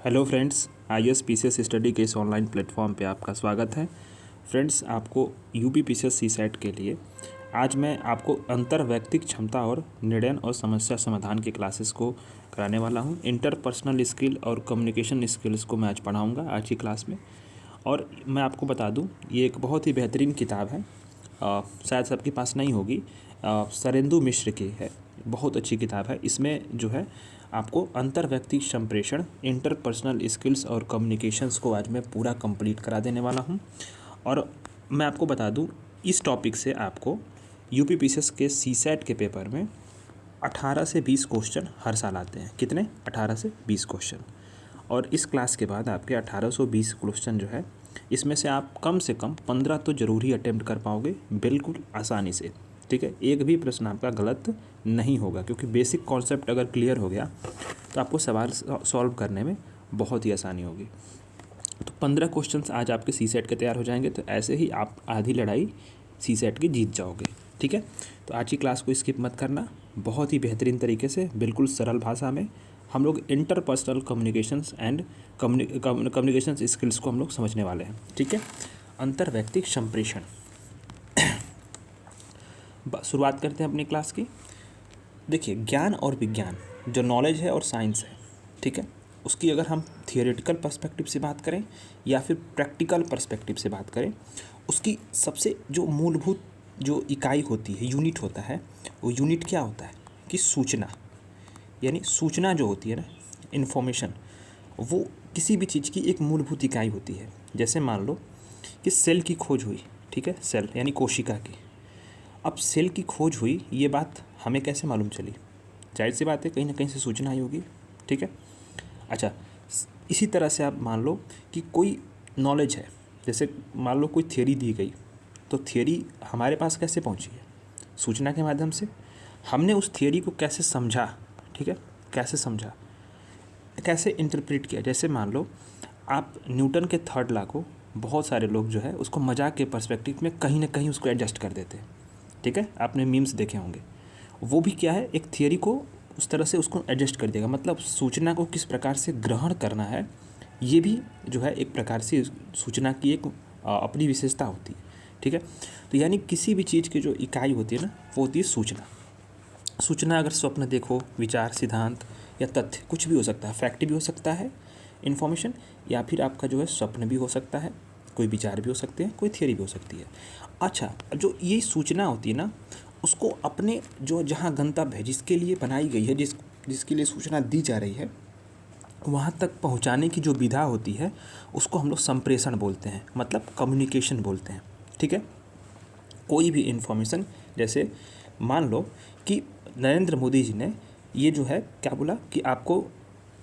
Hello friends, IAS PCS study के इस online platform पे आपका स्वागत है। फ्रेंड्स, आपको यूपी पीसीएस सीसेट के लिए आज मैं आपको अंतर्वैयक्तिक क्षमता और निर्णय और समस्या समाधान की क्लासेस को कराने वाला हूँ। इंटरपर्सनल स्किल और कम्युनिकेशन स्किल्स को मैं आज पढ़ाऊँगा आज की क्लास में। और मैं आपको बता दूँ, ये एक बहुत ही बेहतरीन किताब है, शायद सबके पास नहीं होगी। सरेंदु मिश्र की है, बहुत अच्छी किताब है। इसमें जो है आपको अंतर्व्यक्ति संप्रेषण, इंटरपर्सनल स्किल्स और कम्युनिकेशंस को आज मैं पूरा कंप्लीट करा देने वाला हूं। और मैं आपको बता दूं, इस टॉपिक से आपको यूपी पीसीएस के सीसेट के पेपर में 18 से 20 क्वेश्चन हर साल आते हैं। कितने? 18 से 20 क्वेश्चन। और इस क्लास के बाद आपके 1820 क्वेश्चन जो है, इसमें से कम 15 तो ज़रूर ही अटेम्प्ट कर पाओगे, बिल्कुल आसानी से। ठीक है, एक भी प्रश्न आपका गलत नहीं होगा, क्योंकि बेसिक कॉन्सेप्ट अगर क्लियर हो गया तो आपको सवाल सॉल्व करने में बहुत ही आसानी होगी। तो 15 क्वेश्चंस आज आपके सीसेट के तैयार हो जाएंगे, तो ऐसे ही आप आधी लड़ाई सीसेट की जीत जाओगे। ठीक है, तो आज की क्लास को स्किप मत करना। बहुत ही बेहतरीन तरीके से, बिल्कुल सरल भाषा में हम लोग interpersonal communications and communication skills को हम लोग समझने वाले हैं। ठीक है, अंतर्वैयक्तिक संप्रेषण। शुरुआत करते हैं अपनी क्लास की। देखिए, ज्ञान और विज्ञान जो नॉलेज है और साइंस है, ठीक है, उसकी अगर हम थियोरेटिकल पर्सपेक्टिव से बात करें या फिर प्रैक्टिकल पर्सपेक्टिव से बात करें, उसकी सबसे जो मूलभूत जो इकाई होती है, यूनिट होता है, वो यूनिट क्या होता है कि सूचना। यानी सूचना जो होती है ना, इन्फॉर्मेशन, वो किसी भी चीज़ की एक मूलभूत इकाई होती है। जैसे मान लो कि सेल की खोज हुई, ठीक है, सेल यानी कोशिका की। अब सेल की खोज हुई, ये बात हमें कैसे मालूम चली? जाहिर सी बात है, कहीं ना कहीं से सूचना आई होगी। ठीक है, अच्छा, इसी तरह से आप मान लो कि कोई नॉलेज है, जैसे मान लो कोई थियरी दी गई, तो थियरी हमारे पास कैसे पहुंची है? सूचना के माध्यम से। हमने उस थियरी को कैसे समझा? ठीक है, कैसे समझा, कैसे इंटरप्रेट किया? जैसे मान लो आप न्यूटन के थर्ड लॉ को, बहुत सारे लोग जो है उसको मजाक के पर्सपेक्टिव में कहीं ना कहीं उसको एडजस्ट कर देते हैं। ठीक है, आपने मीम्स देखे होंगे। वो भी क्या है, एक थियरी को उस तरह से उसको एडजस्ट कर देगा। मतलब सूचना को किस प्रकार से ग्रहण करना है, ये भी जो है एक प्रकार से सूचना की एक अपनी विशेषता होती है। ठीक है, तो यानी किसी भी चीज़ की जो इकाई होती है ना, वो होती है सूचना। सूचना अगर स्वप्न देखो, विचार, सिद्धांत या तथ्य, कुछ भी हो सकता है। फैक्ट भी हो सकता है, इन्फॉर्मेशन, या फिर आपका जो है स्वप्न भी हो सकता है, कोई विचार भी हो सकते हैं, कोई थियरी भी हो सकती है। अच्छा, जो ये सूचना होती है ना, उसको अपने जो जहाँ गंतव्य है, जिसके लिए बनाई गई है, जिसके लिए सूचना दी जा रही है, वहाँ तक पहुँचाने की जो विधा होती है, उसको हम लोग संप्रेषण बोलते हैं, मतलब कम्युनिकेशन बोलते हैं। ठीक है, कोई भी इन्फॉर्मेशन, जैसे मान लो कि नरेंद्र मोदी जी ने ये जो है क्या बोला कि आपको,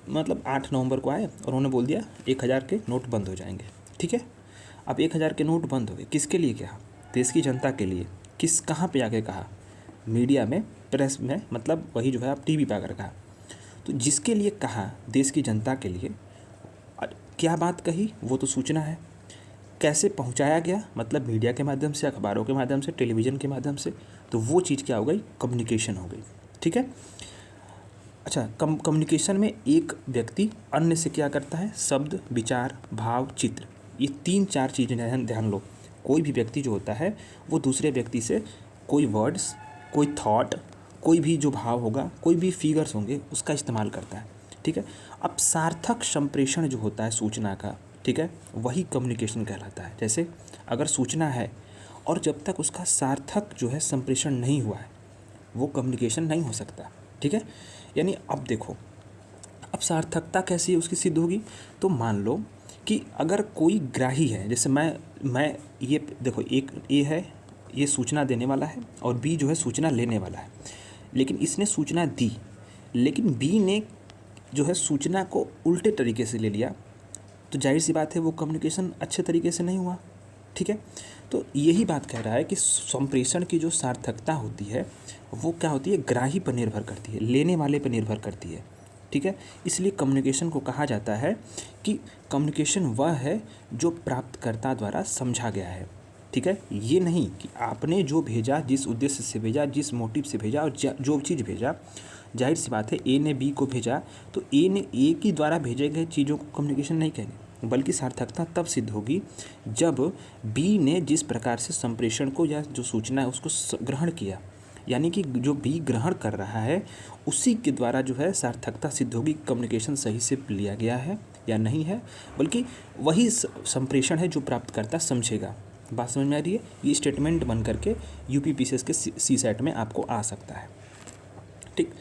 मतलब 8 नवंबर को आए और उन्होंने बोल दिया 1000 के नोट बंद हो जाएंगे। ठीक है, अब 1000 के नोट बंद हो गए, किसके लिए कहा? देश की जनता के लिए। किस, कहाँ पे आके कहा? मीडिया में, प्रेस में, मतलब वही जो है आप टीवी पे आकर कहा। तो जिसके लिए कहा, देश की जनता के लिए, क्या बात कही, वो तो सूचना है। कैसे पहुंचाया गया, मतलब मीडिया के माध्यम से, अखबारों के माध्यम से, टेलीविज़न के माध्यम से, तो वो चीज़ क्या हो गई? कम्युनिकेशन हो गई। ठीक है, अच्छा, कम्युनिकेशन में एक व्यक्ति अन्य से क्या करता है? शब्द, विचार, भाव, चित्र, ये 3-4 चीज़ें ध्यान लो। कोई भी व्यक्ति जो होता है, वो दूसरे व्यक्ति से कोई वर्ड्स, कोई थॉट, कोई भी जो भाव होगा, कोई भी फिगर्स होंगे, उसका इस्तेमाल करता है। ठीक है, अब सार्थक संप्रेषण जो होता है सूचना का, ठीक है, वही कम्युनिकेशन कहलाता है। जैसे अगर सूचना है और जब तक उसका सार्थक जो है संप्रेषण नहीं हुआ है, वो कम्युनिकेशन नहीं हो सकता। ठीक है, यानी अब देखो, अब सार्थकता कैसी उसकी सिद्ध होगी? तो मान लो कि अगर कोई ग्राही है, जैसे मैं ये देखो, एक ए है, ये सूचना देने वाला है, और बी जो है सूचना लेने वाला है। लेकिन इसने सूचना दी, लेकिन बी ने जो है सूचना को उल्टे तरीके से ले लिया, तो जाहिर सी बात है वो कम्युनिकेशन अच्छे तरीके से नहीं हुआ। ठीक है, तो यही बात कह रहा है कि संप्रेषण की जो सार्थकता होती है, वो क्या होती है? ग्राही पर निर्भर करती है, लेने वाले पर निर्भर करती है। ठीक है, इसलिए कम्युनिकेशन को कहा जाता है कि कम्युनिकेशन वह है जो प्राप्तकर्ता द्वारा समझा गया है। ठीक है, ये नहीं कि आपने जो भेजा, जिस उद्देश्य से भेजा, जिस मोटिव से भेजा, और जो चीज़ भेजा, जाहिर सी बात है ए ने बी को भेजा तो ए ने ए के द्वारा भेजे गए चीज़ों को कम्युनिकेशन नहीं कहेंगे, बल्कि सार्थकता तब सिद्ध होगी जब बी ने जिस प्रकार से संप्रेषण को या जो सूचना है उसको ग्रहण किया, यानी कि जो बी ग्रहण कर रहा है उसी के द्वारा जो है सार्थकता सिद्ध होगी, कम्युनिकेशन सही से लिया गया है या नहीं है, बल्कि वही संप्रेषण है जो प्राप्तकर्ता समझेगा। बात समझ में आ रही है? ये स्टेटमेंट बन करके यूपीपीसीएस के सी सेट में आपको आ सकता है। ठीक।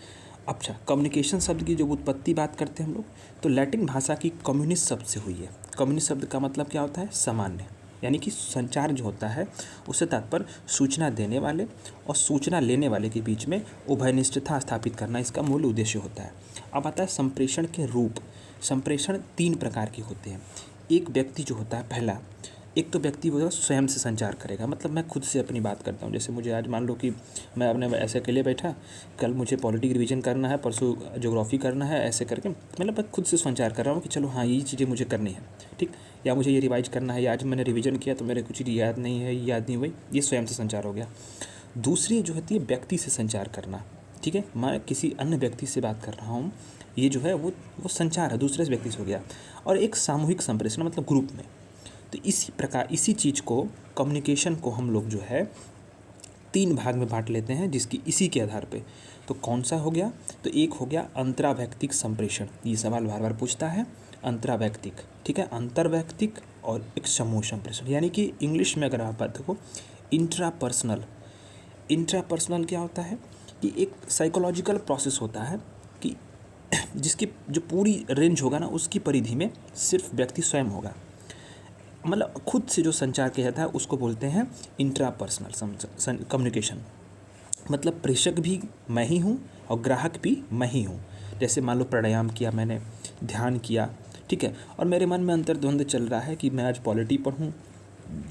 अच्छा, कम्युनिकेशन शब्द की जब उत्पत्ति बात करते हैं हम लोग, तो लैटिन भाषा की कम्युनिस्ट शब्द से हुई है। कम्युनिस्ट शब्द का मतलब क्या होता है? सामान्य, यानी कि संचार जो होता है उससे तात्पर्य सूचना देने वाले और सूचना लेने वाले के बीच में उभयनिष्ठता स्थापित करना इसका मूल उद्देश्य होता है। अब आता है संप्रेषण के रूप। संप्रेषण 3 प्रकार के होते हैं। एक व्यक्ति जो होता है, पहला एक तो व्यक्ति वो स्वयं से संचार करेगा, मतलब मैं खुद से अपनी बात करता हूँ। जैसे मुझे आज मान लो कि मैं अपने ऐसे अकेले बैठा, कल मुझे पॉलिटी रिवीजन करना है, परसों ज्योग्राफी करना है, ऐसे करके मतलब मैं खुद से संचार कर रहा हूँ कि चलो हाँ ये चीज़ें मुझे करनी है, ठीक, या मुझे ये रिवाइज करना है, या आज मैंने रिवीजन किया तो मेरे कुछ याद नहीं है, याद नहीं हुई, ये स्वयं से संचार हो गया। दूसरी जो होती है व्यक्ति से संचार करना, ठीक है, मैं किसी अन्य व्यक्ति से बात कर रहा हूँ, ये जो है वो संचार है, दूसरे व्यक्ति से हो गया। और एक सामूहिक संप्रेषण, मतलब ग्रुप में। तो इसी प्रकार इसी चीज़ को, कम्युनिकेशन को हम लोग जो है 3 भाग में बांट लेते हैं, जिसकी इसी के आधार पे। तो कौन सा हो गया? तो एक हो गया अंतरावैयक्तिक संप्रेषण, ये सवाल बार बार पूछता है, अंतरावैयक्तिक, ठीक है, अंतर्वैयक्तिक और एक समूह संप्रेषण, यानी कि इंग्लिश में अगर आप बात देखो इंट्रापर्सनल। इंट्रापर्सनल क्या होता है कि एक साइकोलॉजिकल प्रोसेस होता है कि जिसकी जो पूरी रेंज होगा ना, उसकी परिधि में सिर्फ व्यक्ति स्वयं होगा, मतलब खुद से जो संचार किया जाता है उसको बोलते हैं इंट्रापर्सनल कम्युनिकेशन। मतलब प्रेषक भी मैं ही हूँ और ग्राहक भी मैं ही हूँ। जैसे मान लो प्राणायाम किया मैंने, ध्यान किया, ठीक है, और मेरे मन में अंतर्द्वंद चल रहा है कि मैं आज पॉलिटी पढ़ूँ,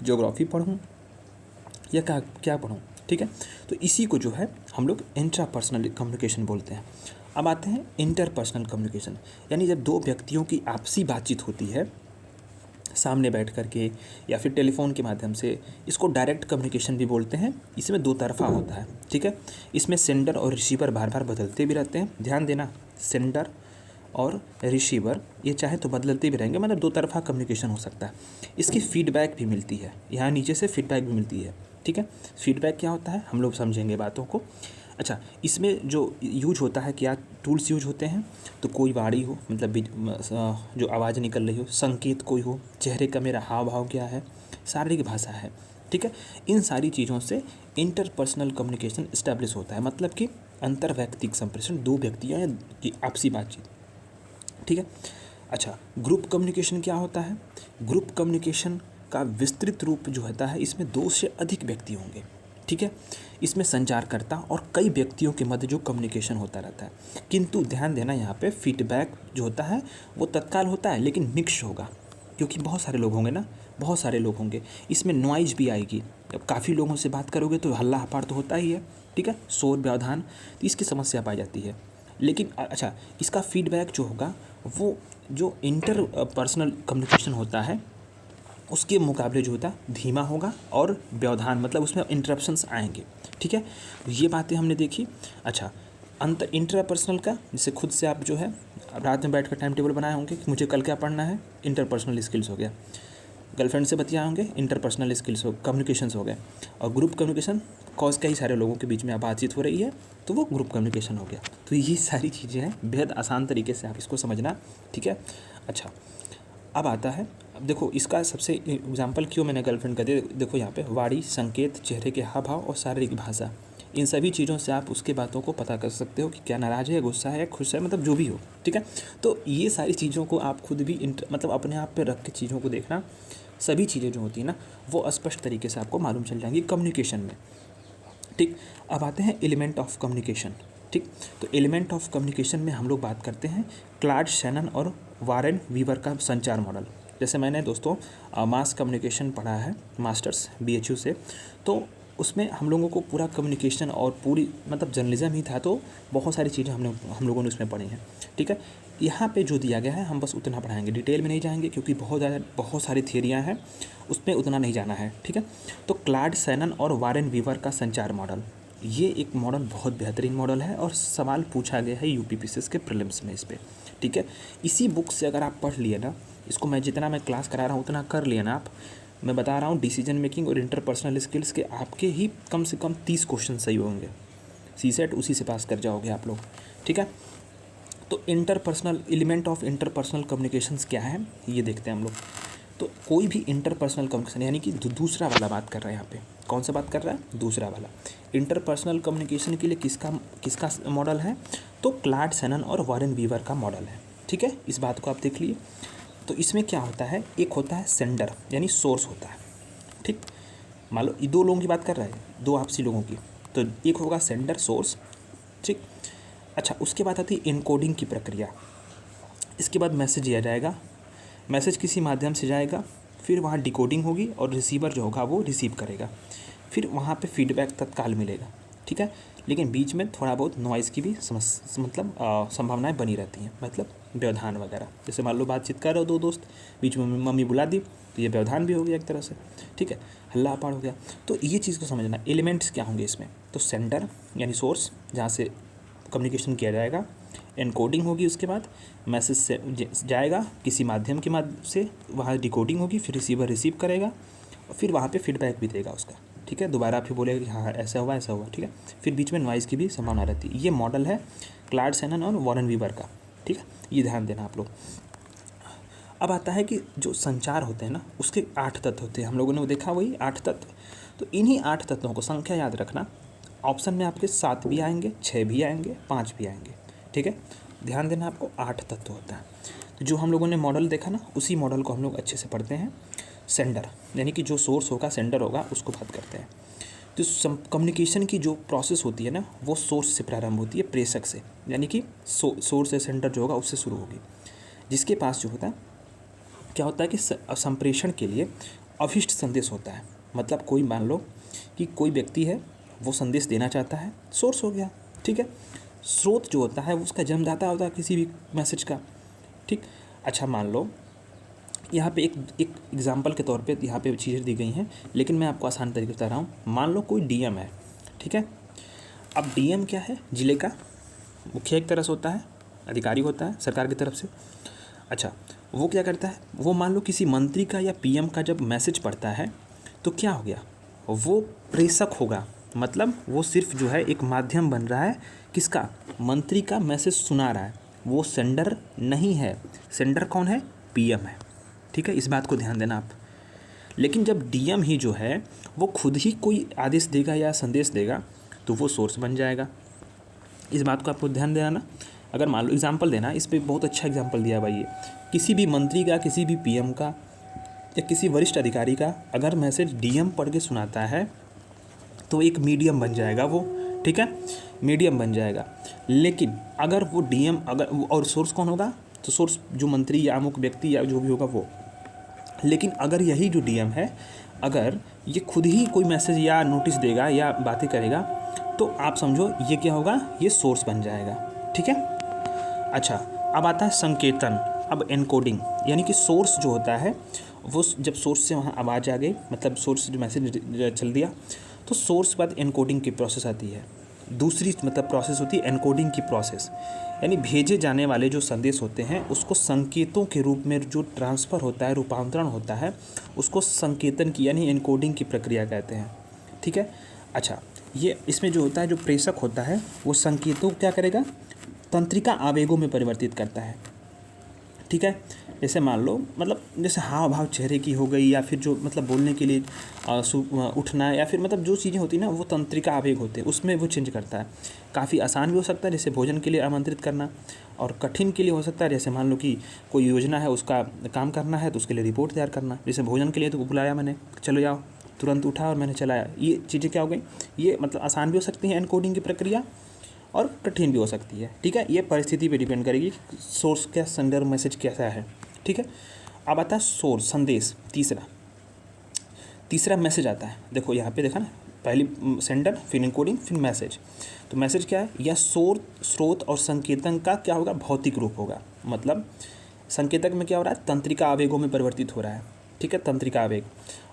ज्योग्राफी पढ़ूँ या क्या पढ़ूँ, ठीक है। तो इसी को जो है हम लोग इंट्रापर्सनल कम्युनिकेशन बोलते हैं। अब आते हैं इंटरपर्सनल कम्युनिकेशन, यानी जब 2 व्यक्तियों की आपसी बातचीत होती है सामने बैठ कर के या फिर टेलीफोन के माध्यम से, इसको डायरेक्ट कम्युनिकेशन भी बोलते हैं। इसमें 2 तरफा होता है, ठीक है। इसमें सेंडर और रिसीवर बार बार बदलते भी रहते हैं, ध्यान देना, सेंडर और रिसीवर ये चाहे तो बदलते भी रहेंगे, मतलब 2 तरफा कम्युनिकेशन हो सकता है। इसकी फीडबैक भी मिलती है, यहाँ नीचे से फीडबैक भी मिलती है, ठीक है। फीडबैक क्या होता है हम लोग समझेंगे बातों को। अच्छा, इसमें जो यूज होता है, क्या टूल्स यूज होते हैं, तो कोई वाणी हो, मतलब जो आवाज़ निकल रही हो, संकेत कोई हो, चेहरे का मेरा हाव भाव क्या है, शारीरिक भाषा है, ठीक है। इन सारी चीज़ों से इंटरपर्सनल कम्युनिकेशन इस्टेब्लिश होता है, मतलब कि अंतर्वैयक्तिक संप्रेषण, 2 व्यक्तियों की आपसी बातचीत, ठीक है। अच्छा, ग्रुप कम्युनिकेशन क्या होता है? ग्रुप कम्युनिकेशन का विस्तृत रूप जो होता है, इसमें 2 से अधिक व्यक्ति होंगे, ठीक है। इसमें संचारकर्ता और कई व्यक्तियों के मध्य जो कम्युनिकेशन होता रहता है, किंतु ध्यान देना यहाँ पे फीडबैक जो होता है वो तत्काल होता है, लेकिन मिक्स होगा, क्योंकि बहुत सारे लोग होंगे ना, बहुत सारे लोग होंगे, इसमें नॉइज भी आएगी। जब काफ़ी लोगों से बात करोगे तो हल्ला हपाड़ तो होता ही है, ठीक है, शोर व्यवधान, तो इसकी समस्या पाई जाती है। लेकिन अच्छा, इसका फीडबैक जो होगा वो जो इंटर पर्सनल कम्युनिकेशन होता है उसके मुकाबले जो होता है धीमा होगा और व्यवधान, मतलब उसमें इंटरप्शंस आएंगे, ठीक है। ये बातें हमने देखी। अच्छा, इंटरपर्सनल का, जैसे खुद से आप जो है रात में बैठ कर टाइम टेबल बनाए होंगे कि मुझे कल क्या पढ़ना है, इंटरपर्सनल स्किल्स हो गया। गर्लफ्रेंड से बतियाए होंगे, इंटरपर्सनल स्किल्स हो, कम्युनिकेशंस हो गए। और ग्रुप कम्युनिकेशन, कॉज कई सारे लोगों के बीच में बातचीत हो रही है तो वो ग्रुप कम्युनिकेशन हो गया। तो ये सारी चीज़ें हैं, बेहद आसान तरीके से आप इसको समझना, ठीक है। अच्छा, अब आता है, अब देखो इसका सबसे एग्जाम्पल क्यों मैंने गर्लफ्रेंड का देखो यहाँ पे वाणी, संकेत, चेहरे के हाव भाव और शारीरिक भाषा, इन सभी चीज़ों से आप उसके बातों को पता कर सकते हो कि क्या नाराज़ है, गुस्सा है, खुश है, मतलब जो भी हो, ठीक है। तो ये सारी चीज़ों को आप खुद भी मतलब अपने आप पे रख के चीज़ों को देखना, सभी चीज़ें जो होती हैं ना वो स्पष्ट तरीके से आपको मालूम चल जाएंगी कम्युनिकेशन में, ठीक। अब आते हैं एलिमेंट ऑफ कम्युनिकेशन, ठीक। तो एलिमेंट ऑफ कम्युनिकेशन में हम लोग बात करते हैं क्लाड शैनन और वारेन वीवर का संचार मॉडल। जैसे मैंने दोस्तों मास कम्युनिकेशन पढ़ा है मास्टर्स BHU से, तो उसमें हम लोगों को पूरा कम्युनिकेशन और पूरी मतलब जर्नलिज्म ही था, तो बहुत सारी चीज़ें हम लोगों ने उसमें पढ़ी हैं, ठीक है। यहाँ पे जो दिया गया है हम बस उतना पढ़ाएंगे, डिटेल में नहीं जाएंगे क्योंकि बहुत सारी थियरियाँ हैं, उसमें उतना नहीं जाना है, ठीक है। तो क्लाड शैनन और वारेन वीवर का संचार मॉडल, ये एक मॉडल बहुत बेहतरीन मॉडल है और सवाल पूछा गया है यूपीपीसीएस के प्रीलिम्स में इस पर, ठीक है। इसी बुक से अगर आप पढ़ लिए ना, इसको मैं जितना मैं क्लास करा रहा हूँ उतना कर लिए ना आप, मैं बता रहा हूँ डिसीजन मेकिंग और इंटरपर्सनल स्किल्स के आपके ही कम से कम 30 क्वेश्चन सही होंगे, सीसेट उसी से पास कर जाओगे आप लोग, ठीक है। तो interpersonal element of interpersonal communications क्या है ये देखते हैं हम लोग। तो कोई भी इंटरपर्सनल कम्युनिकेशन यानी कि दूसरा वाला बात कर रहा है यहाँ पे, कौन सा बात कर रहा है, दूसरा वाला। इंटरपर्सनल कम्युनिकेशन के लिए किसका मॉडल है, तो क्लाड शैनन और वॉरेन वीवर का मॉडल है, ठीक है। इस बात को आप देख लिए। तो इसमें क्या होता है, एक होता है सेंडर यानी सोर्स होता है, ठीक। मान लो ये दो लोगों की बात कर रहा है, दो आपसी लोगों की, तो एक होगा सेंडर सोर्स, ठीक। अच्छा, उसके बाद आती है इनकोडिंग की प्रक्रिया। इसके बाद मैसेज दिया जाएगा, मैसेज किसी माध्यम से जाएगा, फिर वहाँ डिकोडिंग होगी और रिसीवर जो होगा वो रिसीव करेगा, फिर वहाँ पे फीडबैक तत्काल मिलेगा, ठीक है। लेकिन बीच में थोड़ा बहुत नॉइज़ की भी संभावनाएं बनी रहती हैं, मतलब व्यवधान वगैरह। जैसे मान लो बातचीत कर रहे हो दो दोस्त, बीच में मम्मी बुला दी, तो ये व्यवधान भी हो गया एक तरह से, ठीक है, हल्ला पाड़ हो गया। तो ये चीज़ को समझना, एलिमेंट्स क्या होंगे इसमें, तो सेंटर यानी सोर्स जहाँ से कम्युनिकेशन किया जाएगा, एनकोडिंग होगी, उसके बाद मैसेज से जाएगा किसी माध्यम के माध्यम से, वहाँ डिकोडिंग होगी, फिर रिसीवर रिसीव करेगा और फिर वहाँ पे फीडबैक भी देगा उसका, ठीक है। दोबारा फिर बोलेगा कि हाँ ऐसा हुआ ऐसा हुआ, ठीक है। फिर बीच में नॉइज़ की भी संभावना रहती है। ये मॉडल है क्लाड शैनन और वॉरेन वीवर का, ठीक है, ये ध्यान देना आप लोग। अब आता है कि जो संचार होते हैं ना, उसके 8 तत्व होते हैं, हम लोगों ने देखा वही 8 तत्व। तो इन्हीं 8 तत्वों को संख्या याद रखना, ऑप्शन में आपके 7 भी आएंगे, 6 भी आएंगे, 5 भी आएंगे, ठीक है। ध्यान देना आपको 8 तत्व होता है। तो जो हम लोगों ने मॉडल देखा ना, उसी मॉडल को हम लोग अच्छे से पढ़ते हैं। सेंडर यानी कि जो सोर्स होगा, सेंडर होगा, उसको बात करते हैं। तो कम्युनिकेशन की जो प्रोसेस होती है ना, वो सोर्स से प्रारंभ होती है, प्रेषक से, यानी कि सोर्स से सेंडर जो होगा उससे शुरू होगी, जिसके पास जो होता है क्या होता है कि संप्रेषण के लिए अभिष्ट संदेश होता है। मतलब कोई मान लो कि कोई व्यक्ति है, वो संदेश देना चाहता है, सोर्स हो गया, ठीक है। स्रोत जो होता है वो उसका जन्मदाता होता है किसी भी मैसेज का, ठीक। अच्छा, मान लो यहाँ पे एक एग्जाम्पल के तौर पे यहाँ पे चीज़ें दी गई हैं, लेकिन मैं आपको आसान तरीके से बता रहा हूँ। मान लो कोई डीएम है, ठीक है। अब डीएम क्या है, जिले का मुखिया एक तरह से होता है, अधिकारी होता है सरकार की तरफ से। अच्छा, वो क्या करता है, वो मान लो किसी मंत्री का या पीएम का जब मैसेज पढ़ता है तो क्या हो गया, वो प्रेषक होगा। मतलब वो सिर्फ जो है एक माध्यम बन रहा है, किसका, मंत्री का मैसेज सुना रहा है, वो सेंडर नहीं है। सेंडर कौन है, पीएम है, ठीक है। इस बात को ध्यान देना आप। लेकिन जब डीएम ही जो है वो खुद ही कोई आदेश देगा या संदेश देगा, तो वो सोर्स बन जाएगा। इस बात को आपको ध्यान देना ना। अगर मान लो एग्जाम्पल देना, इस पर बहुत अच्छा एग्जाम्पल दिया भाई, ये किसी भी मंत्री का, किसी भी पीएम का या किसी वरिष्ठ अधिकारी का अगर मैसेज डीएम पढ़ के सुनाता है तो एक मीडियम बन जाएगा वो, ठीक है, मीडियम बन जाएगा। लेकिन अगर वो डीएम और सोर्स कौन होगा, तो सोर्स जो मंत्री या अमुक व्यक्ति या जो भी होगा वो। लेकिन अगर यही जो डीएम है, अगर ये खुद ही कोई मैसेज या नोटिस देगा या बातें करेगा, तो आप समझो ये क्या होगा, ये सोर्स बन जाएगा, ठीक है। अच्छा, अब आता है संकेतन। अब एनकोडिंग यानी कि सोर्स जो होता है वो जब सोर्स से वहाँ आवाज़ आ गई, मतलब सोर्स से जो मैसेज चल दिया, तो सोर्स के बाद एनकोडिंग की प्रोसेस आती है। दूसरी मतलब प्रोसेस होती है एनकोडिंग की प्रोसेस, यानी भेजे जाने वाले जो संदेश होते हैं उसको संकेतों के रूप में जो ट्रांसफ़र होता है, रूपांतरण होता है, उसको संकेतन की यानी एनकोडिंग की प्रक्रिया कहते हैं, ठीक है। अच्छा, ये इसमें जो होता है, जो प्रेषक होता है वो संकेतों को क्या करेगा, तंत्रिका आवेगों में परिवर्तित करता है, ठीक है। जैसे मान लो, मतलब जैसे हाव भाव चेहरे की हो गई, या फिर जो मतलब बोलने के लिए उठना, या फिर मतलब जो चीज़ें होती हैं ना, वो तंत्रिका आवेग होते हैं, उसमें वो चेंज करता है। काफ़ी आसान भी हो सकता है, जैसे भोजन के लिए आमंत्रित करना, और कठिन के लिए हो सकता है, जैसे मान लो कि कोई योजना है उसका काम करना है तो उसके लिए रिपोर्ट तैयार करना। जैसे भोजन के लिए तो बुलाया मैंने, चलो जाओ, तुरंत उठा और मैंने चलाया। ये चीज़ें क्या हो गई, ये मतलब आसान भी हो सकती हैं एनकोडिंग की प्रक्रिया, और कठिन भी हो सकती है, ठीक है। ये परिस्थिति पे डिपेंड करेगी सोर्स का संदर्भ मैसेज कैसा है, ठीक है। अब आता है सोर्स, संदेश। तीसरा मैसेज आता है। देखो यहाँ पे देखा ना, पहली सेंडर, फिर एनकोडिंग, फिर मैसेज। तो मैसेज क्या है, यह स्रोत और संकेतन का क्या होगा, भौतिक रूप होगा। मतलब संकेतक में क्या हो रहा है, तंत्रिका आवेगों में परिवर्तित हो रहा है, ठीक है, तंत्रिका आवेग।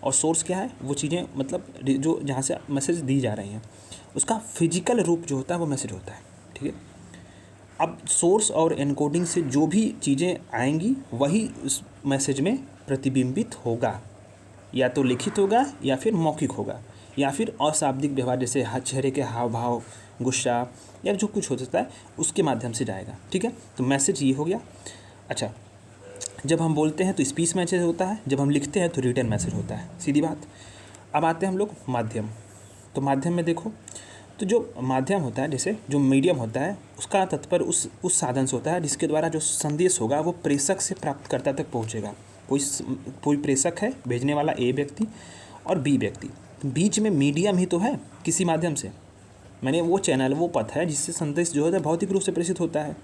और सोर्स क्या है, वो चीज़ें मतलब जो जहाँ से मैसेज दी जा रही हैं उसका फिजिकल रूप जो होता है वो मैसेज होता है, ठीक है। अब सोर्स और एनकोडिंग से जो भी चीज़ें आएंगी वही उस मैसेज में प्रतिबिंबित होगा, या तो लिखित होगा या फिर मौखिक होगा या फिर अशाब्दिक व्यवहार जैसे चेहरे के हाव भाव, गुस्सा या जो कुछ हो सकता है उसके माध्यम से जाएगा, ठीक है। तो मैसेज ये हो गया। अच्छा, जब हम बोलते हैं तो स्पीच मैसेज होता है, जब हम लिखते हैं तो रिटन मैसेज होता है, सीधी बात। अब आते हैं हम लोग माध्यम। तो माध्यम में देखो, तो जो माध्यम होता है, जैसे जो मीडियम होता है उसका तात्पर्य उस साधन से होता है जिसके द्वारा जो संदेश होगा वो प्रेषक से प्राप्तकर्ता तक पहुंचेगा। कोई प्रेषक है, भेजने वाला ए व्यक्ति और बी व्यक्ति, बीच में मीडियम ही तो है किसी माध्यम से, मैंने वो चैनल, वो पथ है जिससे संदेश जो है भौतिक रूप से प्रेषित होता है।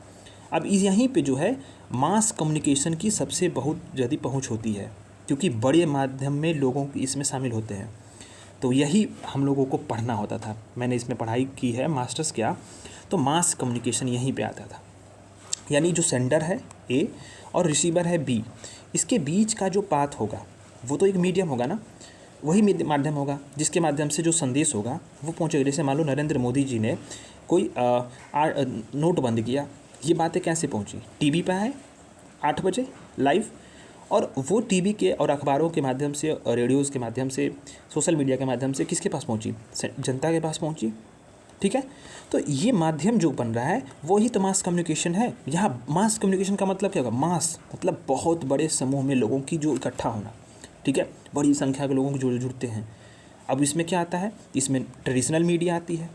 अब यहीं पे जो है मास कम्युनिकेशन की सबसे बहुत ज़्यादा पहुंच होती है, क्योंकि बड़े माध्यम में लोगों की इसमें शामिल होते हैं। तो यही हम लोगों को पढ़ना होता था, मैंने इसमें पढ़ाई की है, मास्टर्स किया, तो मास कम्युनिकेशन यहीं पे आता था। यानी जो सेंडर है ए और रिसीवर है बी, इसके बीच का जो पाथ होगा वो तो एक मीडियम होगा ना, वही माध्यम होगा जिसके माध्यम से जो संदेश होगा वो पहुँचेगा। जैसे मान लो नरेंद्र मोदी जी ने कोई नोट बंद किया, ये बातें कैसे पहुँची, टीवी पे आए 8 बजे लाइव, और वो टीवी के और अखबारों के माध्यम से, रेडियोज़ के माध्यम से, सोशल मीडिया के माध्यम से किसके पास पहुँची, जनता के पास पहुँची, ठीक है। तो ये माध्यम जो बन रहा है वही तो मास कम्युनिकेशन है। यहाँ मास कम्युनिकेशन का मतलब क्या होगा, मास मतलब बहुत बड़े समूह में लोगों की जो इकट्ठा होना, ठीक है, बड़ी संख्या के लोगों को जुड़ते हैं। अब इसमें क्या आता है, इसमें ट्रेडिशनल मीडिया आती है।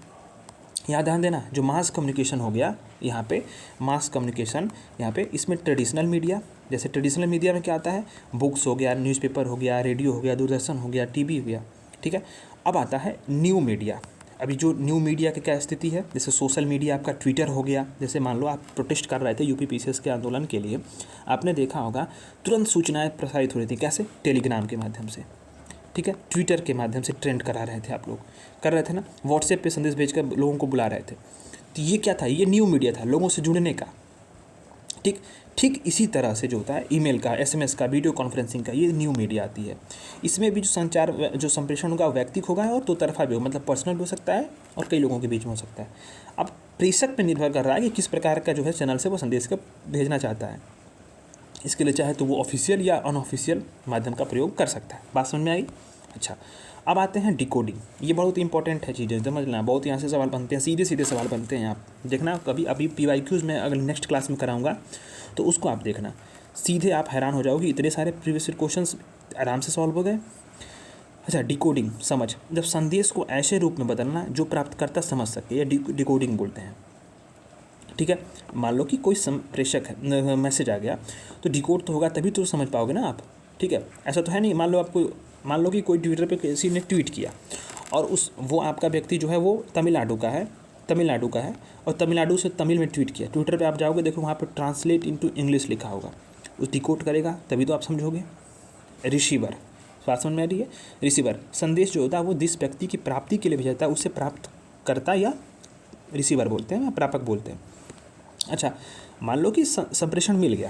यहाँ ध्यान देना, जो मास कम्युनिकेशन हो गया यहाँ पे, मास कम्युनिकेशन यहाँ पे, इसमें ट्रेडिशनल मीडिया, जैसे ट्रेडिशनल मीडिया में क्या आता है, बुक्स हो गया, न्यूज़पेपर हो गया, रेडियो हो गया, दूरदर्शन हो गया, टीवी हो गया, ठीक है। अब आता है न्यू मीडिया। अभी जो न्यू मीडिया की क्या स्थिति है, जैसे सोशल मीडिया आपका ट्विटर हो गया, जैसे मान लो आप प्रोटेस्ट कर रहे थे यूपी पीसीएस के आंदोलन के लिए, आपने देखा होगा तुरंत सूचनाएं प्रसारित हो रही थी, कैसे, टेलीग्राम के माध्यम से, ठीक है, ट्विटर के माध्यम से ट्रेंड करा रहे थे, आप लोग कर रहे थे ना, व्हाट्सएप पे संदेश भेजकर लोगों को बुला रहे थे। तो ये क्या था, ये न्यू मीडिया था, लोगों से जुड़ने का, ठीक इसी तरह से जो होता है ईमेल का, एसएमएस का, वीडियो कॉन्फ्रेंसिंग का, ये न्यू मीडिया आती है। इसमें भी जो संचार, जो संप्रेषण होगा व्यक्तिगत होगा और दो तरफा भी होगा, मतलब पर्सनल भी हो सकता है और कई लोगों के बीच में हो सकता है। अब प्रेषक पर निर्भर कर रहा है कि किस प्रकार का जो है चैनल से वो संदेश को भेजना चाहता है। इसके लिए चाहे तो वो ऑफिशियल या अनऑफिशियल माध्यम का प्रयोग कर सकता है। बात समझ में आई। अच्छा, अब आते हैं डिकोडिंग। ये बहुत इंपॉर्टेंट है चीज़ें, समझ लेना, बहुत यहाँ से सवाल बनते हैं, सीधे सीधे सवाल बनते हैं। आप देखना कभी, अभी PYQs में अगर नेक्स्ट क्लास में कराऊंगा तो उसको आप देखना, सीधे आप हैरान हो जाओगे, इतने सारे प्रीवियस क्वेश्चंस आराम से सॉल्व हो गए। अच्छा, डिकोडिंग समझ, जब संदेश को ऐसे रूप में बदलना जो प्राप्तकर्ता समझ सके, या डिकोडिंग बोलते हैं, ठीक है। मान लो कि कोई प्रेषक है, मैसेज आ गया, तो डिकोड तो होगा तभी तो समझ पाओगे ना आप, ठीक है। ऐसा तो है नहीं, मान लो कि कोई ट्विटर पे किसी ने ट्वीट किया और वो आपका व्यक्ति जो है वो तमिलनाडु का है और तमिलनाडु से तमिल में ट्वीट किया, ट्विटर पे आप जाओगे, देखो वहाँ पे ट्रांसलेट इनटू इंग्लिश लिखा होगा, उस डिकोड करेगा तभी तो आप समझोगे। रिसीवर, बात समझ में आ रही है। रिसीवर संदेश जो होता है वो जिस व्यक्ति की प्राप्ति के लिए भेजा जाता है उसे प्राप्त करता या रिसीवर बोलते हैं या प्रापक बोलते हैं। अच्छा, मान लो कि संप्रेषण मिल गया,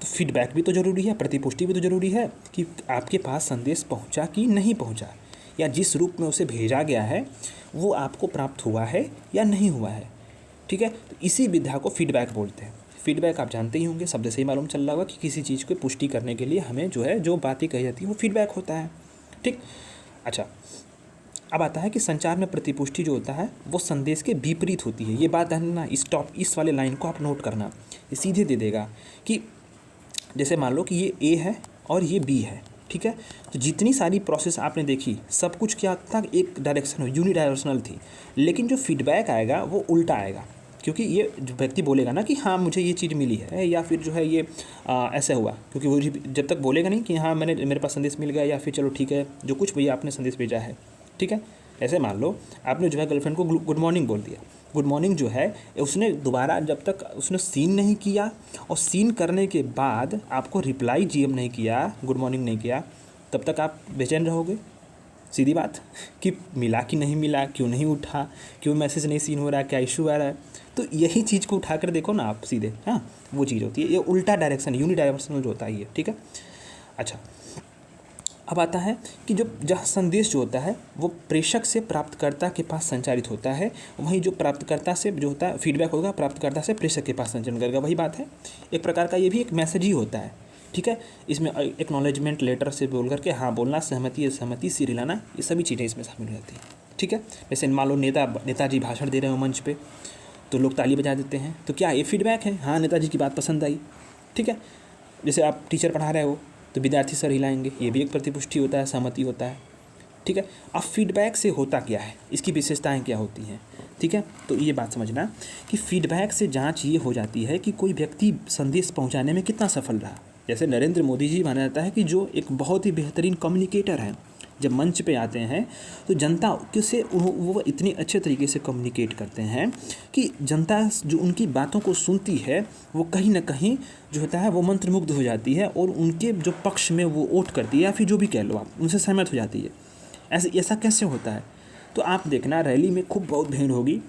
तो फीडबैक भी तो ज़रूरी है, प्रतिपुष्टि भी तो ज़रूरी है कि आपके पास संदेश पहुंचा कि नहीं पहुंचा, या जिस रूप में उसे भेजा गया है वो आपको प्राप्त हुआ है या नहीं हुआ है, ठीक है। तो इसी विधा को फीडबैक बोलते हैं। फीडबैक आप जानते ही होंगे, शब्द से ही मालूम चल रहा होगा कि किसी चीज़ को पुष्टि करने के लिए हमें जो है जो बातें कही जाती हैं वो फीडबैक होता है, ठीक। अच्छा, अब आता है कि संचार में प्रतिपुष्टि जो होता है वो संदेश के विपरीत होती है। ये बात है ना, इस वाले लाइन को आप नोट करना, ये सीधे दे देगा कि जैसे मान लो कि ये ए है और ये बी है, ठीक है। तो जितनी सारी प्रोसेस आपने देखी सब कुछ क्या था, एक डायरेक्शन यूनिडायरेक्शनल थी, लेकिन जो फीडबैक आएगा वो उल्टा आएगा, क्योंकि ये जो व्यक्ति बोलेगा ना कि हाँ मुझे ये चीज़ मिली है, या फिर जो है ये ऐसा हुआ, क्योंकि वो जब तक बोलेगा नहीं कि हाँ मेरे पास संदेश मिल गया, या फिर चलो ठीक है जो कुछ भैया आपने संदेश भेजा है, ठीक है। ऐसे मान लो आपने जो है गर्लफ्रेंड को गुड मॉर्निंग बोल दिया, गुड मॉर्निंग जो है उसने दोबारा जब तक उसने सीन नहीं किया और सीन करने के बाद आपको रिप्लाई जीएम नहीं किया, गुड मॉर्निंग नहीं किया, तब तक आप बेचैन रहोगे। सीधी बात कि मिला कि नहीं मिला, क्यों नहीं उठा, क्यों मैसेज नहीं सीन हो रहा है, क्या इशू आ रहा है। तो यही चीज़ को उठा कर देखो ना आप सीधे, हाँ वो चीज़ होती है, ये उल्टा डायरेक्शन यूनिडायरेक्शनल जो होता है ये, ठीक है। अच्छा, अब आता है कि जो जहाँ संदेश जो होता है वो प्रेषक से प्राप्तकर्ता के पास संचारित होता है, वहीं जो प्राप्तकर्ता से जो होता है फीडबैक होगा प्राप्तकर्ता से प्रेषक के पास संचालन करेगा। वही बात है, एक प्रकार का ये भी एक मैसेज ही होता है, ठीक है। इसमें एक्नॉलेजमेंट लेटर से बोल करके हाँ बोलना, सहमति असहमति सिर हिलाना, ये सभी चीज़ें इसमें शामिल हो जाती हैं, ठीक है। जैसे मान लो नेताजी भाषण दे रहे हो मंच पे, तो लोग ताली बजा देते हैं, तो क्या ये फीडबैक है? हाँ, नेताजी की बात पसंद आई, ठीक है। जैसे आप टीचर पढ़ा रहे हो तो विद्यार्थी सर हिलाएंगे, ये भी एक प्रतिपुष्टि होता है, सहमति होता है, ठीक है। अब फीडबैक से होता क्या है, इसकी विशेषताएं क्या होती हैं, ठीक है। तो ये बात समझना कि फीडबैक से जांच ये हो जाती है कि कोई व्यक्ति संदेश पहुंचाने में कितना सफल रहा। जैसे नरेंद्र मोदी जी माना जाता है कि जो एक बहुत ही बेहतरीन कम्युनिकेटर हैं, जब मंच पे आते हैं तो जनता से वो इतने अच्छे तरीके से कम्युनिकेट करते हैं कि जनता जो उनकी बातों को सुनती है वो कहीं ना कहीं जो होता है वो मंत्रमुग्ध हो जाती है और उनके जो पक्ष में वो वोट करती है, या फिर जो भी कह लो आप, उनसे सहमत हो जाती है। ऐसा कैसे होता है? तो आप देखना रैली में खूब बहुत भीड़ होगी,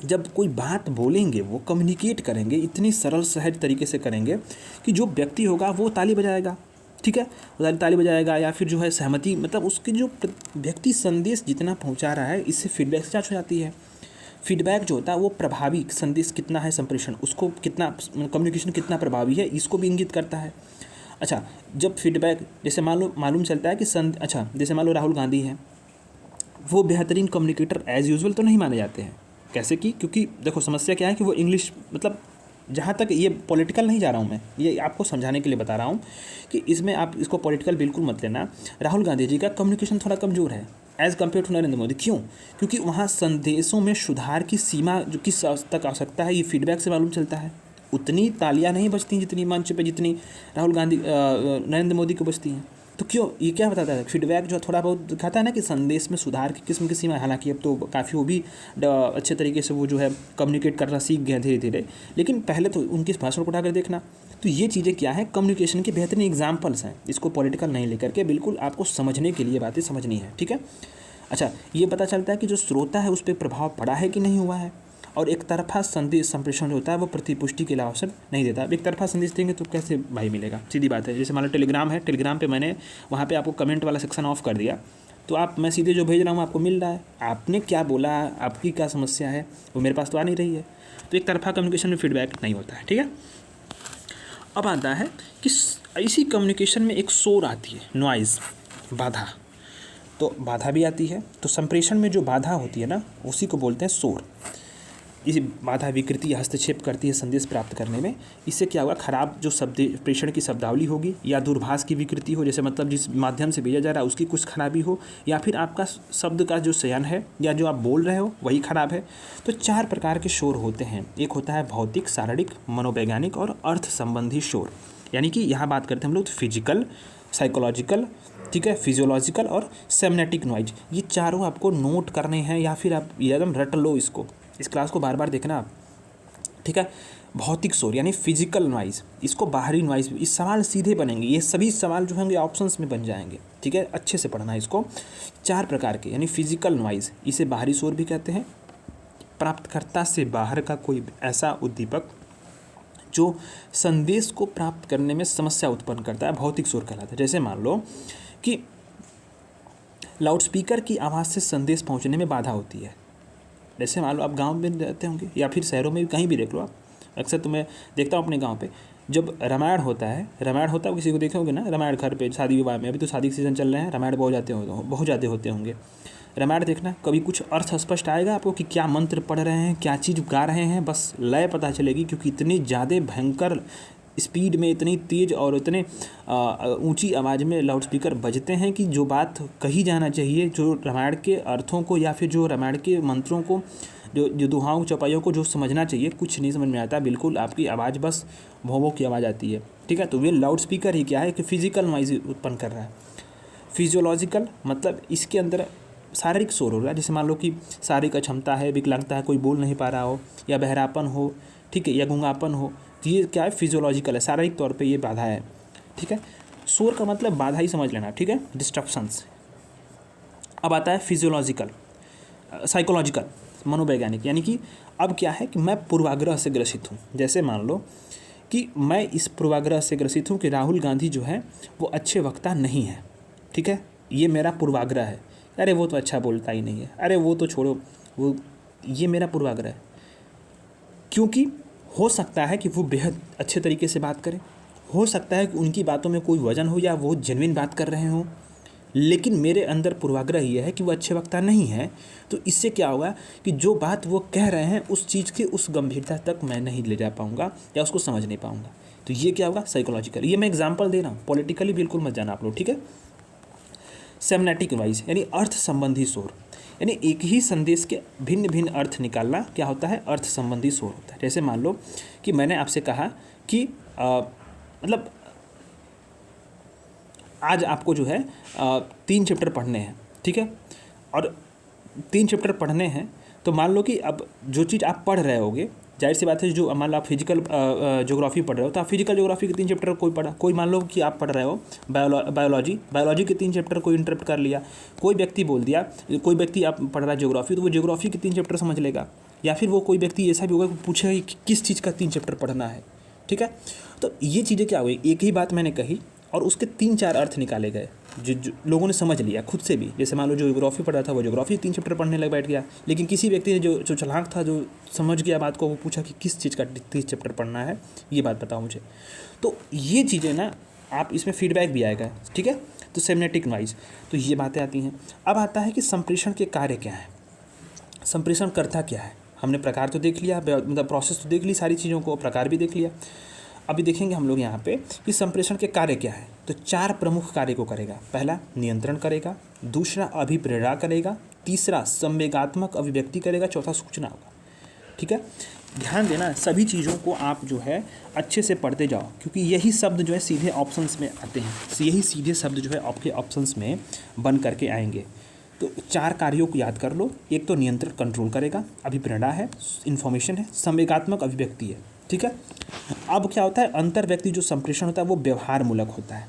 जब कोई बात बोलेंगे वो कम्युनिकेट करेंगे, इतनी सरल सहज तरीके से करेंगे कि जो व्यक्ति होगा वो ताली बजाएगा, ठीक है, वो ताली बजाएगा, या फिर जो है सहमति, मतलब उसके जो व्यक्ति संदेश जितना पहुंचा रहा है, इससे फीडबैक से जांच हो जाती है। फीडबैक जो होता है वो प्रभावी संदेश कितना है, संप्रेषण उसको कितना, कम्युनिकेशन कितना प्रभावी है, इसको भी इंगित करता है। अच्छा, जब फीडबैक जैसे मालूम चलता है कि जैसे मान लो राहुल गांधी हैं, वो बेहतरीन कम्युनिकेटर एज़ यूजुअल तो नहीं माने जाते हैं। कैसे कि क्योंकि देखो समस्या क्या है कि वो इंग्लिश, मतलब जहाँ तक ये पॉलिटिकल नहीं जा रहा हूँ मैं, ये आपको समझाने के लिए बता रहा हूँ कि इसमें आप इसको पॉलिटिकल बिल्कुल मत लेना। राहुल गांधी जी का कम्युनिकेशन थोड़ा कमज़ोर है as compare to Narendra Modi. क्यों? क्योंकि वहाँ संदेशों में सुधार की सीमा जो किस तक आ सकता है, ये फीडबैक से मालूम चलता है। उतनी तालियां नहीं बजती जितनी मंच पे, जितनी राहुल गांधी नरेंद्र मोदी को बजती हैं। तो क्यों, ये क्या बताता है? फीडबैक जो थोड़ा बहुत दिखाता है ना कि संदेश में सुधार की किस्म की सीमा। हालांकि अब तो काफ़ी वो भी अच्छे तरीके से वो जो है कम्युनिकेट करना सीख गए धीरे धीरे, लेकिन पहले तो उनके भाषण को उठाकर देखना। तो ये चीज़ें क्या है, कम्युनिकेशन के बेहतरीन एग्जाम्पल्स हैं। इसको पॉलिटिकल नहीं लेकर के, बिल्कुल आपको समझने के लिए बातें समझनी है, ठीक है। अच्छा, ये पता चलता है कि जो श्रोता है उस पर प्रभाव पड़ा है कि नहीं हुआ है। और एक तरफा संदेश संप्रेषण जो होता है वो प्रतिपुष्टि के लिए अवसर नहीं देता। अब एक तरफा संदेश देंगे तो कैसे भाई मिलेगा? सीधी बात है। जैसे मान लो टेलीग्राम है, टेलीग्राम पे मैंने वहाँ पे आपको कमेंट वाला सेक्शन ऑफ कर दिया, तो मैं सीधे जो भेज रहा हूँ आपको मिल रहा है। आपने क्या बोला, आपकी क्या समस्या है, वो मेरे पास तो आ नहीं रही है। तो एक तरफा कम्युनिकेशन में फीडबैक नहीं होता है, ठीक है। अब आता है कि इसी कम्युनिकेशन में एक शोर आती है, नॉइज़, बाधा। तो बाधा भी आती है। तो संप्रेषण में जो बाधा होती है ना, उसी को बोलते हैं शोर। इस बाधा विकृति या हस्तक्षेप करती है संदेश प्राप्त करने में। इससे क्या होगा, खराब जो शब्द प्रेषण की शब्दावली होगी, या दूरभाष की विकृति हो, जैसे मतलब जिस माध्यम से भेजा जा रहा है उसकी कुछ खराबी हो, या फिर आपका शब्द का जो चयन है या जो आप बोल रहे हो वही खराब है। तो 4 प्रकार के शोर होते हैं। एक होता है भौतिक, शारीरिक, मनोवैज्ञानिक और अर्थ संबंधी शोर। यानी कि यहाँ बात करते हैं हम लोग फिजिकल, साइकोलॉजिकल, ठीक है, फिजियोलॉजिकल और सेमनेटिक नॉइज। ये चारों आपको नोट करने हैं, या फिर आप एकदम रट लो इसको, इस क्लास को बार बार देखना आप, ठीक है। भौतिक शोर यानी फिजिकल नॉइज़, इसको बाहरी नॉइज़। इस सवाल सीधे बनेंगे, ये सभी सवाल जो होंगे ऑप्शंस में बन जाएंगे, ठीक है। अच्छे से पढ़ना इसको। 4 प्रकार के, यानी फिजिकल नॉइज़, इसे बाहरी शोर भी कहते हैं। प्राप्तकर्ता से बाहर का कोई ऐसा उद्दीपक जो संदेश को प्राप्त करने में समस्या उत्पन्न करता है, भौतिक शोर कहलाता है। जैसे मान लो कि लाउडस्पीकर की आवाज़ से संदेश पहुंचने में बाधा होती है। जैसे मान लो आप गांव में रहते होंगे, या फिर शहरों में भी कहीं भी देख लो आप। अक्सर तो मैं देखता हूँ अपने गांव पे, जब रामायण होता है किसी को देखे होंगे ना, रामायण घर पे शादी विवाह में, अभी तो शादी के सीज़न चल रहे हैं, रामायण बहुत ज़्यादा होते होंगे। रामायण देखना, कभी कुछ अर्थ स्पष्ट आएगा आपको कि क्या मंत्र पढ़ रहे हैं, क्या चीज़ गा रहे हैं, बस लय पता चलेगी, क्योंकि इतनी ज़्यादा भयंकर स्पीड में, इतनी तेज़ और इतने ऊंची आवाज़ में लाउडस्पीकर बजते हैं कि जो बात कही जाना चाहिए, जो रामायण के अर्थों को या फिर जो रामायण के मंत्रों को, जो दुहाओं चौपाइयों को जो समझना चाहिए, कुछ नहीं समझ में आता। बिल्कुल आपकी आवाज़ बस भों की आवाज़ आती है, ठीक है। तो ये लाउडस्पीकर ही क्या है कि फिजिकल नॉइज़ उत्पन्न कर रहा है। फिजियोलॉजिकल मतलब इसके अंदर शारीरिक शोर हो रहा है। जैसे मान लो कि शारीरिक अक्षमता है, विकलांगता है, कोई बोल नहीं पा रहा हो, या बहरापन हो, ठीक है, या गूंगापन हो, तो ये क्या है, फिजियोलॉजिकल है, शारीरिक तौर पे ये बाधा है, ठीक है। शोर का मतलब बाधा ही समझ लेना, ठीक है, डिस्ट्रप्शंस। अब आता है फिजियोलॉजिकल, साइकोलॉजिकल, मनोवैज्ञानिक। यानी कि अब क्या है कि मैं पूर्वाग्रह से ग्रसित हूँ। जैसे मान लो कि मैं इस पूर्वाग्रह से ग्रसित हूँ कि राहुल गांधी जो है वो अच्छे वक्ता नहीं है, ठीक है, ये मेरा पूर्वाग्रह है, अरे वो तो अच्छा बोलता ही नहीं है, अरे वो तो छोड़ो, वो, ये मेरा पूर्वाग्रह है। क्योंकि हो सकता है कि वो बेहद अच्छे तरीके से बात करें, हो सकता है कि उनकी बातों में कोई वजन हो या वो जेन्युइन बात कर रहे हों, लेकिन मेरे अंदर पूर्वाग्रह ये है कि वो अच्छे वक्ता नहीं है। तो इससे क्या होगा कि जो बात वो कह रहे हैं उस चीज़ की उस गंभीरता तक मैं नहीं ले जा पाऊँगा या उसको समझ नहीं पाऊँगा। तो ये क्या होगा, साइकोलॉजिकल। ये मैं एग्जांपल दे रहा हूँ, पॉलिटिकली बिल्कुल मत जाना आप लोग, ठीक है। सेमनेटिक वाइज यानी अर्थ संबंधी शोर, यानी एक ही संदेश के भिन्न भिन्न अर्थ निकालना क्या होता है, अर्थ संबंधी शोर होता है। जैसे मान लो कि मैंने आपसे कहा कि मतलब आज आपको जो है 3 चैप्टर पढ़ने हैं, ठीक है, और 3 चैप्टर पढ़ने हैं। तो मान लो कि अब जो चीज़ आप पढ़ रहे होगे, जाहिर सी बात है, जो मान लो आप फिजिकल ज्योग्राफी पढ़ रहे हो तो आप फिजिकल ज्योग्राफी के 3 चैप्टर कोई पढ़ा, कोई मान लो कि आप पढ़ रहे हो बायोलॉजी के 3 चैप्टर कोई इंटरप्ट कर लिया, कोई व्यक्ति बोल दिया, कोई व्यक्ति आप पढ़ रहा है ज्योग्राफी, तो वो ज्योग्राफी के 3 चैप्टर समझ लेगा। या फिर वो कोई व्यक्ति ऐसा भी होगा कि पूछेगा कि किस चीज़ का 3 चैप्टर पढ़ना है, ठीक है। तो ये चीज़ें क्या हुई, एक ही बात मैंने कही और उसके 3-4 अर्थ निकाले गए जो लोगों ने समझ लिया खुद से भी। जैसे मान लो जो ज्योग्राफी पढ़ रहा था वो ज्योग्राफी 3 चैप्टर पढ़ने लग बैठ गया, लेकिन किसी व्यक्ति ने जो चालाक था, जो समझ गया बात को, वो पूछा कि किस चीज़ का 3 चैप्टर पढ़ना है, ये बात बताओ मुझे। तो ये चीज़ें ना, आप इसमें फीडबैक भी आएगा, ठीक है। तो सेमनेटिक नॉइज़, तो ये बातें आती हैं। अब आता है कि संप्रेषण के कार्य क्या है, संप्रेषण करता क्या है। हमने प्रकार तो देख लिया, मतलब प्रोसेस तो देख ली, सारी चीज़ों को प्रकार भी देख लिया। अभी देखेंगे हम लोग यहाँ पे कि संप्रेषण के कार्य क्या है। तो 4 प्रमुख कार्य को करेगा। पहला नियंत्रण करेगा, दूसरा अभिप्रेरणा करेगा, तीसरा संवेगात्मक अभिव्यक्ति करेगा, चौथा सूचना होगा, ठीक है। ध्यान देना, सभी चीज़ों को आप जो है अच्छे से पढ़ते जाओ, क्योंकि यही शब्द जो है सीधे ऑप्शंस में आते हैं, यही सीधे शब्द जो है आपके ऑप्शंस में बन करके आएंगे। तो 4 कार्यों को याद कर लो। एक तो नियंत्रण, कंट्रोल करेगा, अभिप्रेरणा है, इन्फॉर्मेशन है, संवेगात्मक अभिव्यक्ति है, ठीक है। अब क्या होता है, अंतर व्यक्ति जो संप्रेषण होता है वो व्यवहार मूलक होता है,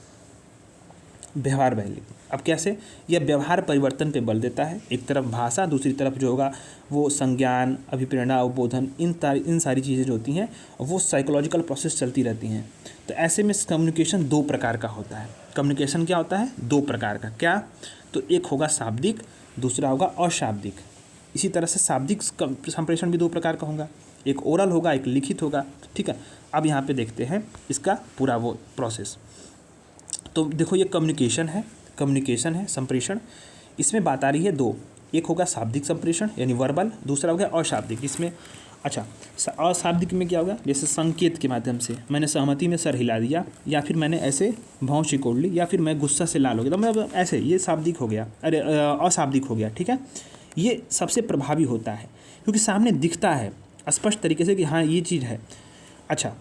व्यवहार वैलिक। अब कैसे, यह व्यवहार परिवर्तन पे बल देता है। एक तरफ भाषा, दूसरी तरफ जो होगा वो संज्ञान, अभिप्रेरणा, अवबोधन, इन सारी चीज़ें जो होती हैं वो साइकोलॉजिकल प्रोसेस चलती रहती हैं। तो ऐसे में कम्युनिकेशन 2 प्रकार का होता है। कम्युनिकेशन क्या होता है, 2 प्रकार का। क्या, तो एक होगा शाब्दिक, दूसरा होगा अशाब्दिक। इसी तरह से शाब्दिक संप्रेषण भी 2 प्रकार का होगा, एक ओरल होगा, एक लिखित होगा, ठीक है। अब यहाँ पे देखते हैं इसका पूरा वो प्रोसेस। तो देखो ये कम्युनिकेशन है संप्रेषण। इसमें बात आ रही है 2, एक होगा शाब्दिक संप्रेषण यानी वर्बल, दूसरा होगा अशाब्दिक। इसमें अच्छा, अशाब्दिक में क्या होगा, जैसे संकेत के माध्यम से मैंने सहमति में सर हिला दिया, या फिर मैंने ऐसे भौं सिकोड़ ली, या फिर मैं गुस्सा से लाल हो गया, तो मैं ऐसे, ये शाब्दिक हो गया, अरे अशाब्दिक हो गया, ठीक है। ये सबसे प्रभावी होता है क्योंकि सामने दिखता है स्पष्ट तरीके से कि हाँ ये चीज़ है। अच्छा,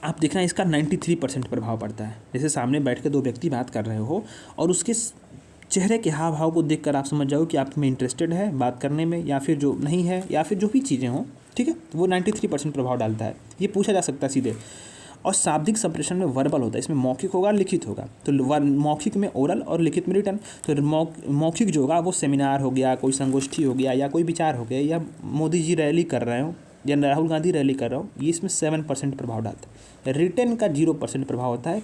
आप देखना इसका 93% प्रभाव पड़ता है। जैसे सामने बैठ के 2 व्यक्ति बात कर रहे हो और उसके चेहरे के हाव भाव को देखकर आप समझ जाओ कि आप में इंटरेस्टेड है बात करने में, या फिर जो नहीं है, या फिर जो भी चीज़ें हों, ठीक है। तो वो 93% प्रभाव डालता है, ये पूछा जा सकता है सीधे। और शाब्दिक संप्रेषण में वर्बल होता है, इसमें मौखिक होगा, लिखित होगा। तो मौखिक में ओरल और लिखित में रिटर्न। तो मौखिक जो होगा वो सेमिनार हो गया, कोई संगोष्ठी हो गया, या कोई विचार हो गया, या मोदी जी रैली कर रहे हो, या राहुल गांधी रैली कर रहा हो, ये इसमें 7% प्रभाव डालता है। रिटर्न का 0% प्रभाव होता है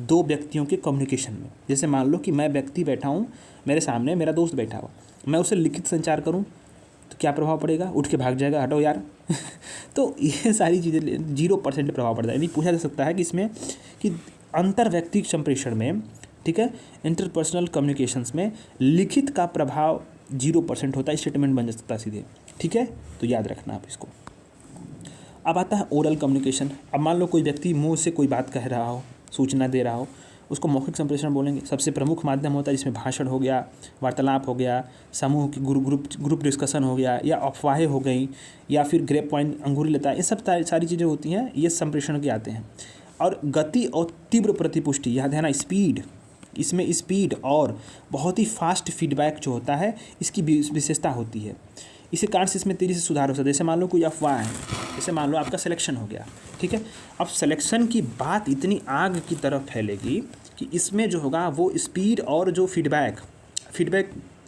2 व्यक्तियों के कम्युनिकेशन में। जैसे मान लो कि मैं व्यक्ति बैठा हूँ, मेरे सामने मेरा दोस्त बैठा हो, मैं उसे लिखित संचार करूँ तो क्या प्रभाव पड़ेगा, उठ के भाग जाएगा, हटो यार तो ये सारी चीज़ें 0% प्रभाव पड़ता है। यानी पूछा जा सकता है कि इसमें कि अंतर व्यक्तिक संप्रेषण में, ठीक है, इंटरपर्सनल कम्युनिकेशंस में लिखित का प्रभाव 0% होता है, स्टेटमेंट बन सकता है सीधे, ठीक है। तो याद रखना आप इसको। अब आता है ओरल कम्युनिकेशन। अब मान लो कोई व्यक्ति मुंह से कोई बात कह रहा हो, सूचना दे रहा हो, उसको मौखिक संप्रेषण बोलेंगे। सबसे प्रमुख माध्यम होता है जिसमें भाषण हो गया, वार्तालाप हो गया, समूह की ग्रुप डिस्कशन हो गया, या अफवाहें हो गई, या फिर ग्रेप पॉइंट, अंगूरी लता, ये सब सारी चीज़ें होती हैं, ये संप्रेषण के आते हैं। और गति और तीव्र प्रतिपुष्टि, याद है ना, स्पीड, इसमें स्पीड और बहुत ही फास्ट फीडबैक जो होता है इसकी विशेषता होती है। इसी कारण से इसमें तेज़ी से सुधार हो सकता है। जैसे मान लो कोई अफवाह है, जैसे मान लो आपका सिलेक्शन हो गया, ठीक है। अब सिलेक्शन की बात इतनी आग की तरफ फैलेगी कि इसमें जो होगा वो स्पीड और जो फीडबैक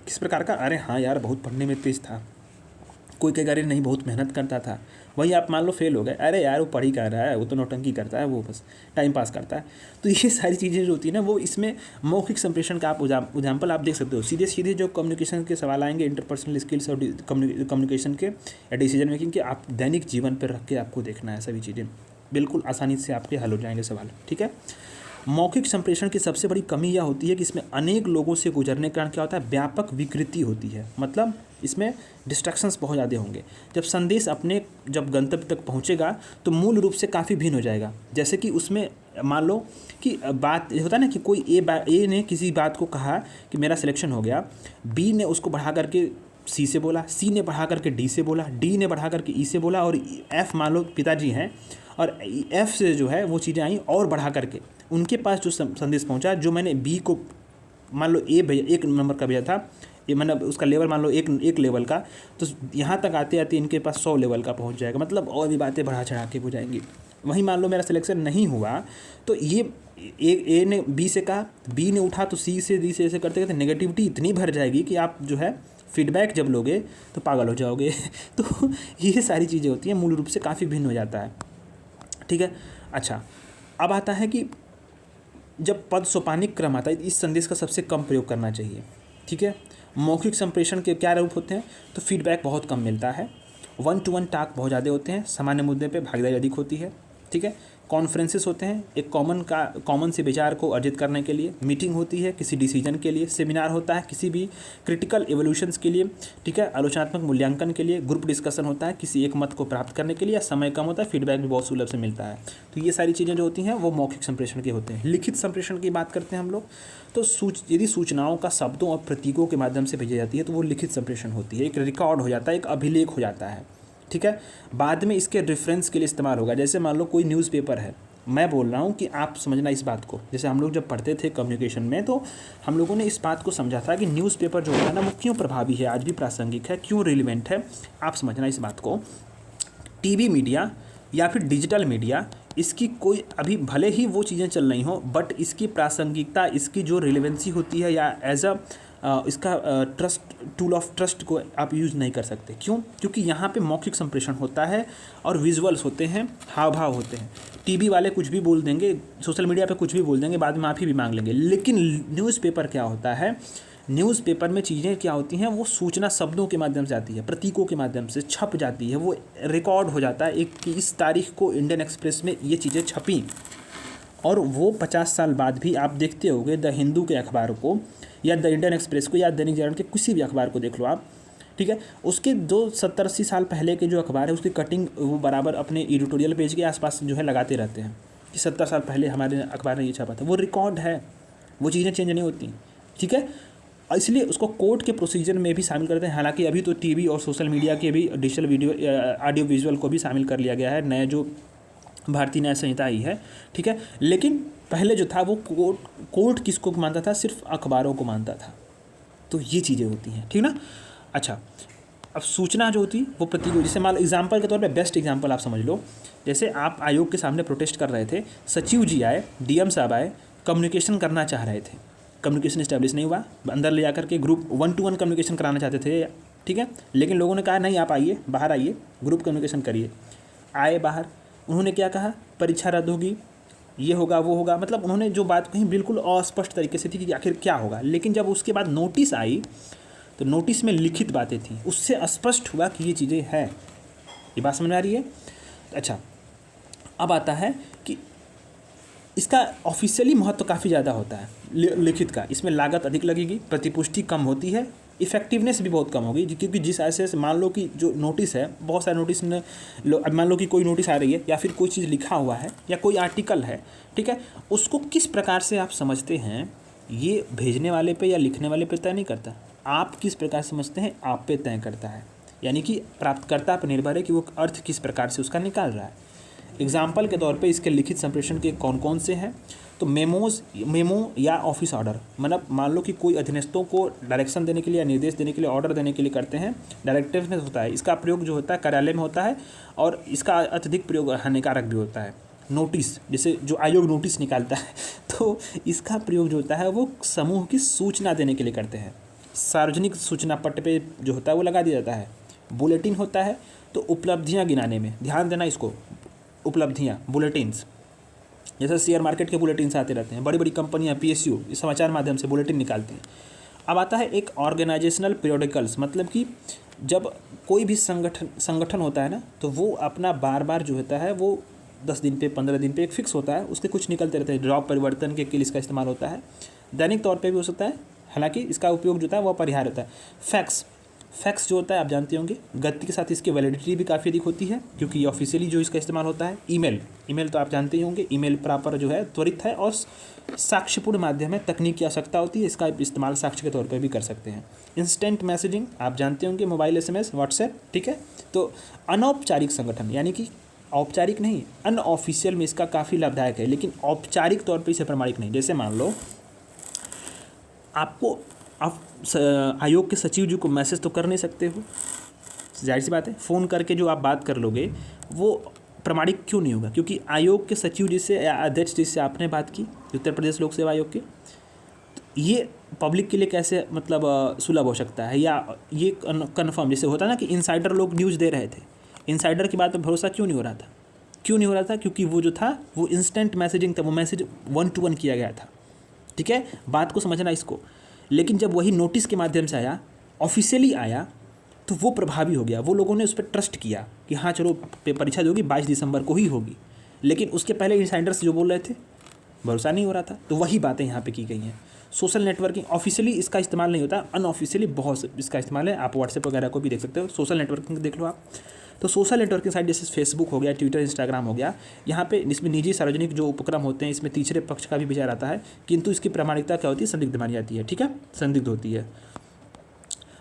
किस प्रकार का, अरे हाँ यार बहुत पढ़ने में तेज़ था, कोई कहेगा अरे नहीं बहुत मेहनत करता था, वही आप मान लो फेल हो गए, अरे यार वो पढ़ ही कर रहा है, वो तो नौटंकी करता है, वो बस टाइम पास करता है। तो ये सारी चीज़ें जो होती है ना, वो इसमें मौखिक संप्रेषण का आप एग्जाम्पल आप देख सकते हो। सीधे सीधे जो कम्युनिकेशन के सवाल आएंगे, इंटरपर्सनल स्किल्स और कम्युनिकेशन के या डिसीजन मेकिंग के, आप दैनिक जीवन पर रख के आपको देखना है। सभी चीज़ें बिल्कुल आसानी से आपके हल हो जाएंगे सवाल, ठीक है। मौखिक संप्रेषण की सबसे बड़ी कमी यह होती है कि इसमें अनेक लोगों से गुजरने के कारण क्या होता है, व्यापक विकृति होती है। मतलब इसमें डिस्ट्रैक्शंस बहुत ज़्यादा होंगे। जब संदेश अपने जब गंतव्य तक पहुंचेगा तो मूल रूप से काफ़ी भिन्न हो जाएगा। जैसे कि उसमें मान लो कि बात होता है ना कि कोई ए ने किसी बात को कहा कि मेरा सिलेक्शन हो गया, बी ने उसको बढ़ा करके सी से बोला, सी ने बढ़ा करके डी से बोला, डी ने बढ़ा करके ई से बोला, और एफ मान लो पिताजी हैं और एफ से जो है वो चीज़ें आई और बढ़ा करके उनके पास जो संदेश पहुंचा, जो मैंने बी को मान लो ए भेजा, 1 नंबर का भेजा था, ये मतलब उसका लेवल मान लो एक लेवल का, तो यहाँ तक आते आते इनके पास 100 लेवल का पहुँच जाएगा। मतलब और भी बातें बढ़ा चढ़ा के हो जाएंगी। वहीं मान लो मेरा सिलेक्शन नहीं हुआ तो ये ए ने बी से कहा, बी ने उठा तो सी से डी से ऐसे करते करते नेगेटिविटी इतनी भर जाएगी कि आप जो है फीडबैक जब लोगे तो पागल हो जाओगे। तो ये सारी चीज़ें होती हैं, मूल रूप से काफ़ी भिन्न हो जाता है, ठीक है। अच्छा, अब आता है कि जब पद सोपानिक क्रम आता है, इस संदेश का सबसे कम प्रयोग करना चाहिए, ठीक है। मौखिक संप्रेषण के क्या रूप होते हैं, तो फीडबैक बहुत कम मिलता है, 1 to 1 टास्क बहुत ज़्यादा होते हैं, सामान्य मुद्दे पे भागीदारी अधिक होती है, ठीक है। कॉन्फ्रेंसेस होते हैं, एक कॉमन से विचार को अर्जित करने के लिए, मीटिंग होती है किसी डिसीजन के लिए, सेमिनार होता है किसी भी क्रिटिकल एवोल्यूशंस के लिए, ठीक है, आलोचनात्मक मूल्यांकन के लिए, ग्रुप डिस्कशन होता है किसी एक मत को प्राप्त करने के लिए, या समय कम होता है, फीडबैक भी बहुत सुलभ से मिलता है। तो ये सारी चीज़ें जो होती हैं वो मौखिक संप्रेषण के होते हैं। लिखित संप्रेषण की बात करते हैं हम लोग, तो यदि सूचनाओं का शब्दों और प्रतीकों के माध्यम से भेजी जाती है तो वो लिखित संप्रेषण होती है, एक रिकॉर्ड हो जाता है, एक अभिलेख हो जाता है, ठीक है। बाद में इसके रेफरेंस के लिए इस्तेमाल होगा। जैसे मान लो कोई न्यूज़पेपर है, मैं बोल रहा हूँ कि आप समझना इस बात को, जैसे हम लोग जब पढ़ते थे कम्युनिकेशन में तो हम लोगों ने इस बात को समझा था कि न्यूज़पेपर जो होता है ना वो क्यों प्रभावी है, आज भी प्रासंगिक है, क्यों रिलेवेंट है। आप समझना इस बात को। टीवी मीडिया या फिर डिजिटल मीडिया, इसकी कोई अभी भले ही वो चीज़ें चल रही हों, बट इसकी प्रासंगिकता, इसकी जो रिलेवेंसी होती है या एज इसका ट्रस्ट, टूल ऑफ ट्रस्ट को आप यूज़ नहीं कर सकते। क्यों? क्योंकि यहाँ पे मौखिक संप्रेषण होता है और विजुअल्स होते हैं, हाव भाव होते हैं। टीवी वाले कुछ भी बोल देंगे, सोशल मीडिया पे कुछ भी बोल देंगे, बाद में माफ़ी भी मांग लेंगे। लेकिन न्यूज़पेपर क्या होता है, न्यूज़पेपर में चीज़ें क्या होती हैं, वो सूचना शब्दों के माध्यम से आती है, प्रतीकों के माध्यम से छप जाती है, वो रिकॉर्ड हो जाता है एक कि इस तारीख को इंडियन एक्सप्रेस में ये चीज़ें छपी। और वो 50 साल बाद भी आप देखते होगे द हिंदू के अखबार को या द इंडियन एक्सप्रेस को या दैनिक जागरण के किसी भी अखबार को देख लो आप, ठीक है, उसके जो 70-80 साल पहले के जो अखबार है उसकी कटिंग वो बराबर अपने एडिटोरियल पेज के आसपास जो है लगाते रहते हैं कि 70 साल पहले हमारे अखबार ने ये छापा था। वो रिकॉर्ड है, वो चीज़ें चेंज नहीं होती, ठीक है। इसलिए उसको कोर्ट के प्रोसीजर में भी शामिल करते हैं। हालांकि अभी तो टीवी और सोशल मीडिया के भी डिजिटल वीडियो ऑडियो विजुअल को भी शामिल कर लिया गया है, नया जो भारतीय न्याय संहिता आई है, ठीक है। लेकिन पहले जो था वो कोर्ट किसको मानता था, सिर्फ अखबारों को मानता था। तो ये चीज़ें होती हैं, ठीक ना। अच्छा, अब सूचना जो होती वो प्रतीक, जैसे मान लो एग्जाम्पल के तौर पे बेस्ट एग्जाम्पल आप समझ लो, जैसे आप आयोग के सामने प्रोटेस्ट कर रहे थे, सचिव जी आए, डीएम साहब आए, कम्युनिकेशन करना चाह रहे थे, कम्युनिकेशन इस्टेब्लिश नहीं हुआ, अंदर ले जाकर के ग्रुप 1 to 1 कम्युनिकेशन कराना चाहते थे, ठीक है। लेकिन लोगों ने कहा नहीं, आप आइए, बाहर आइए, ग्रुप कम्युनिकेशन करिए। आए बाहर, उन्होंने क्या कहा, परीक्षा रद्द होगी, ये होगा वो होगा, मतलब उन्होंने जो बात कही बिल्कुल अस्पष्ट तरीके से थी कि आखिर क्या होगा। लेकिन जब उसके बाद नोटिस आई तो नोटिस में लिखित बातें थी, उससे स्पष्ट हुआ कि ये चीज़ें हैं। ये बात समझ में आ रही है। अच्छा, अब आता है कि इसका ऑफिशियली महत्व काफ़ी ज़्यादा होता है लिखित का। इसमें लागत अधिक लगेगी, प्रतिपुष्टि कम होती है, इफेक्टिवनेस भी बहुत कम होगी, क्योंकि जिस ऐसे मान लो कि जो नोटिस है, बहुत सारे नोटिस ने मान लो कि कोई नोटिस आ रही है या फिर कोई चीज़ लिखा हुआ है या कोई आर्टिकल है, ठीक है, उसको किस प्रकार से आप समझते हैं ये भेजने वाले पे या लिखने वाले पे तय नहीं करता। आप किस प्रकार समझते हैं आप पे तय करता है, यानी कि प्राप्तकर्ता पर निर्भर है कि वो अर्थ किस प्रकार से उसका निकाल रहा है। एग्जाम्पल के तौर पे इसके लिखित संप्रेषण के कौन कौन से हैं, तो मेमो या ऑफिस ऑर्डर, मतलब मान लो कि कोई अधीनस्थों को डायरेक्शन देने के लिए या निर्देश देने के लिए, ऑर्डर देने के लिए करते हैं, डायरेक्टिवनेस होता है। इसका प्रयोग जो होता है कार्यालय में होता है और इसका अत्यधिक प्रयोग हानिकारक भी होता है। नोटिस, जैसे जो आयोग नोटिस निकालता है तो इसका प्रयोग जो होता है वो समूह की सूचना देने के लिए करते हैं। सार्वजनिक सूचना पट्ट पे जो होता है वो लगा दिया जाता है। बुलेटिन होता है तो उपलब्धियाँ गिनाने में ध्यान देना इसको, उपलब्धियाँ, बुलेटिन्स, जैसे शेयर मार्केट के बुलेटिन्स आते रहते हैं, बड़ी बड़ी कंपनियाँ PSU इस समाचार माध्यम से बुलेटिन निकालती हैं। अब आता है एक ऑर्गेनाइजेशनल पीरियोडिकल्स, मतलब कि जब कोई भी संगठन होता है ना, तो वो अपना बार बार जो होता है वो 10 दिन पे 15 दिन पे एक फिक्स होता है, उसके कुछ निकलते रहते हैं। जॉब परिवर्तन के लिए इसका इस्तेमाल होता है, दैनिक तौर पे भी हो सकता है, हालांकि इसका उपयोग जो होता है वो अपरिहार्य होता है। फैक्स जो होता है आप जानते होंगे, गति के साथ इसकी वैलिडिटी भी काफ़ी अधिक होती है, क्योंकि ये ऑफिशियली जो इसका इस्तेमाल होता है। ईमेल तो आप जानते ही होंगे, ईमेल प्रॉपर जो है त्वरित है और साक्ष्यपूर्ण माध्यम है, तकनीक की आवश्यकता होती है, इसका इस्तेमाल साक्ष्य के तौर पर भी कर सकते हैं। इंस्टेंट मैसेजिंग आप जानते होंगे, मोबाइल SMS, व्हाट्सएप, ठीक है। तो अनौपचारिक संगठन, यानी कि औपचारिक नहीं, अनऑफिशियल में इसका काफ़ी लाभदायक है, लेकिन औपचारिक तौर पर इसे प्रमाणिक नहीं। जैसे मान लो आप आयोग के सचिव जी को मैसेज तो कर नहीं सकते हो, जाहिर सी बात है। फ़ोन करके जो आप बात कर लोगे वो प्रमाणिक क्यों नहीं होगा? क्योंकि आयोग के सचिव जी से या अध्यक्ष जी से आपने बात की, उत्तर प्रदेश लोक सेवा आयोग के, तो ये पब्लिक के लिए कैसे मतलब सुलभ हो सकता है, या ये कन्फर्म जैसे होता है ना कि इनसाइडर लोग न्यूज़ दे रहे थे, इनसाइडर की बात पर भरोसा क्यों नहीं हो रहा था? क्योंकि वो जो था वो इंस्टेंट मैसेजिंग था, वो मैसेज 1 to 1 किया गया था, ठीक है। बात को समझना इसको। लेकिन जब वही नोटिस के माध्यम से आया, ऑफिशियली आया, तो वो प्रभावी हो गया, वो लोगों ने उस पर ट्रस्ट किया कि हाँ चलो परीक्षा जो होगी 22 दिसंबर को ही होगी। लेकिन उसके पहले इनसाइडर्स जो बोल रहे थे भरोसा नहीं हो रहा था, तो वही बातें यहाँ पे की गई हैं। सोशल नेटवर्किंग ऑफिशियली इसका इस्तेमाल नहीं होता, अनऑफिशियली बहुत इसका इस्तेमाल है। आप व्हाट्सएप वगैरह को भी देख सकते हो, सोशल नेटवर्किंग देख लो आप। तो सोशल नेटवर्किंग साइट जैसे फेसबुक हो गया, ट्विटर, इंस्टाग्राम हो गया, यहाँ पे इसमें निजी सार्वजनिक जो उपक्रम होते हैं इसमें तीसरे पक्ष का भी विचार आता है, किंतु इसकी प्रामाणिकता क्या होती है? संदिग्ध मानी जाती है, ठीक है, संदिग्ध होती है।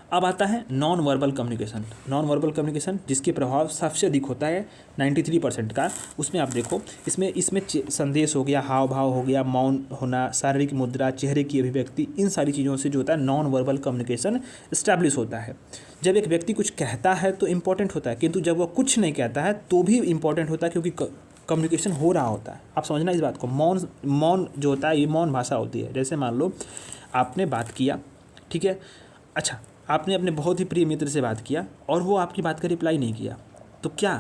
अब आता है नॉन वर्बल कम्युनिकेशन, जिसके प्रभाव सबसे अधिक होता है 93% का। उसमें आप देखो, इसमें संदेश हो गया, हाव भाव हो गया, मौन होना, शारीरिक मुद्रा, चेहरे की अभिव्यक्ति, इन सारी चीज़ों से जो होता है नॉन वर्बल कम्युनिकेशन इस्टेब्लिश होता है। जब एक व्यक्ति कुछ कहता है तो इम्पॉर्टेंट होता है, किंतु जब वह कुछ नहीं कहता है तो भी इम्पॉर्टेंट होता है, क्योंकि कम्युनिकेशन हो रहा होता है। आप समझना इस बात को। मौन जो होता है ये मौन भाषा होती है। जैसे मान लो आपने बात किया, ठीक है, अच्छा आपने अपने बहुत ही प्रिय मित्र से बात किया और वो आपकी बात का रिप्लाई नहीं किया, तो क्या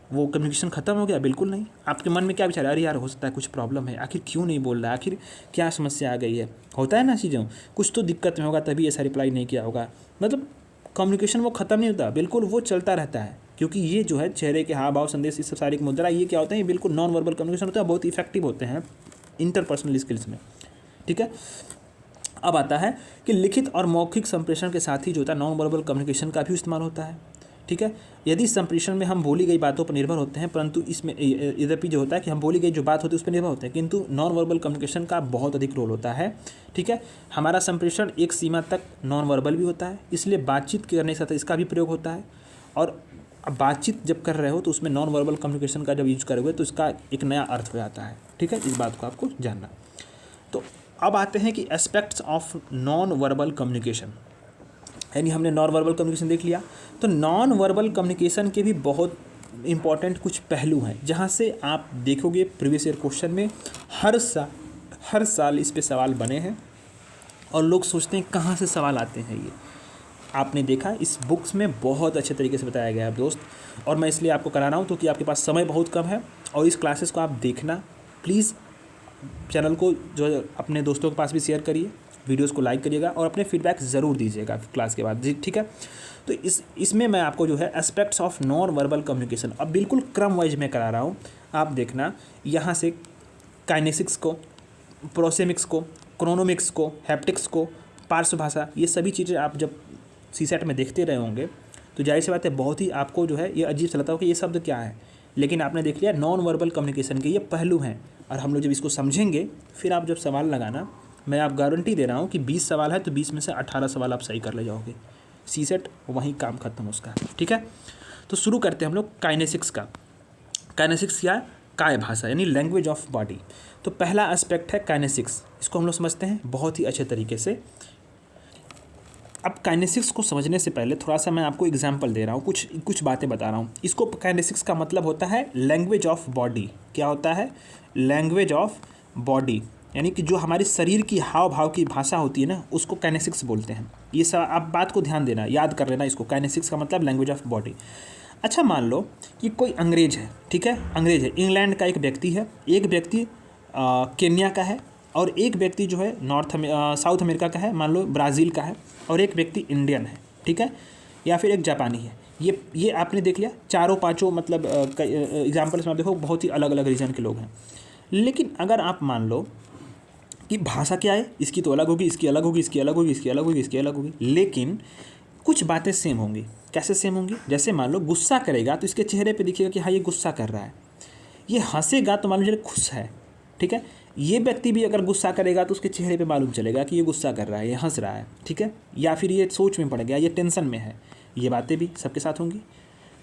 वो कम्युनिकेशन ख़त्म हो गया? बिल्कुल नहीं। आपके मन में क्या विचार है? अरे यार हो सकता है कुछ प्रॉब्लम है, आखिर क्यों नहीं बोल रहा है, आखिर क्या समस्या आ गई है, होता है ना चीज़ों, कुछ तो दिक्कत में होगा तभी ऐसा रिप्लाई नहीं किया होगा। मतलब कम्युनिकेशन वो ख़त्म नहीं होता, बिल्कुल वो चलता रहता है, क्योंकि ये जो है चेहरे के हाव भाव, संदेश, इस शारीरिक मुद्रा, ये क्या होता है, ये बिल्कुल नॉन वर्बल कम्युनिकेशन होता है, बहुत इफेक्टिव होते हैं इंटरपर्सनल स्किल्स में, ठीक है। अब आता है कि लिखित और मौखिक संप्रेषण के साथ ही जो होता है नॉन वर्बल कम्युनिकेशन का भी इस्तेमाल होता है, ठीक है। यदि संप्रेषण में हम बोली गई बातों पर निर्भर होते हैं, परंतु इसमें यद्यपि जो होता है कि हम बोली गई जो बात होती है उस पर निर्भर होते हैं, किंतु नॉन वर्बल कम्युनिकेशन का बहुत अधिक रोल होता है, ठीक है। हमारा संप्रेषण एक सीमा तक नॉन वर्बल भी होता है, इसलिए बातचीत करने के साथ इसका भी प्रयोग होता है। और बातचीत जब कर रहे हो तो उसमें नॉन वर्बल कम्युनिकेशन का जब यूज करोगे तो इसका एक नया अर्थ हो जाता है, ठीक है। इस बात को आपको जानना। तो अब आते हैं कि aspects of non verbal communication, यानी हमने नॉन वर्बल कम्युनिकेशन देख लिया, तो नॉन वर्बल कम्युनिकेशन के भी बहुत इंपॉर्टेंट कुछ पहलू हैं, जहाँ से आप देखोगे प्रीवियस ईयर क्वेश्चन में हर साल इस पे सवाल बने हैं और लोग सोचते हैं कहाँ से सवाल आते हैं। ये आपने देखा इस बुक्स में बहुत अच्छे तरीके से बताया गया है दोस्त, और मैं इसलिए आपको करा रहा हूँ क्योंकि आपके पास समय बहुत कम है। और इस क्लासेस को आप देखना प्लीज़, चैनल को जो अपने दोस्तों के पास भी शेयर करिए, वीडियोस को लाइक करिएगा और अपने फीडबैक ज़रूर दीजिएगा क्लास के बाद, ठीक है। तो इसमें मैं आपको जो है aspects of non verbal communication अब बिल्कुल क्रम वाइज में करा रहा हूँ, आप देखना। यहाँ से काइनेसिक्स को, प्रोसेमिक्स को, क्रोनोमिक्स को, हैप्टिक्स को, पार्श्व भाषा, ये सभी चीज़ें आप जब सीसेट में देखते रहे होंगे तो जाहिर सी बात है बहुत ही आपको जो है ये अजीब सा लगता हो कि ये शब्द क्या है, लेकिन आपने देख लिया नॉन वर्बल कम्युनिकेशन के ये पहलू हैं। और हम लोग जब इसको समझेंगे फिर आप जब सवाल लगाना, मैं आप गारंटी दे रहा हूँ कि 20 सवाल है तो 20 में से 18 सवाल आप सही कर ले जाओगे, सीसेट वहीं काम खत्म उसका, ठीक है। तो शुरू करते हैं हम लोग काइनेसिक्स का। काइनेसिक्स क्या है? काय भाषा, यानी लैंग्वेज ऑफ बॉडी। तो पहला एस्पेक्ट है काइनेसिक्स, इसको हम लोग समझते हैं बहुत ही अच्छे तरीके से। अब काइनेसिक्स को समझने से पहले थोड़ा सा मैं आपको एग्जांपल दे रहा हूँ, कुछ बातें बता रहा हूँ। इसको काइनेसिक्स का मतलब होता है लैंग्वेज ऑफ बॉडी। क्या होता है? लैंग्वेज ऑफ बॉडी, यानी कि जो हमारे शरीर की हाव भाव की भाषा होती है ना, उसको काइनेसिक्स बोलते हैं। ये सब आप बात को ध्यान देना, याद कर लेना इसको। काइनेसिक्स का मतलब लैंग्वेज ऑफ बॉडी। अच्छा मान लो कि कोई अंग्रेज है, ठीक है, अंग्रेज है, इंग्लैंड का एक व्यक्ति है, एक व्यक्ति केन्या का है, और एक व्यक्ति जो है साउथ अमेरिका का है, मान लो ब्राज़ील का है, और एक व्यक्ति इंडियन है, ठीक है, या फिर एक जापानी है। ये आपने देख लिया, चारों पांचों मतलब एग्जाम्पल्स में आप देखो बहुत ही अलग अलग रीजन के लोग हैं। लेकिन अगर आप मान लो कि भाषा क्या है, इसकी तो अलग होगी, इसकी अलग होगी, इसकी अलग होगी, इसकी अलग होगी, इसकी अलग होगी, लेकिन कुछ बातें सेम होंगी। कैसे सेम होंगी? जैसे मान लो गुस्सा करेगा तो इसके चेहरे पे दिखेगा कि हाँ ये गुस्सा कर रहा है। ये हंसेगा तो मालूम चले खुश है, ठीक है। ये व्यक्ति भी अगर गुस्सा करेगा तो उसके चेहरे पे मालूम चलेगा कि ये गुस्सा कर रहा है, ये हंस रहा है, ठीक है, या फिर ये सोच में पड़ गया, ये टेंशन में है। ये बातें भी सबके साथ होंगी।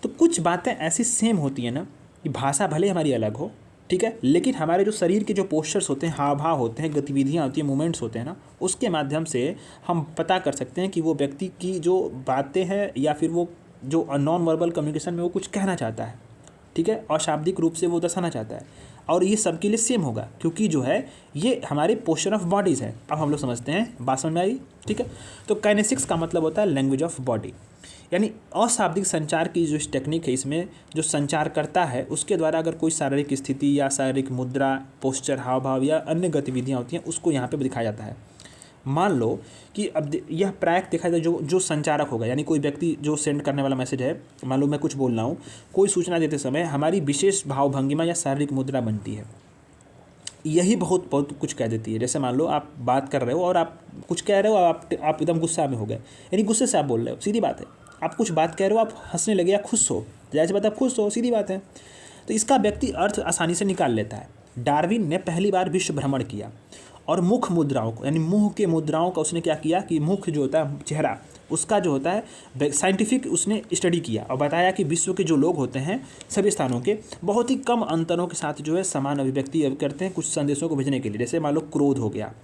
तो कुछ बातें ऐसी सेम होती हैं ना कि भाषा भले हमारी अलग हो, ठीक है, लेकिन हमारे जो शरीर के जो पोस्चर्स होते हैं, हाव भाव होते हैं, गतिविधियाँ होती हैं, मूवमेंट्स होते हैं ना, उसके माध्यम से हम पता कर सकते हैं कि वो व्यक्ति की जो बातें हैं या फिर वो जो नॉन वर्बल कम्युनिकेशन में वो कुछ कहना चाहता है, ठीक है, और शाब्दिक रूप से वो दर्शाना चाहता है। और ये सबके लिए सेम होगा क्योंकि जो है ये हमारे पोस्चर ऑफ बॉडीज़ है। अब हम लोग समझते हैं, बात समझ में आई, ठीक है। तो काइनेसिक्स का मतलब होता है लैंग्वेज ऑफ बॉडी, यानी अशाब्दिक संचार की जो टेक्निक है, इसमें जो संचार करता है उसके द्वारा अगर कोई शारीरिक स्थिति या शारीरिक मुद्रा, पोस्चर, हाव भाव या अन्य गतिविधियाँ होती हैं उसको यहाँ पे दिखाया जाता है। मान लो कि अब यह प्रायः देखा जाए जो संचारक होगा, यानी कोई व्यक्ति जो सेंड करने वाला मैसेज है, मान लो मैं कुछ बोल रहा हूँ, कोई सूचना देते समय हमारी विशेष भाव भंगिमा या शारीरिक मुद्रा बनती है, यही बहुत बहुत कुछ कह देती है। जैसे मान लो आप बात कर रहे हो और आप कुछ कह रहे हो, आप एकदम गुस्सा में हो गए, यानी गुस्से से आप बोल रहे हो, सीधी बात है। आप कुछ बात कह रहे हो, आप हंसने लगे या खुश हो, जाहिर सी बात है आप खुश हो, सीधी बात है। तो इसका व्यक्ति अर्थ आसानी से निकाल लेता है। डार्विन ने पहली बार विश्व भ्रमण किया और मुख मुद्राओं को, यानी मुंह के मुद्राओं का उसने क्या किया कि मुख जो होता है, चेहरा, उसका जो होता है साइंटिफिक उसने स्टडी किया और बताया कि विश्व के जो लोग होते हैं सभी स्थानों के बहुत ही कम अंतरों के साथ जो है समान अभिव्यक्ति करते हैं कुछ संदेशों को भेजने के लिए। जैसे मान लो क्रोध हो गया,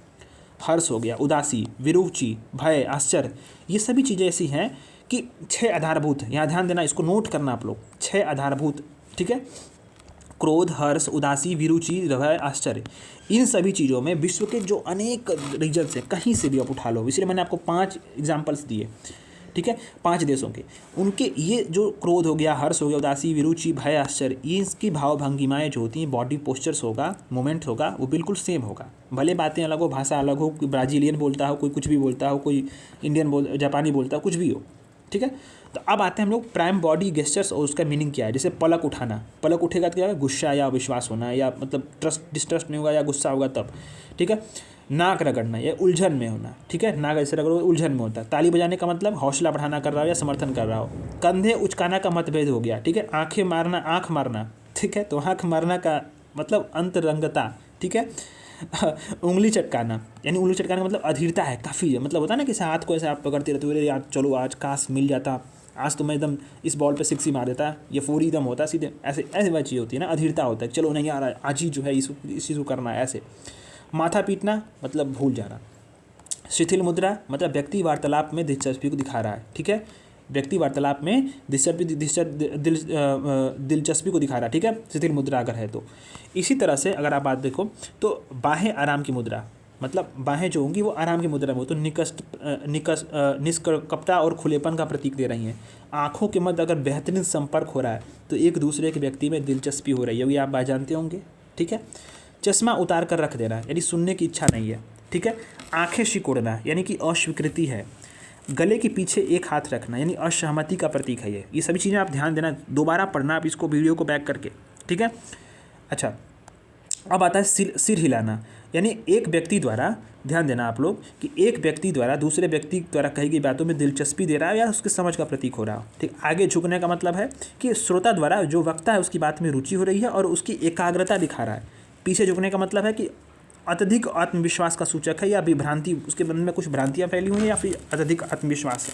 हर्ष हो गया, उदासी, विरुचि, भय, आश्चर्य, ये सभी चीज़ें ऐसी हैं कि 6 आधारभूत, यहाँ ध्यान देना, इसको नोट करना आप लोग, 6 आधारभूत, ठीक है, क्रोध, हर्ष, उदासी, विरुचि, भय, आश्चर्य, इन सभी चीज़ों में विश्व के जो अनेक रीजन से कहीं से भी आप उठा लो, इसलिए मैंने आपको 5 एग्जाम्पल्स दिए, ठीक है, 5 देशों के, उनके ये जो क्रोध हो गया, हर्ष हो गया, उदासी, विरुचि, भय, आश्चर्य, इसकी भाव भंगिमाएँ जो होती हैं, बॉडी पोस्चर्स होगा, मूवमेंट होगा, वो बिल्कुल सेम होगा। भले बातें अलग हो, भाषा अलग हो, कोई ब्राज़ीलियन बोलता हो, कोई कुछ भी बोलता हो, कोई इंडियन जापानी बोलता हो, कुछ भी हो, ठीक है। तो अब आते हैं हम लोग प्राइम बॉडी गेस्चर्स और उसका मीनिंग क्या है। जैसे पलक उठाना, पलक उठेगा तो क्या है, गुस्सा या विश्वास होना, या मतलब ट्रस्ट डिस्ट्रस्ट नहीं होगा या गुस्सा होगा तब, ठीक है। नाक रगड़ना या उलझन में होना, ठीक है, नाक ऐसे रगड़ो उलझन में होता है। ताली बजाने का मतलब हौसला बढ़ाना कर रहा हो या समर्थन कर रहा हो। कंधे उचकाना का मतभेद हो गया, ठीक है। आंखें मारना, आँख मारना, ठीक है, तो आँख मारना का मतलब अंतरंगता, ठीक है। उंगली चटकाना, यानी उंगली चटकाने का मतलब अधीरता है, काफ़ी मतलब होता है ना कि हाथ को ऐसे आप पकड़ते रहते हो, यार चलो आज काश मिल जाता, आज तो मैं एकदम इस बॉल पे 6 ही मार देता, ये 4 एकदम होता सीधे, ऐसे ऐसे वह चीज़ होती है ना, अधीरता होता है, चलो नहीं आ रहा है आज ही जो है इस चीज़ को करना है, ऐसे। माथा पीटना मतलब भूल जाना। शिथिल मुद्रा मतलब व्यक्ति वार्तालाप में दिलचस्पी को दिखा रहा है, ठीक है, व्यक्ति वार्तालाप में दिलचस्पी को दिखा रहा है, ठीक है, शिथिल मुद्रा अगर है तो। इसी तरह से अगर आप बात देखो तो बाहें आराम की मुद्रा, मतलब बाहें जो होंगी वो आराम की मुद्रा में हो, तो निष्कपटता और खुलेपन का प्रतीक दे रही हैं। आँखों के मध्य अगर बेहतरीन संपर्क हो रहा है तो एक दूसरे के व्यक्ति में दिलचस्पी हो रही है, ये आप बात जानते होंगे, ठीक है। चश्मा उतार कर रख देना, यानी सुनने की इच्छा नहीं है, ठीक है। आँखें सिकोड़ना यानी कि अस्वीकृति है। गले के पीछे एक हाथ रखना यानी असहमति का प्रतीक है ये सभी चीज़ें आप ध्यान देना, दोबारा पढ़ना आप इसको, वीडियो को बैक करके, ठीक है। अच्छा, अब आता है सिर हिलाना, यानी एक व्यक्ति द्वारा, ध्यान देना आप लोग कि एक व्यक्ति द्वारा दूसरे व्यक्ति द्वारा कही गई बातों में दिलचस्पी दे रहा है या उसके समझ का प्रतीक हो रहा हो, ठीक। आगे झुकने का मतलब है कि श्रोता द्वारा जो वक्ता है उसकी बात में रुचि हो रही है और उसकी एकाग्रता दिखा रहा है। पीछे झुकने का मतलब है कि अत्यधिक आत्मविश्वास का सूचक है या विभ्रांति, उसके मन में कुछ भ्रांतियाँ फैली हुई हैं या फिर अत्यधिक आत्मविश्वास है।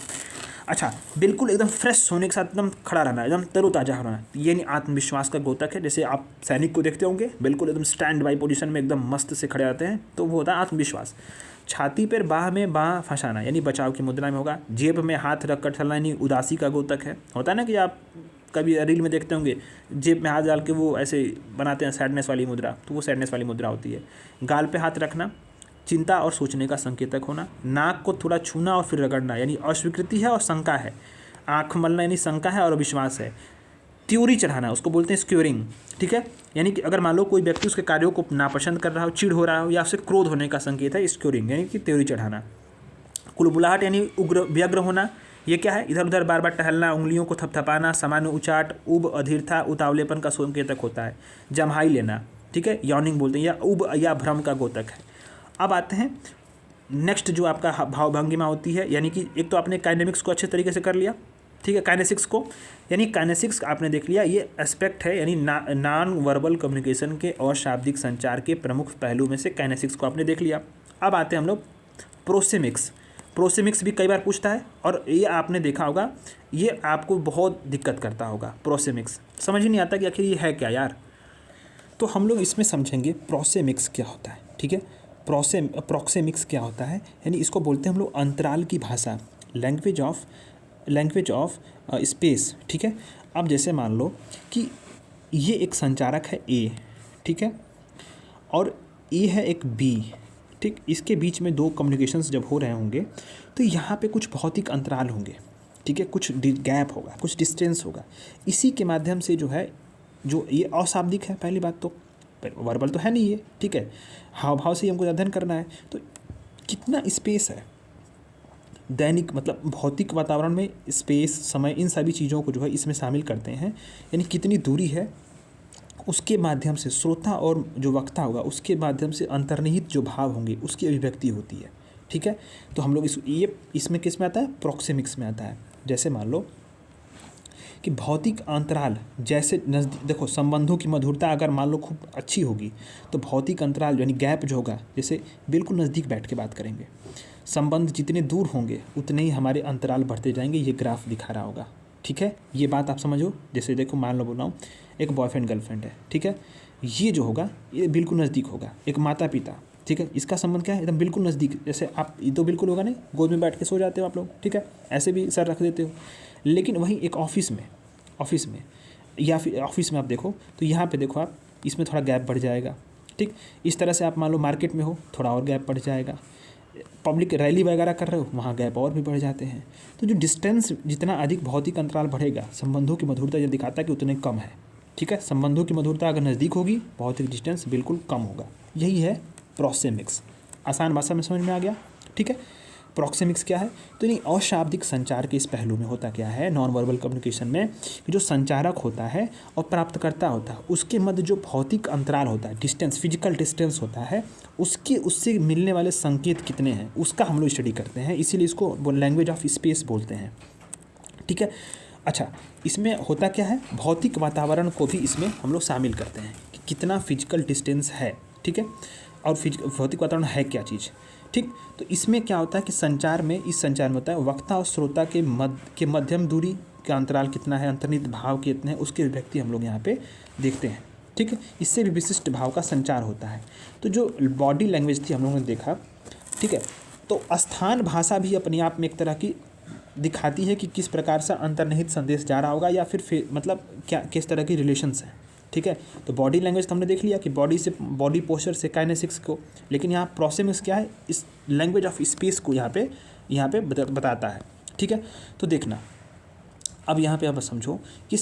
अच्छा, बिल्कुल एकदम फ्रेश होने के साथ एकदम खड़ा रहना, एकदम तरोताज़ा होना, ये नहीं आत्मविश्वास का द्योतक है। जैसे आप सैनिक को देखते होंगे, बिल्कुल एकदम स्टैंड बाई पोजीशन में एकदम मस्त से खड़े रहते हैं, तो वो होता है आत्मविश्वास। छाती पर बाह में बाह फंसाना यानी बचाव की मुद्रा में होगा। जेब में हाथ रख कर चलना यानी उदासी का द्योतक है। होता है ना कि आप कभी रील में देखते होंगे, जेब में हाथ डाल के वो ऐसे बनाते हैं सैडनेस वाली मुद्रा, तो वो सैडनेस वाली मुद्रा होती है। गाल पे हाथ रखना चिंता और सोचने का संकेतक होना। नाक को थोड़ा छूना और फिर रगड़ना यानी अस्वीकृति है और शंका है। आँख मलना यानी शंका है और विश्वास है। त्योरी चढ़ाना, उसको बोलते हैं स्क्योरिंग, ठीक है। यानी कि अगर मान लो कोई व्यक्ति उसके कार्यों को नापसंद कर रहा हो, चिढ़ हो रहा हो या उससे क्रोध होने का संकेत है, स्क्योरिंग यानी कि त्योरी चढ़ाना। कुलबुलाहट यानी उग्र व्यग्र होना, ये क्या है, इधर उधर बार बार टहलना, उंगलियों को थपथपाना, सामान्य उचाट, उब, अधीरता, उतावलेपन का संकेतक होता है। जम्हाई लेना, ठीक है, यॉर्निंग बोलते हैं, या उब या भ्रम का द्योतक है। अब आते हैं नेक्स्ट जो आपका भाव भंगिमा होती है, यानी कि एक तो आपने काइनेमिक्स को अच्छे तरीके से कर लिया, ठीक है, काइनेसिक्स को, यानी काइनेसिक्स आपने देख लिया, ये एस्पेक्ट है, यानी नॉन वर्बल कम्युनिकेशन के और शाब्दिक संचार के प्रमुख पहलू में से काइनेसिक्स को आपने देख लिया। अब आते हैं हम लोग प्रोसेमिक्स। प्रोसेमिक्स भी कई बार पूछता है और ये आपने देखा होगा, ये आपको बहुत दिक्कत करता होगा। प्रोसेमिक्स समझ ही नहीं आता कि आखिर ये है क्या यार। तो हम लोग इसमें समझेंगे प्रोसेमिक्स क्या होता है, ठीक है। प्रोक्सेमिक्स क्या होता है, यानी इसको बोलते हैं हम लोग अंतराल की भाषा, लैंग्वेज ऑफ स्पेस, ठीक है। अब जैसे मान लो कि ये एक संचारक है ए, ठीक है, और ए है एक बी, ठीक, इसके बीच में दो कम्युनिकेशंस जब हो रहे होंगे तो यहाँ पे कुछ भौतिक अंतराल होंगे, ठीक है, कुछ गैप होगा, कुछ डिस्टेंस होगा। इसी के माध्यम से जो है, जो ये अशाब्दिक है, पहली बात तो वर्बल तो है नहीं ये, ठीक है, हाव भाव से ही हमको अध्ययन करना है। तो कितना स्पेस है दैनिक, मतलब भौतिक वातावरण में स्पेस, समय, इन सभी चीज़ों को जो है इसमें शामिल करते हैं, यानी कितनी दूरी है, उसके माध्यम से श्रोता और जो वक्ता होगा उसके माध्यम से अंतर्निहित जो भाव होंगे उसकी अभिव्यक्ति होती है, ठीक है। तो हम लोग इसमें किस में आता है, प्रोक्सेमिक्स में आता है। जैसे मान लो कि भौतिक अंतराल, जैसे नज़दीक देखो, संबंधों की मधुरता अगर मान लो खूब अच्छी होगी तो भौतिक अंतराल यानी गैप जो होगा, जैसे बिल्कुल नज़दीक बैठ के बात करेंगे, संबंध जितने दूर होंगे उतने ही हमारे अंतराल बढ़ते जाएंगे, ये ग्राफ दिखा रहा होगा, ठीक है। ये बात आप समझो। जैसे देखो, मान लो बोल रहा हूँ एक बॉयफ्रेंड गर्लफ्रेंड है, ठीक है, ये जो होगा ये बिल्कुल नज़दीक होगा। एक माता पिता, ठीक है, इसका संबंध क्या है, एकदम बिल्कुल नज़दीक। जैसे आप, ये तो बिल्कुल होगा नहीं, गोद में बैठ के सो जाते हो आप लोग, ठीक है, ऐसे भी सर रख देते हो। लेकिन वहीं एक ऑफिस में या फिर ऑफिस में आप देखो तो यहाँ पे देखो आप, इसमें थोड़ा गैप बढ़ जाएगा, ठीक। इस तरह से आप मान लो मार्केट में हो, थोड़ा और गैप बढ़ जाएगा। पब्लिक रैली वगैरह कर रहे हो, वहाँ गैप और भी बढ़ जाते हैं। तो जो डिस्टेंस, जितना अधिक भौतिक अंतराल बढ़ेगा, संबंधों की मधुरता ये दिखाता है कि उतने कम है, ठीक है। संबंधों की मधुरता अगर नज़दीक होगी, भौतिक डिस्टेंस बिल्कुल कम होगा। यही है प्रोक्सेमिक्स। आसान भाषा में समझ में आ गया, ठीक है। प्रोक्सेमिक्स क्या है, तो नहीं, अशाब्दिक संचार के इस पहलू में होता क्या है, नॉन वर्बल कम्युनिकेशन में, कि जो संचारक होता है और प्राप्तकर्ता होता है, उसके मध्य जो भौतिक अंतराल होता है, डिस्टेंस, फिजिकल डिस्टेंस होता है, उससे मिलने वाले संकेत कितने हैं, उसका हम लोग स्टडी करते हैं। इसीलिए इसको लैंग्वेज ऑफ स्पेस बोलते हैं, ठीक है। अच्छा, इसमें होता क्या है, भौतिक वातावरण को भी इसमें हम लोग शामिल करते हैं कि कितना फिजिकल डिस्टेंस है, ठीक है, और भौतिक वातावरण है क्या चीज़, ठीक। तो इसमें क्या होता है कि इस संचार में होता है वक्ता और श्रोता के मध्यम दूरी का अंतराल कितना है, अंतर्निहित भाव कितने हैं, उसकी अभिव्यक्ति हम लोग यहाँ पे देखते हैं, ठीक है। इससे भी विशिष्ट भाव का संचार होता है। तो जो बॉडी लैंग्वेज थी हम लोगों ने देखा, ठीक है। तो स्थान भाषा भी अपने आप में एक तरह की दिखाती है कि किस प्रकार से अंतर्निहित संदेश जा रहा होगा, या फिर मतलब क्या, किस तरह की रिलेशंस हैं, ठीक है। तो बॉडी लैंग्वेज तो हमने देख लिया कि बॉडी पोस्चर से काइनेसिक्स को, लेकिन यहाँ प्रोक्सेमिक्स क्या है, इस लैंग्वेज ऑफ स्पेस को यहाँ पे बताता है, ठीक है। तो देखना, अब यहाँ पे आप समझो कि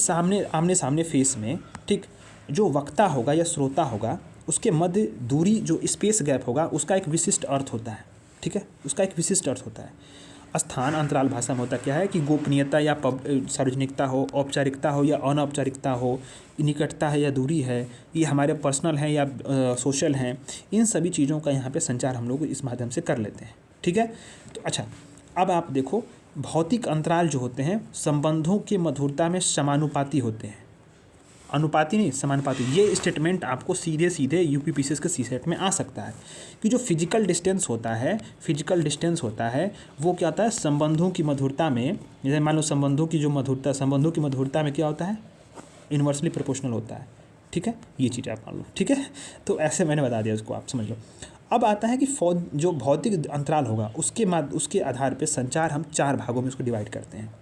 आमने सामने फेस में, ठीक, जो वक्ता होगा या श्रोता होगा उसके मध्य दूरी, जो स्पेस गैप होगा, उसका एक विशिष्ट अर्थ होता है, ठीक है, उसका एक विशिष्ट अर्थ होता है। स्थान अंतराल भाषा में होता क्या है कि गोपनीयता या सार्वजनिकता हो, औपचारिकता हो या अनौपचारिकता हो, निकटता है या दूरी है, ये हमारे पर्सनल हैं या सोशल हैं, इन सभी चीज़ों का यहाँ पे संचार हम लोग इस माध्यम से कर लेते हैं, ठीक है। तो अच्छा, अब आप देखो, भौतिक अंतराल जो होते हैं संबंधों की मधुरता में समानुपाती होते हैं, अनुपाती नहीं, समानुपाती। ये स्टेटमेंट आपको सीधे यूपीपीसीएस के सीसेट में आ सकता है कि जो फिजिकल डिस्टेंस होता है वो क्या होता है, संबंधों की मधुरता में, जैसे मान लो संबंधों की मधुरता में क्या होता है, इन्वर्सली प्रोपोर्शनल होता है, ठीक है। ये चीज़ आप मान लो, ठीक है। तो ऐसे मैंने बता दिया, उसको आप समझ लो। अब आता है कि जो भौतिक अंतराल होगा उसके आधार पर संचार हम 4 भागों में उसको डिवाइड करते हैं।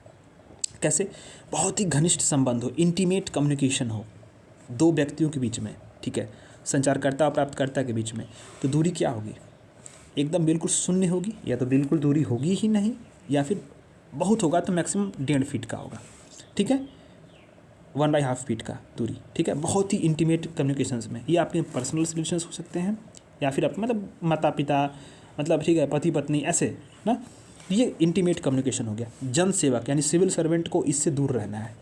कैसे, बहुत ही घनिष्ठ संबंध हो, इंटीमेट कम्युनिकेशन हो 2 व्यक्तियों के बीच में, ठीक है, संचारकर्ता और प्राप्तकर्ता के बीच में, तो दूरी क्या होगी, एकदम बिल्कुल शून्य होगी, या तो बिल्कुल दूरी होगी ही नहीं, या फिर बहुत होगा तो मैक्सिमम 1.5 फीट का होगा, ठीक है। 1/2 फीट का दूरी, ठीक है, बहुत ही इंटीमेट कम्युनिकेशंस में। ये आपके पर्सनल रिलेशंस हो सकते हैं या फिर आप मतलब माता पिता, मतलब ठीक है, पति पत्नी, ऐसे ना, ये इंटीमेट कम्युनिकेशन हो गया। जन सेवक यानी सिविल सर्वेंट को इससे दूर रहना है,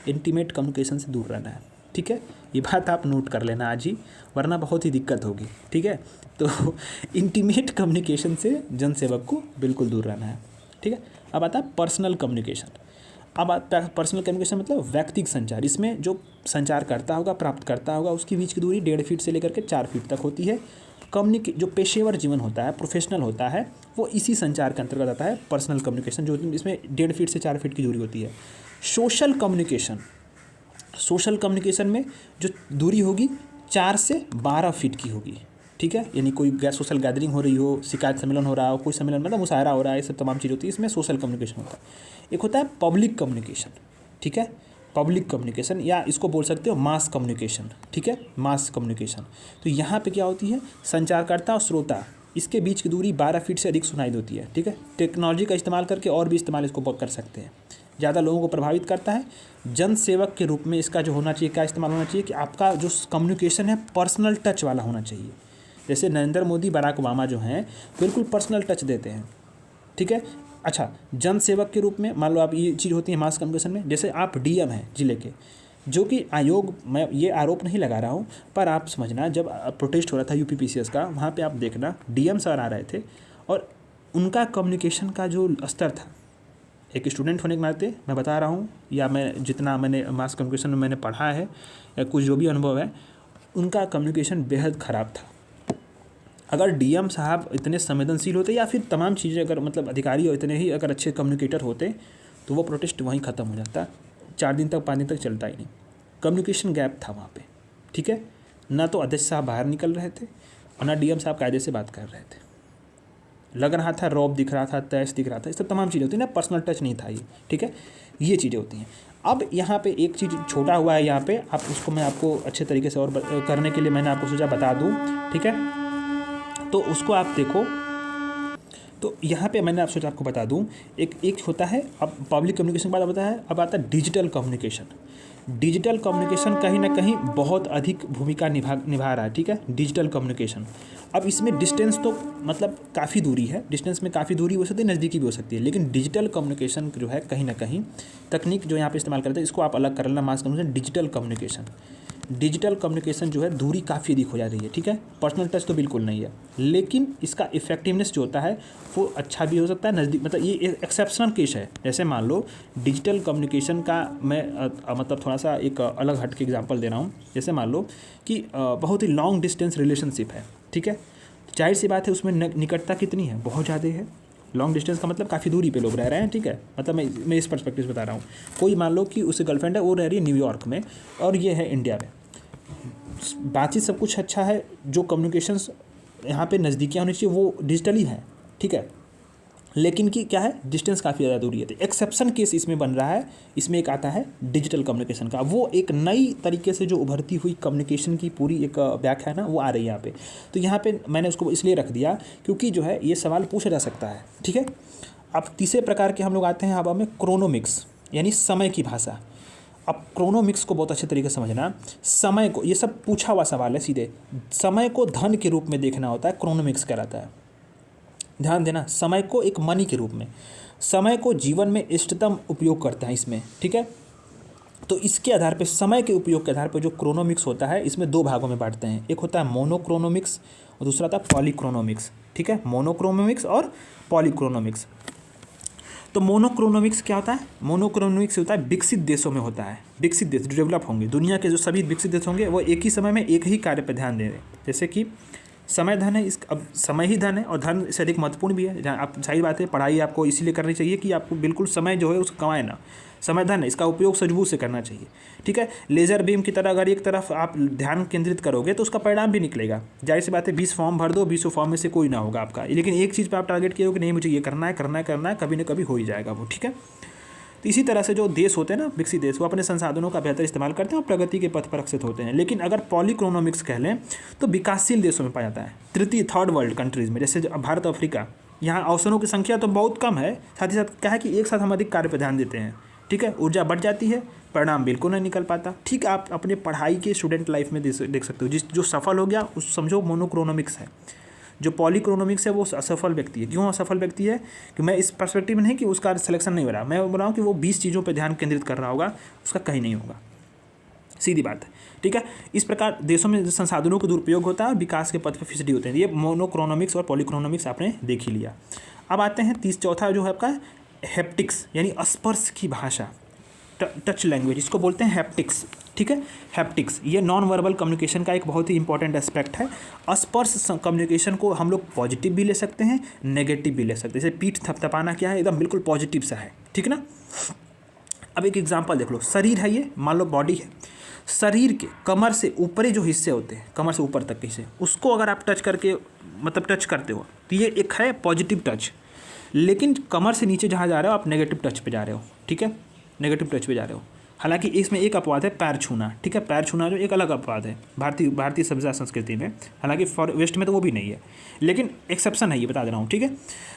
इंटीमेट कम्युनिकेशन से दूर रहना है, ठीक है। ये बात आप नोट कर लेना आज ही, वरना बहुत ही दिक्कत होगी, ठीक है। तो इंटीमेट कम्युनिकेशन से जन सेवक को बिल्कुल दूर रहना है, ठीक है। अब आता है पर्सनल कम्युनिकेशन। अब आता है पर्सनल कम्युनिकेशन मतलब व्यक्तिगत संचार। इसमें जो संचार करता होगा, प्राप्त करता होगा, उसके बीच की दूरी 1.5 फीट से लेकर के 4 फीट तक होती है। जो पेशेवर जीवन होता है, प्रोफेशनल होता है, वो इसी संचार के अंतर्गत आता है पर्सनल कम्युनिकेशन, जो इसमें 1.5 फीट से 4 फीट की दूरी होती है। सोशल कम्युनिकेशन, सोशल कम्युनिकेशन में जो दूरी होगी 4 से 12 फीट की होगी, ठीक है। यानी कोई सोशल गैदरिंग हो रही हो, शिकायत सम्मेलन हो रहा हो, कोई सम्मेलन मतलब मुशायरा हो रहा है, ये सब तमाम चीज़ होती है, इसमें सोशल कम्युनिकेशन होता है। एक होता है पब्लिक कम्युनिकेशन, ठीक है, पब्लिक कम्युनिकेशन, या इसको बोल सकते हो मास कम्युनिकेशन, ठीक है, मास कम्युनिकेशन। तो यहाँ पे क्या होती है, संचारकर्ता और श्रोता, इसके बीच की दूरी 12 फीट से अधिक सुनाई देती है, ठीक है। टेक्नोलॉजी का इस्तेमाल करके और भी इस्तेमाल इसको कर सकते हैं, ज़्यादा लोगों को प्रभावित करता है। जन सेवक के रूप में इसका जो होना चाहिए, क्या इस्तेमाल होना चाहिए कि आपका जो कम्युनिकेशन है पर्सनल टच वाला होना चाहिए। जैसे नरेंद्र मोदी, बराक ओबामा जो हैं, बिल्कुल पर्सनल टच देते हैं, ठीक है। अच्छा, जन सेवक के रूप में मान लो आप, ये चीज़ होती है मास कम्युनिकेशन में। जैसे आप डीएम हैं जिले के, जो कि आयोग, मैं ये आरोप नहीं लगा रहा हूँ, पर आप समझना, जब प्रोटेस्ट हो रहा था यूपीपीसीएस का, वहाँ पे आप देखना डीएम सर आ रहे थे और उनका कम्युनिकेशन का जो स्तर था, एक स्टूडेंट होने के नाते मैं बता रहा हूँ, या मैं जितना मैंने मास कम्युनिकेशन में मैंने पढ़ा है या कुछ जो भी अनुभव है, उनका कम्युनिकेशन बेहद ख़राब था। अगर डीएम साहब इतने संवेदनशील होते, या फिर तमाम चीज़ें अगर मतलब अधिकारी और इतने ही अगर अच्छे कम्युनिकेटर होते, तो वो प्रोटेस्ट वहीं ख़त्म हो जाता, 4 दिन तक 5 दिन तक चलता ही नहीं। कम्युनिकेशन गैप था वहाँ पे, ठीक है। ना तो अध्यक्ष साहब बाहर निकल रहे थे और ना डीएम साहब कायदे से बात कर रहे थे, लग रहा था रौब दिख रहा था, तैश दिख रहा था, इस सब तमाम चीज़ें होती हैं ना, पर्सनल टच नहीं था ये, ठीक है, ये चीज़ें होती हैं। अब यहाँ पे एक चीज़ छोटा हुआ है यहाँ पे, आप उसको मैं आपको अच्छे तरीके से और करने के लिए मैंने आपको सोचा बता दूँ, ठीक है। तो उसको आप देखो, तो यहाँ पे मैंने सोचा आपको बता दूँ, एक होता है, अब पब्लिक कम्युनिकेशन के बाद होता है, अब आता है डिजिटल कम्युनिकेशन। डिजिटल कम्युनिकेशन कहीं ना कहीं बहुत अधिक भूमिका निभा रहा है, ठीक है, डिजिटल कम्युनिकेशन। अब इसमें डिस्टेंस तो मतलब काफ़ी दूरी है, डिस्टेंस में काफ़ी दूरी हो सकती है, नज़दीकी भी हो सकती है, लेकिन डिजिटल कम्युनिकेशन जो है कहीं ना कहीं तकनीक जो यहाँ पे इस्तेमाल करते हैं, इसको आप अलग कर लेना, mass communication, digital communication. Digital communication जो है दूरी काफ़ी अधिक हो जा रही है, ठीक है, पर्सनल टच तो बिल्कुल नहीं है, लेकिन इसका इफेक्टिवनेस जो होता है वो अच्छा भी हो सकता है, नज़दीक, मतलब ये एक्सेप्शनल केस है। जैसे मान लो डिजिटल कम्युनिकेशन का मैं मतलब थोड़ा सा एक अलग हट के एग्जांपल दे रहा हूँ। जैसे मान लो कि बहुत ही लॉन्ग डिस्टेंस रिलेशनशिप है, ठीक है, जाहिर सी बात है उसमें निकटता कितनी है, बहुत ज़्यादा है। लॉन्ग डिस्टेंस का मतलब काफ़ी दूरी पे लोग रह रहे हैं, ठीक है, मतलब मैं इस पर्सपेक्टिव से बता रहा हूँ। कोई मान लो कि उससे गर्लफ्रेंड है, वो रह रही है न्यूयॉर्क में और ये है इंडिया में, बातचीत सब कुछ अच्छा है, जो कम्युनिकेशंस यहाँ पे नज़दीकियाँ होनी चाहिए वो डिजिटली है, ठीक है, लेकिन कि क्या है, डिस्टेंस काफ़ी ज़्यादा दूरी है। तो एक्सेप्शन केस इसमें बन रहा है, इसमें एक आता है डिजिटल कम्युनिकेशन का, वो एक नई तरीके से जो उभरती हुई कम्युनिकेशन की पूरी एक व्याख्या है ना, वो आ रही है यहाँ पे। तो यहाँ पे मैंने उसको इसलिए रख दिया क्योंकि जो है ये सवाल पूछा जा सकता है, ठीक है। अब तीसरे प्रकार के हम लोग आते हैं, अब हमें क्रोनोमिक्स यानी समय की भाषा। अब क्रोनोमिक्स को बहुत अच्छे तरीके से समझना, समय को, ये सब पूछा हुआ सवाल है सीधे, समय को धन के रूप में देखना होता है, क्रोनोमिक्स कहलाता है। ध्यान देना, समय को एक मनी के रूप में, समय को जीवन में इष्टतम उपयोग करते हैं इसमें, ठीक है। तो इसके आधार पे, समय के उपयोग के आधार पर जो क्रोनोमिक्स होता है, इसमें 2 भागों में बांटते हैं, एक होता है मोनोक्रोनोमिक्स और दूसरा होता है पॉलीक्रोनोमिक्स, ठीक है, मोनोक्रोनोमिक्स और पॉलीक्रोनोमिक्स। तो मोनोक्रोनोमिक्स क्या होता है, मोनोक्रोनोमिक्स होता है विकसित देशों में होता है, विकसित देश जो डेवलप होंगे, दुनिया के जो सभी विकसित देश होंगे वो एक ही समय में एक ही कार्य पर ध्यान दे रहे हैं। जैसे कि समय धन है, अब समय ही धन है और धन से अधिक महत्वपूर्ण भी है। जहाँ आप, सही बात है, पढ़ाई आपको इसीलिए करनी चाहिए कि आपको बिल्कुल समय जो है उसको कमाए ना, समय धन है, इसका उपयोग सूझबूझ से करना चाहिए, ठीक है। लेज़र बीम की तरह अगर एक तरफ आप ध्यान केंद्रित करोगे तो उसका परिणाम भी निकलेगा। जाहिर सी बात है, 20 फॉर्म भर दो, 20 फॉर्म में से कोई ना होगा आपका, लेकिन एक चीज़ पर आप टारगेट किए हो कि नहीं मुझे ये करना है करना है करना है, कभी ना कभी हो ही जाएगा वो, ठीक है। तो इसी तरह से जो देश होते हैं ना, विकसित देश, वो अपने संसाधनों का बेहतर इस्तेमाल करते हैं और प्रगति के पथ पर अग्रसर होते हैं। लेकिन अगर पॉलीक्रोनोमिक्स कह लें तो विकासशील देशों में पाया जाता है, तृतीय थर्ड वर्ल्ड कंट्रीज़ में, जैसे भारत, अफ्रीका, यहाँ अवसरों की संख्या तो बहुत कम है, साथ ही साथ क्या है कि एक साथ हम अधिक कार्य पर ध्यान देते हैं, ठीक ठीक है, ऊर्जा बढ़ जाती है, परिणाम बिल्कुल नहीं निकल पाता। ठीक, आप अपने पढ़ाई के स्टूडेंट लाइफ में देख सकते हो, जो सफल हो गया उस समझो मोनोक्रोनोमिक्स है, जो पॉलीक्रोनोमिक्स है वो असफल व्यक्ति है। क्यों असफल व्यक्ति है? कि मैं इस पर्सपेक्टिव में नहीं कि उसका सिलेक्शन नहीं हो रहा, मैं बोल रहा हूँ कि वो 20 चीज़ों पर ध्यान केंद्रित कर रहा होगा, उसका कहीं नहीं होगा, सीधी बात है। ठीक है, इस प्रकार देशों में संसाधनों का दुरुपयोग होता है और विकास के पथ पर फिसडी होते हैं। ये मोनोक्रोनोमिक्स और पॉलीक्रोनोमिक्स आपने देख ही लिया। अब आते हैं चौथा जो है आपका हैप्टिक्स, यानी स्पर्श की भाषा, टच लैंग्वेज, इसको बोलते हैं हैप्टिक्स। ठीक है, हैप्टिक्स ये नॉन वर्बल कम्युनिकेशन का एक बहुत ही इंपॉर्टेंट एस्पेक्ट है। स्पर्श कम्युनिकेशन को हम लोग पॉजिटिव भी ले सकते हैं, नेगेटिव भी ले सकते हैं। जैसे पीठ थपथपाना क्या है, एकदम बिल्कुल पॉजिटिव सा है, ठीक है ना। अब एक एग्जांपल देख लो, शरीर है ये, मान लो बॉडी है, शरीर के कमर से ऊपरी जो हिस्से होते हैं, कमर से ऊपर तक के हिस्से, उसको अगर आप टच करके मतलब टच करते हो तो ये एक है पॉजिटिव टच। लेकिन कमर से नीचे जहाँ जा रहे हो आप नेगेटिव टच पे जा रहे हो, ठीक है, नेगेटिव टच पे जा रहे हो। हालांकि इसमें एक अपवाद है, पैर छूना, ठीक है, पैर छूना जो एक अलग अपवाद है भारतीय सभ्यता संस्कृति में, हालांकि फॉर वेस्ट में तो वो भी नहीं है, लेकिन एक्सेप्शन है, ये बता दे रहा हूँ, ठीक है।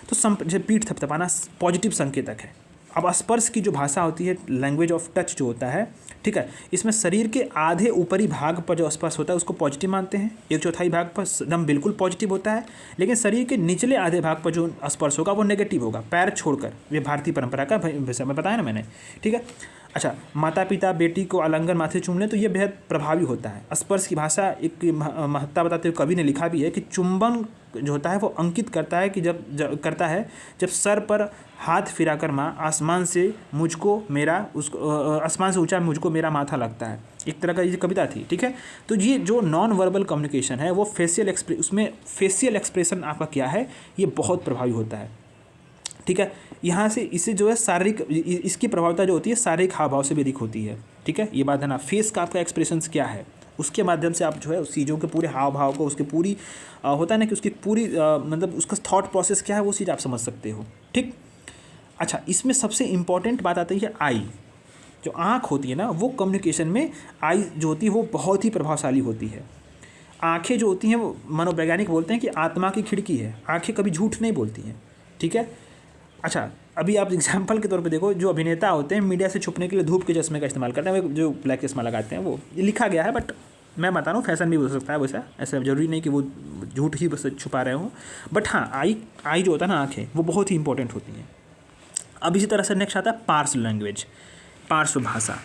तो जैसे पीठ थपथपाना पॉजिटिव संकेतक है। अब स्पर्श की जो भाषा होती है, लैंग्वेज ऑफ टच जो होता है, ठीक है, इसमें शरीर के आधे ऊपरी भाग पर जो स्पर्श होता है उसको पॉजिटिव मानते हैं, 1/4 भाग पर एकदम बिल्कुल पॉजिटिव होता है, लेकिन शरीर के निचले आधे भाग पर जो स्पर्श होगा वो नेगेटिव होगा, पैर छोड़कर। ये भारतीय परंपरा का विषय में बताया ना मैंने, ठीक है। अच्छा, माता पिता बेटी को आलिंगन माथे चूम लें तो ये बेहद प्रभावी होता है। स्पर्श की भाषा एक महत्ता बताते हुए कवि ने लिखा भी है कि चुंबन जो होता है वो अंकित करता है कि जब सर पर हाथ फिराकर माँ आसमान से ऊंचा मुझको मेरा माथा लगता है, एक तरह का ये कविता थी, ठीक है। तो ये जो नॉन वर्बल कम्युनिकेशन है वो उसमें फेशियल एक्सप्रेशन आपका क्या है, ये बहुत प्रभावी होता है, ठीक है। यहाँ से इससे जो है शारीरिक, इसकी प्रभावता जो होती है शारीरिक हाव भाव से भी अधिक होती है, ठीक है, ये बात है ना। फेस का आपका एक्सप्रेशंस क्या है, उसके माध्यम से आप जो है उस चीज़ों के पूरे हाव भाव को, उसकी पूरी होता है ना कि उसकी पूरी मतलब उसका थॉट प्रोसेस क्या है वो चीज़ आप समझ सकते हो, ठीक। अच्छा, इसमें सबसे इम्पॉर्टेंट बात आती है आई, जो आँख होती है ना, वो कम्युनिकेशन में आई जो होती है वो बहुत ही प्रभावशाली होती है। आँखें जो होती हैं वो मनोवैज्ञानिक बोलते हैं कि आत्मा की खिड़की है, आँखें कभी झूठ नहीं बोलती हैं, ठीक है। अच्छा, अभी आप एग्जाम्पल के तौर पे देखो, जो अभिनेता होते हैं मीडिया से छुपने के लिए धूप के चश्मे का इस्तेमाल करते हैं, जो ब्लैक चश्मा लगाते हैं, वो लिखा गया है, बट मैं बता रहा हूँ फैशन भी हो सकता है वैसा, ऐसा जरूरी नहीं कि वो झूठ ही बस छुपा रहे हों, बट हाँ आई जो होता है ना, आँखें, वो बहुत ही इंपॉर्टेंट होती हैं। अब इसी तरह से नेक्स्ट आता है पार्श्व लैंग्वेज, पार्श्व भाषा।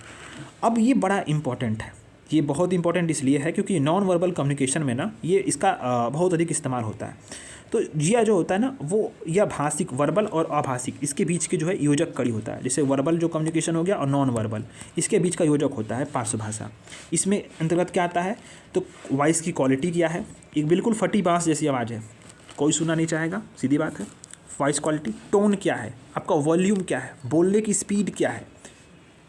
अब ये बड़ा इंपॉर्टेंट है, ये बहुत इंपॉर्टेंट इसलिए है क्योंकि नॉन वर्बल कम्युनिकेशन में ना ये इसका बहुत अधिक इस्तेमाल होता है। तो यह जो होता है ना वो यह भाषिक, वर्बल और अभाषिक, इसके बीच के जो है योजक कड़ी होता है। जैसे वर्बल जो कम्युनिकेशन हो गया और नॉन वर्बल, इसके बीच का योजक होता है पार्श्व भाषा। इसमें अंतर्गत क्या आता है, तो वॉइस की क्वालिटी क्या है, एक बिल्कुल फटी बाँस जैसी आवाज़ है, कोई सुनना नहीं चाहेगा, सीधी बात है। वॉइस क्वालिटी, टोन क्या है, आपका वॉल्यूम क्या है, बोलने की स्पीड क्या है,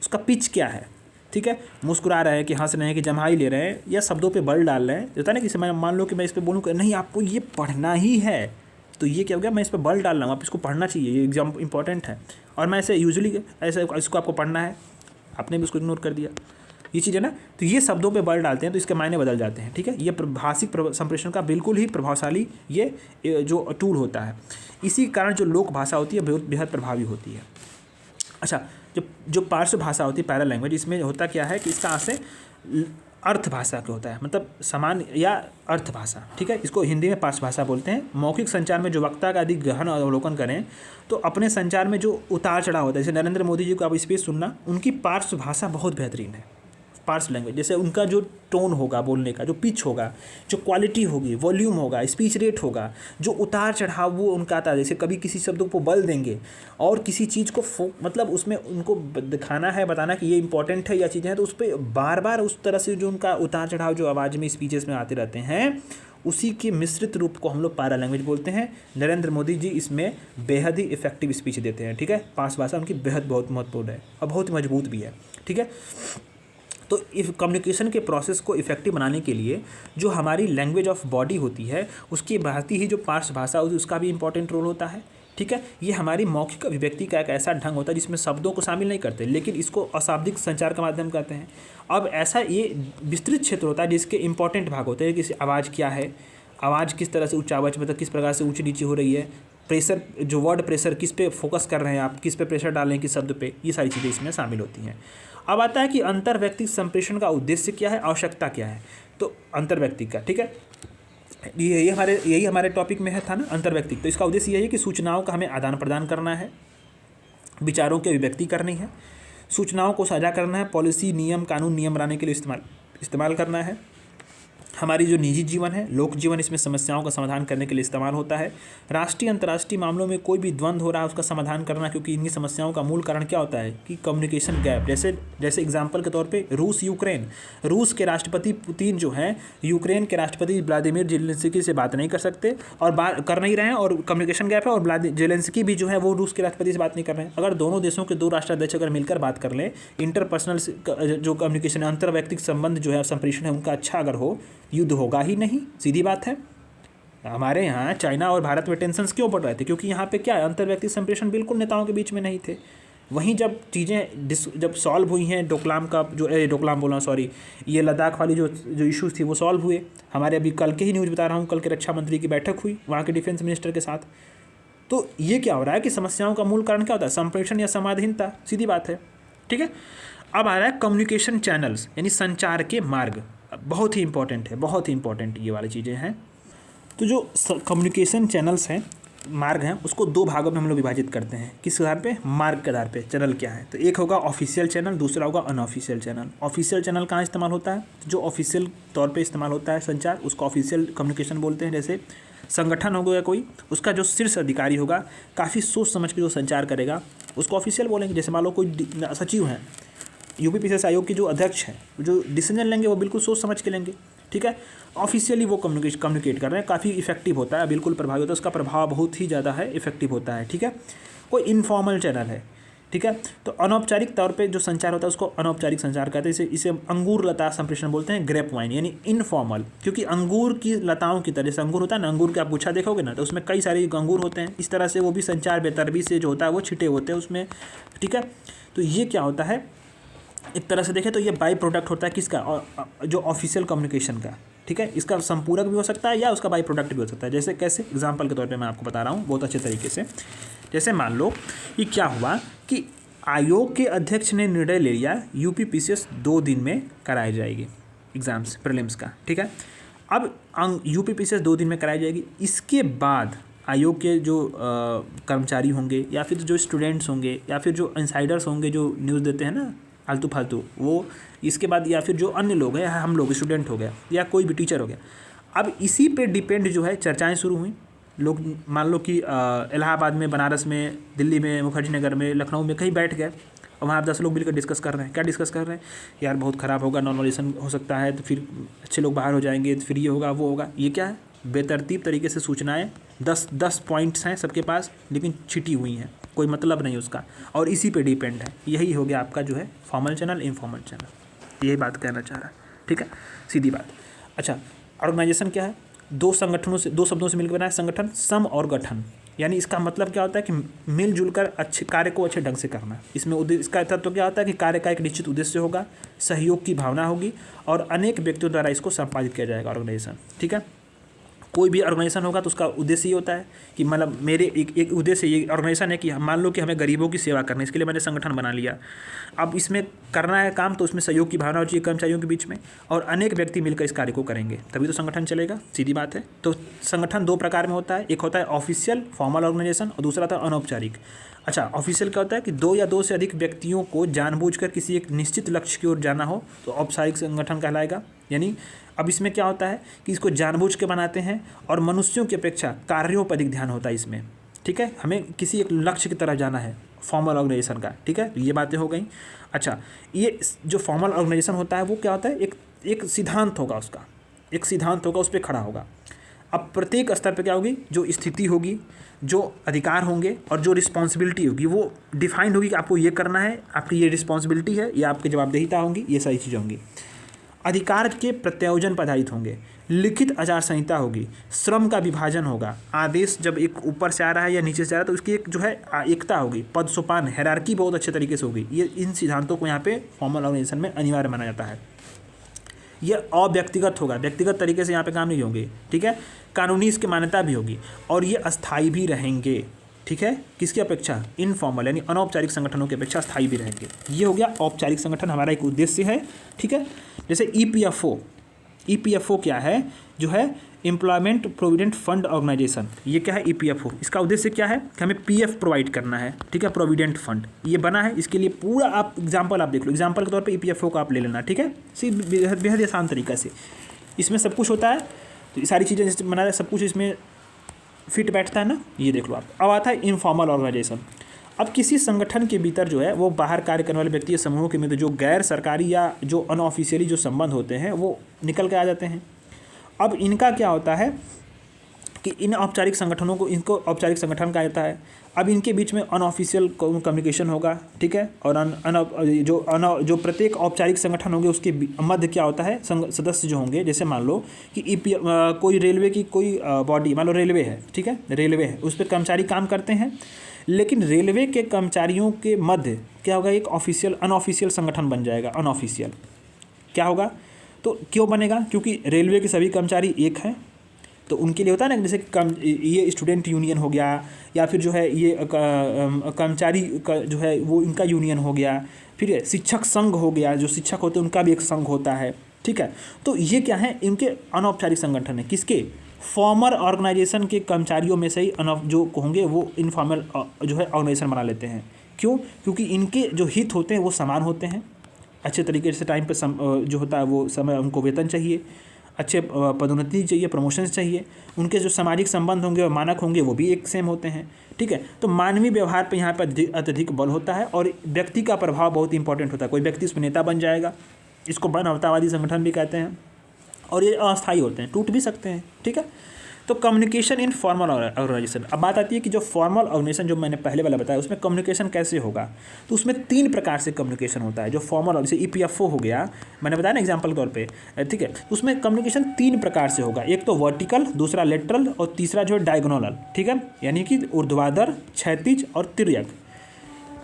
उसका पिच क्या है, ठीक है। मुस्कुरा रहे हैं कि हंस रहे हैं कि जम्हाई ले रहे हैं, या शब्दों पे बल डाल रहे हैं, होता है ना कि मैं मान लो कि मैं इस पर बोलूँ कि नहीं आपको ये पढ़ना ही है, तो ये क्या हो गया, मैं इस पर बल डाल रहा हूँ, आप इसको पढ़ना चाहिए, ये एग्जाम इंपॉर्टेंट है। और मैं ऐसे यूजुअली ऐसे इसको आपको पढ़ना है, आपने भी उसको इग्नोर कर दिया, ये चीज़ है ना। तो ये शब्दों पे बल डालते हैं तो इसके मायने बदल जाते हैं, ठीक है। ये भाषिक संप्रेषण का बिल्कुल ही प्रभावशाली ये जो टूल होता है। इसी कारण जो लोक भाषा होती है बेहद प्रभावी होती है। अच्छा, जो पार्श्व भाषा होती है पैरा लैंग्वेज, इसमें होता क्या है कि इसका आशय अर्थ भाषा का होता है, मतलब समान या अर्थ भाषा, ठीक है। इसको हिंदी में पार्श्व भाषा बोलते हैं। मौखिक संचार में जो वक्ता का अधिक गहन अवलोकन करें तो अपने संचार में जो उतार चढ़ाव होता है, जैसे नरेंद्र मोदी जी को आप स्पीच सुनना, उनकी पार्श्व भाषा बहुत बेहतरीन है। पार्श्व लैंग्वेज जैसे उनका जो टोन होगा बोलने का, जो पिच होगा, जो क्वालिटी होगी, वॉल्यूम होगा, स्पीच रेट होगा, जो उतार चढ़ाव वो उनका आता है। जैसे कभी किसी शब्दों को बल देंगे और किसी चीज़ को मतलब उसमें उनको दिखाना है, बताना कि ये इंपॉर्टेंट है या चीज़ें हैं, तो उस पर बार बार उस तरह से जो उनका उतार चढ़ाव जो आवाज़ में स्पीचेस में आते रहते हैं, उसी के मिश्रित रूप को हम लोग पैरा लैंग्वेज बोलते हैं। नरेंद्र मोदी जी इसमें बेहद ही इफेक्टिव स्पीच देते हैं, ठीक है। पार्श्व भाषा उनकी बेहद बहुत महत्वपूर्ण है और बहुत मजबूत भी है, ठीक है। तो इस कम्युनिकेशन के प्रोसेस को इफेक्टिव बनाने के लिए जो हमारी लैंग्वेज ऑफ बॉडी होती है, उसकी भांति ही जो पार्श्व भाषा होती है उसका भी इंपॉर्टेंट रोल होता है, ठीक है। ये हमारी मौखिक अभिव्यक्ति का एक ऐसा ढंग होता है जिसमें शब्दों को शामिल नहीं करते, लेकिन इसको अशाब्दिक संचार का माध्यम कहते हैं। अब ऐसा ये विस्तृत क्षेत्र होता है जिसके इंपॉर्टेंट भाग होते हैं कि आवाज़ क्या है, आवाज़ किस तरह से उच्च आवाज़ मतलब किस प्रकार से ऊँची नीची हो रही है, प्रेशर, जो वर्ड प्रेशर, किस पे फोकस कर रहे हैं आप, किस पे प्रेशर डालें किस शब्द पे, ये सारी चीज़ें इसमें शामिल होती हैं। अब आता है कि अंतर व्यक्तिगत संप्रेषण का उद्देश्य क्या है, आवश्यकता क्या है। तो अंतर व्यक्तिगत का, ठीक है, यही हमारे टॉपिक में है था ना, अंतर व्यक्तिगत। तो इसका उद्देश्य यही है कि सूचनाओं का हमें आदान प्रदान करना है, विचारों की अभिव्यक्ति करनी है, सूचनाओं को साझा करना है, पॉलिसी नियम कानून नियम बनाने के लिए इस्तेमाल करना है। हमारी जो निजी जीवन है, लोक जीवन, इसमें समस्याओं का समाधान करने के लिए इस्तेमाल होता है। राष्ट्रीय अंतर्राष्ट्रीय मामलों में कोई भी द्वंद्व हो रहा है उसका समाधान करना, क्योंकि इन्हीं समस्याओं का मूल कारण क्या होता है कि कम्युनिकेशन गैप। जैसे एग्जांपल के तौर पे रूस यूक्रेन, रूस के राष्ट्रपति पुतिन जो है यूक्रेन के राष्ट्रपति व्लादिमीर जेलेंस्की से बात नहीं कर सकते और बात कर नहीं रहे हैं, और कम्युनिकेशन गैप है, और जेलेंस्की भी जो है वो रूस के राष्ट्रपति से बात नहीं कर रहे हैं। अगर दोनों देशों के 2 राष्ट्राध्यक्ष अगर मिलकर बात कर लें, इंटरपर्सनल जो कम्युनिकेशन, अंतर व्यक्तिगत संबंध जो है, संप्रेषण है उनका अच्छा अगर हो, युद्ध होगा ही नहीं, सीधी बात है। हमारे यहाँ चाइना और भारत में टेंशन्स क्यों बढ़ रहे थे, क्योंकि यहाँ पे क्या है, अंतर व्यक्तिगत संप्रेषण बिल्कुल नेताओं के बीच में नहीं थे। वहीं जब चीज़ें जब सॉल्व हुई हैं, डोकलाम का जो डोकलाम बोला सॉरी, ये लद्दाख वाली जो इश्यूज़ थी वो सॉल्व हुए। हमारे अभी कल के ही न्यूज़ बता रहा हूँ, कल के रक्षा मंत्री की बैठक हुई वहाँ के डिफेंस मिनिस्टर के साथ। तो ये क्या हो रहा है कि समस्याओं का मूल कारण क्या होता है, संप्रेषण या समाधानहीनता, सीधी बात है, ठीक है। अब आ रहा है कम्युनिकेशन चैनल्स, यानी संचार के मार्ग। बहुत ही इंपॉर्टेंट है, बहुत ही इंपॉर्टेंट ये वाली चीज़ें हैं। तो जो कम्युनिकेशन चैनल्स हैं, मार्ग हैं, उसको 2 भागों में हम लोग विभाजित करते हैं। किस आधार पे, मार्ग के आधार पे। चैनल क्या है, तो एक होगा ऑफिशियल चैनल, दूसरा होगा अनऑफिशियल चैनल। ऑफिशियल चैनल कहाँ इस्तेमाल होता है, जो ऑफिशियल तौर पे इस्तेमाल होता है संचार, उसको ऑफिशियल कम्युनिकेशन बोलते हैं। जैसे संगठन हो गया कोई, उसका जो शीर्ष अधिकारी होगा, काफ़ी सोच समझ के जो संचार करेगा, उसको ऑफिशियल बोलेंगे। जैसे मान लो कोई सचिव हैं, यूपीपीसीएस आयोग के जो अध्यक्ष हैं, जो डिसीजन लेंगे वो बिल्कुल सोच समझ के लेंगे, ठीक है। ऑफिशियली वो कम्युनिकेट कर रहे हैं, काफ़ी इफेक्टिव होता है, बिल्कुल प्रभावी होता है, उसका प्रभाव बहुत ही ज़्यादा है, इफेक्टिव होता है, ठीक है। कोई इनफॉर्मल चैनल है, ठीक है। तो अनौपचारिक तौर पे जो संचार होता है उसको अनौपचारिक संचार कहते हैं। इसे अंगूर लता संप्रेषण बोलते हैं, ग्रेप वाइन, यानी इनफॉर्मल, क्योंकि अंगूर की लताओं की तरह से अंगूर होता है ना, अंगूर के आप गुच्छा देखोगे ना, तो उसमें कई सारे अंगूर होते हैं, इस तरह से वो भी संचार बेतरबी से जो होता है वो छिटे होते हैं उसमें, ठीक है। तो ये क्या होता है, एक तरह से देखें तो ये बाई प्रोडक्ट होता है किसका, जो ऑफिशियल कम्युनिकेशन का, ठीक है। इसका संपूरक भी हो सकता है या उसका बाई प्रोडक्ट भी हो सकता है। जैसे कैसे, एग्जांपल के तौर पे मैं आपको बता रहा हूँ बहुत अच्छे तरीके से। जैसे मान लो कि क्या हुआ कि आयोग के अध्यक्ष ने निर्णय ले लिया यूपीपीसीएस 2 दिन में कराई जाएगी एग्ज़ाम्स प्रीलिम्स का, ठीक है। अब यूपीपीसीएस 2 दिन में कराई जाएगी, इसके बाद आयोग के जो कर्मचारी होंगे या फिर जो स्टूडेंट्स होंगे या फिर जो इंसाइडर्स होंगे जो न्यूज़ देते हैं ना आलतू फालतू, वो इसके बाद या फिर जो अन्य लोग हैं, हम लोग स्टूडेंट हो गया या कोई भी टीचर हो गया, अब इसी पे डिपेंड जो है चर्चाएं शुरू हुई। लोग मान लो कि इलाहाबाद में, बनारस में, दिल्ली में, मुखर्जी नगर में, लखनऊ में कहीं बैठ गए और वहाँ 10 लोग मिलकर डिस्कस कर रहे हैं। क्या डिस्कस कर रहे हैं, यार बहुत ख़राब होगा, नॉर्मलाइजेशन हो सकता है, तो फिर अच्छे लोग बाहर हो जाएंगे, तो फिर ये होगा वो होगा। ये क्या है, बेतरतीब तरीके से सूचनाएँ, 10 पॉइंट्स हैं सबके पास, लेकिन छिटी हुई हैं, कोई मतलब नहीं उसका, और इसी पे डिपेंड है। यही हो गया आपका जो है फॉर्मल चैनल, इनफॉर्मल चैनल, यही बात कहना चाह रहा है, ठीक है, सीधी बात। अच्छा, ऑर्गेनाइजेशन क्या है, 2 शब्दों से मिलकर बना है संगठन, सम और गठन, यानी इसका मतलब क्या होता है कि मिलजुल कर अच्छे कार्य को अच्छे ढंग से करना। इसमें इसका तत्व क्या होता है कि कार्य का एक निश्चित उद्देश्य होगा, सहयोग की भावना होगी और अनेक व्यक्तियों द्वारा इसको संपादित किया जाएगा ऑर्गेनाइजेशन, ठीक है। कोई भी ऑर्गेनाइजेशन होगा तो उसका उद्देश्य ये होता है कि मतलब मेरे एक उद्देश्य ये ऑर्गेनाइजेशन है कि मान लो कि हमें गरीबों की सेवा करनी है, इसके लिए मैंने संगठन बना लिया। अब इसमें करना है काम, तो उसमें सहयोग की भावना होनी चाहिए कर्मचारियों के बीच में, और अनेक व्यक्ति मिलकर इस कार्य को करेंगे, तभी तो संगठन चलेगा, सीधी बात है। तो संगठन 2 प्रकार में होता है, एक होता है ऑफिशियल फॉर्मल ऑर्गेनाइजेशन और दूसरा होता है अनौपचारिक। अच्छा, ऑफिशियल क्या होता है कि 2 या 2 से अधिक व्यक्तियों को जानबूझकर किसी एक निश्चित लक्ष्य की ओर जाना हो तो औपचारिक संगठन कहलाएगा। यानी अब इसमें क्या होता है कि इसको जानबूझ के बनाते हैं और मनुष्यों की अपेक्षा कार्यों पर अधिक ध्यान होता है इसमें, ठीक है। हमें किसी एक लक्ष्य की तरफ जाना है फॉर्मल ऑर्गेनाइजेशन का, ठीक है, ये बातें हो गई। अच्छा, ये जो फॉर्मल ऑर्गेनाइजेशन होता है वो क्या होता है, एक सिद्धांत होगा, उसका एक सिद्धांत होगा, उस पर खड़ा होगा। अब प्रत्येक स्तर पर क्या होगी, जो स्थिति होगी, जो अधिकार होंगे और जो रिस्पॉन्सिबिलिटी होगी वो डिफाइंड होगी कि आपको ये करना है, आपकी ये रिस्पॉन्सिबिलिटी है, ये आपकी जवाबदेहिता होंगी, ये सारी चीज़ें होंगी। अधिकार के प्रत्यायोजन पर आधारित होंगे, लिखित आचार संहिता होगी, श्रम का विभाजन होगा, आदेश जब एक ऊपर से आ रहा है या नीचे से आ रहा है तो उसकी एक जो है एकता होगी, पद सोपान हायरार्की बहुत अच्छे तरीके से होगी। ये इन सिद्धांतों को यहाँ पे फॉर्मल ऑर्गेनाइजेशन में अनिवार्य माना जाता है। ये अव्यक्तिगत होगा, व्यक्तिगत तरीके से यहाँ पे काम नहीं होंगे, ठीक है। कानूनी इसकी मान्यता भी होगी और ये अस्थायी भी रहेंगे। ठीक है, किसकी अपेक्षा? इनफॉर्मल यानी अनौपचारिक संगठनों की अपेक्षा स्थायी भी रहेंगे। ये हो गया औपचारिक संगठन, हमारा एक उद्देश्य है। ठीक है, जैसे ईपीएफओ क्या है? जो है एम्प्लॉयमेंट प्रोविडेंट फंड ऑर्गेनाइजेशन। ये क्या है? ईपीएफओ। इसका उद्देश्य क्या है कि हमें पीएफ प्रोवाइड करना है। ठीक है, प्रोविडेंट फंड ये बना है। इसके लिए पूरा आप एग्जाम्पल आप देख लो, एग्जाम्पल के तौर पे ईपीएफओ को आप ले लेना। ठीक है, बेहद आसान तरीका से इसमें सब कुछ होता है। तो ये सारी चीज़ें जैसे बना है, सब कुछ इसमें फिट बैठता है ना। ये देख लो आप। अब आता है इनफॉर्मल ऑर्गेनाइजेशन। अब किसी संगठन के भीतर जो है वो बाहर कार्य करने वाले व्यक्ति या समूहों के मित्र जो गैर सरकारी या जो अनऑफिशियली जो संबंध होते हैं वो निकल के आ जाते हैं। अब इनका क्या होता है कि इन औपचारिक संगठनों को, इनको औपचारिक संगठन कहा जाता है। अब इनके बीच में अनऑफिशियल कम्युनिकेशन होगा। ठीक है, और जो प्रत्येक औपचारिक संगठन होंगे उसके मध्य क्या होता है? सदस्य जो होंगे, जैसे मान लो कि कोई रेलवे की कोई बॉडी, मान लो रेलवे है। ठीक है, रेलवे है, उस पर कर्मचारी काम करते हैं, लेकिन रेलवे के कर्मचारियों के मध्य क्या होगा? एक अनऑफिशियल संगठन बन जाएगा। अनऑफिशियल क्या होगा? तो क्यों बनेगा? क्योंकि रेलवे के सभी कर्मचारी एक हैं, तो उनके लिए होता है ना, जैसे ये स्टूडेंट यूनियन हो गया, या फिर जो है ये कर्मचारी का जो है वो इनका यूनियन हो गया, फिर शिक्षक संघ हो गया, जो शिक्षक होते हैं उनका भी एक संघ होता है। ठीक है, तो ये क्या है? इनके अनौपचारिक संगठन है। किसके? फॉर्मल ऑर्गेनाइजेशन के कर्मचारियों में से ही जो होंगे वो इनफॉर्मल जो है ऑर्गेनाइजेशन बना लेते हैं। क्यों? क्योंकि इनके जो हित होते हैं वो समान होते हैं। अच्छे तरीके से टाइम पे जो होता है वो समय, उनको वेतन चाहिए, अच्छे पदोन्नति चाहिए, प्रमोशन चाहिए, उनके जो सामाजिक संबंध होंगे और मानक होंगे वो भी एक सेम होते हैं। ठीक है, तो मानवीय व्यवहार पे यहाँ पर अत्यधिक बल होता है और व्यक्ति का प्रभाव बहुत इंपॉर्टेंट होता है। कोई व्यक्ति इसमें नेता बन जाएगा, इसको मानवतावादी संगठन भी कहते हैं, और ये अस्थायी होते हैं, टूट भी सकते हैं। ठीक है, तो कम्युनिकेशन इन फॉर्मल ऑर्गेनाइजेशन। अब बात आती है कि जो फॉर्मल ऑर्गेनाइजेशन जो मैंने पहले वाला बताया उसमें कम्युनिकेशन कैसे होगा? तो उसमें 3 प्रकार से कम्युनिकेशन होता है। जो फॉर्मल, जैसे ईपीएफओ हो गया, मैंने बताया ना एग्जांपल के तौर पे। ठीक है, तो उसमें कम्युनिकेशन 3 प्रकार से होगा। एक तो वर्टिकल, दूसरा लेटरल और तीसरा जो है डायगोनल। ठीक है, यानी कि ऊर्ध्वाधर, क्षैतिज और तिर्यक।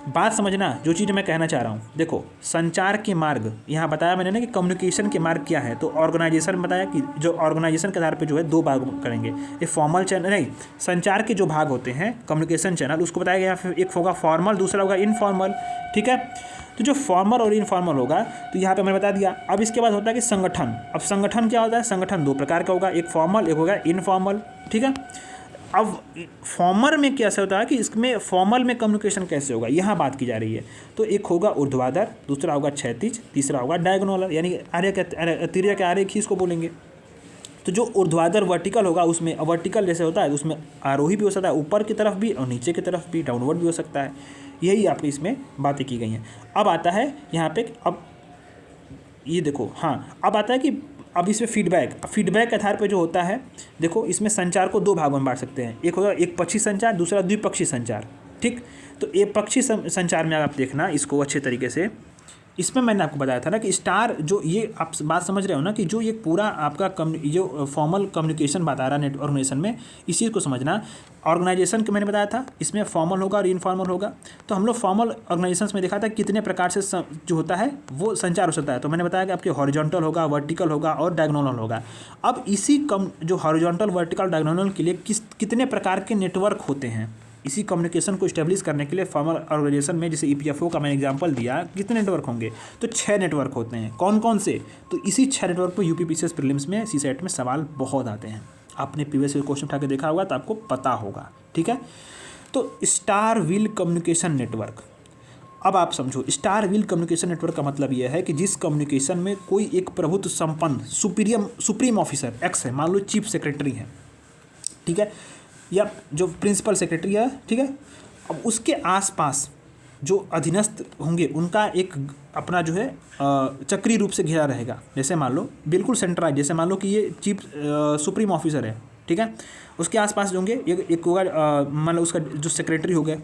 बात समझना, जो चीज़ मैं कहना चाह रहा हूँ। देखो, संचार के मार्ग यहाँ बताया मैंने ना कि कम्युनिकेशन के मार्ग क्या है। तो ऑर्गेनाइजेशन बताया कि जो ऑर्गेनाइजेशन के आधार पे जो है 2 भाग करेंगे। ये फॉर्मल चैनल नहीं, संचार के जो भाग होते हैं कम्युनिकेशन चैनल, उसको बताया गया। फिर एक होगा फॉर्मल, दूसरा होगा इनफॉर्मल। ठीक है, तो जो फॉर्मल और इनफॉर्मल होगा तो यहाँ पे मैंने बता दिया। अब इसके बाद होता है कि संगठन। अब संगठन क्या होता है? संगठन 2 प्रकार का होगा, एक फॉर्मल, एक होगा इनफॉर्मल। ठीक है, अब फॉर्मल में कैसे होता है कि इसमें फॉर्मल में कम्युनिकेशन कैसे होगा, यहाँ बात की जा रही है। तो एक होगा ऊर्ध्वाधर, दूसरा होगा क्षैतिज, तीसरा होगा डायगोनल, यानी तिर्यक के आरेख ही इसको बोलेंगे। तो जो ऊर्ध्वाधर वर्टिकल होगा उसमें, वर्टिकल जैसे होता है उसमें आरोही भी हो सकता है, ऊपर की तरफ भी और नीचे की तरफ भी, डाउनवर्ड भी हो सकता है। यही आपकी इसमें बातें की गई हैं। अब आता है यहाँ पे, अब ये देखो, हाँ, अब आता है कि अब इसमें फीडबैक के आधार पे जो होता है, देखो इसमें संचार को 2 भागों में बांट सकते हैं। एक होगा एक पक्षी संचार, दूसरा द्विपक्षीय संचार। ठीक, तो एक पक्षी संचार में आप देखना इसको अच्छे तरीके से। इसमें मैंने आपको बताया था ना कि स्टार, जो ये आप बात समझ रहे हो ना कि जो ये पूरा आपका जो फॉर्मल कम्युनिकेशन बता रहा है ऑर्गेनाइजेशन में, इसी को समझना। ऑर्गेनाइजेशन के मैंने बताया था इसमें फॉर्मल होगा और इनफॉर्मल होगा। तो हम लोग फॉर्मल ऑर्गेनाइजेशंस में देखा था कितने प्रकार से जो होता है वो संचार हो सकता है। तो मैंने बताया कि आपके हॉरिजॉन्टल होगा, वर्टिकल होगा और डायगोनल होगा। अब इसी जो हॉरिजॉन्टल, वर्टिकल, डायगोनल के लिए कितने प्रकार के नेटवर्क होते हैं? इसी कम्युनिकेशन को इस्टेब्लिश करने के लिए फॉर्मल ऑर्गेनाइजेशन में, जैसे ईपीएफओ का मैंने एग्जांपल दिया, कितने नेटवर्क होंगे? तो 6 नेटवर्क होते हैं। कौन कौन से? तो इसी 6 नेटवर्क पर यूपीपीसीएस प्रीलिम्स में, सीसेट में सवाल बहुत आते हैं। आपने प्रीवियस क्वेश्चन उठा के देखा होगा तो आपको पता होगा। ठीक है, तो स्टार व्हील कम्युनिकेशन नेटवर्क। अब आप समझो, स्टार व्हील कम्युनिकेशन नेटवर्क का मतलब यह है कि जिस कम्युनिकेशन में कोई एक प्रभुत्व संपन्न सुप्रीम ऑफिसर एक्स है, मान लो चीफ सेक्रेटरी है, ठीक है, या जो प्रिंसिपल सेक्रेटरी है, ठीक है। अब उसके आसपास जो अधीनस्थ होंगे उनका एक अपना जो है चक्रीय रूप से घेरा रहेगा। जैसे मान लो बिल्कुल सेंट्राइज, जैसे मान लो कि ये चीफ सुप्रीम ऑफिसर है, ठीक है, उसके आसपास जो होंगे एक होगा मान लो उसका जो सेक्रेटरी हो गया,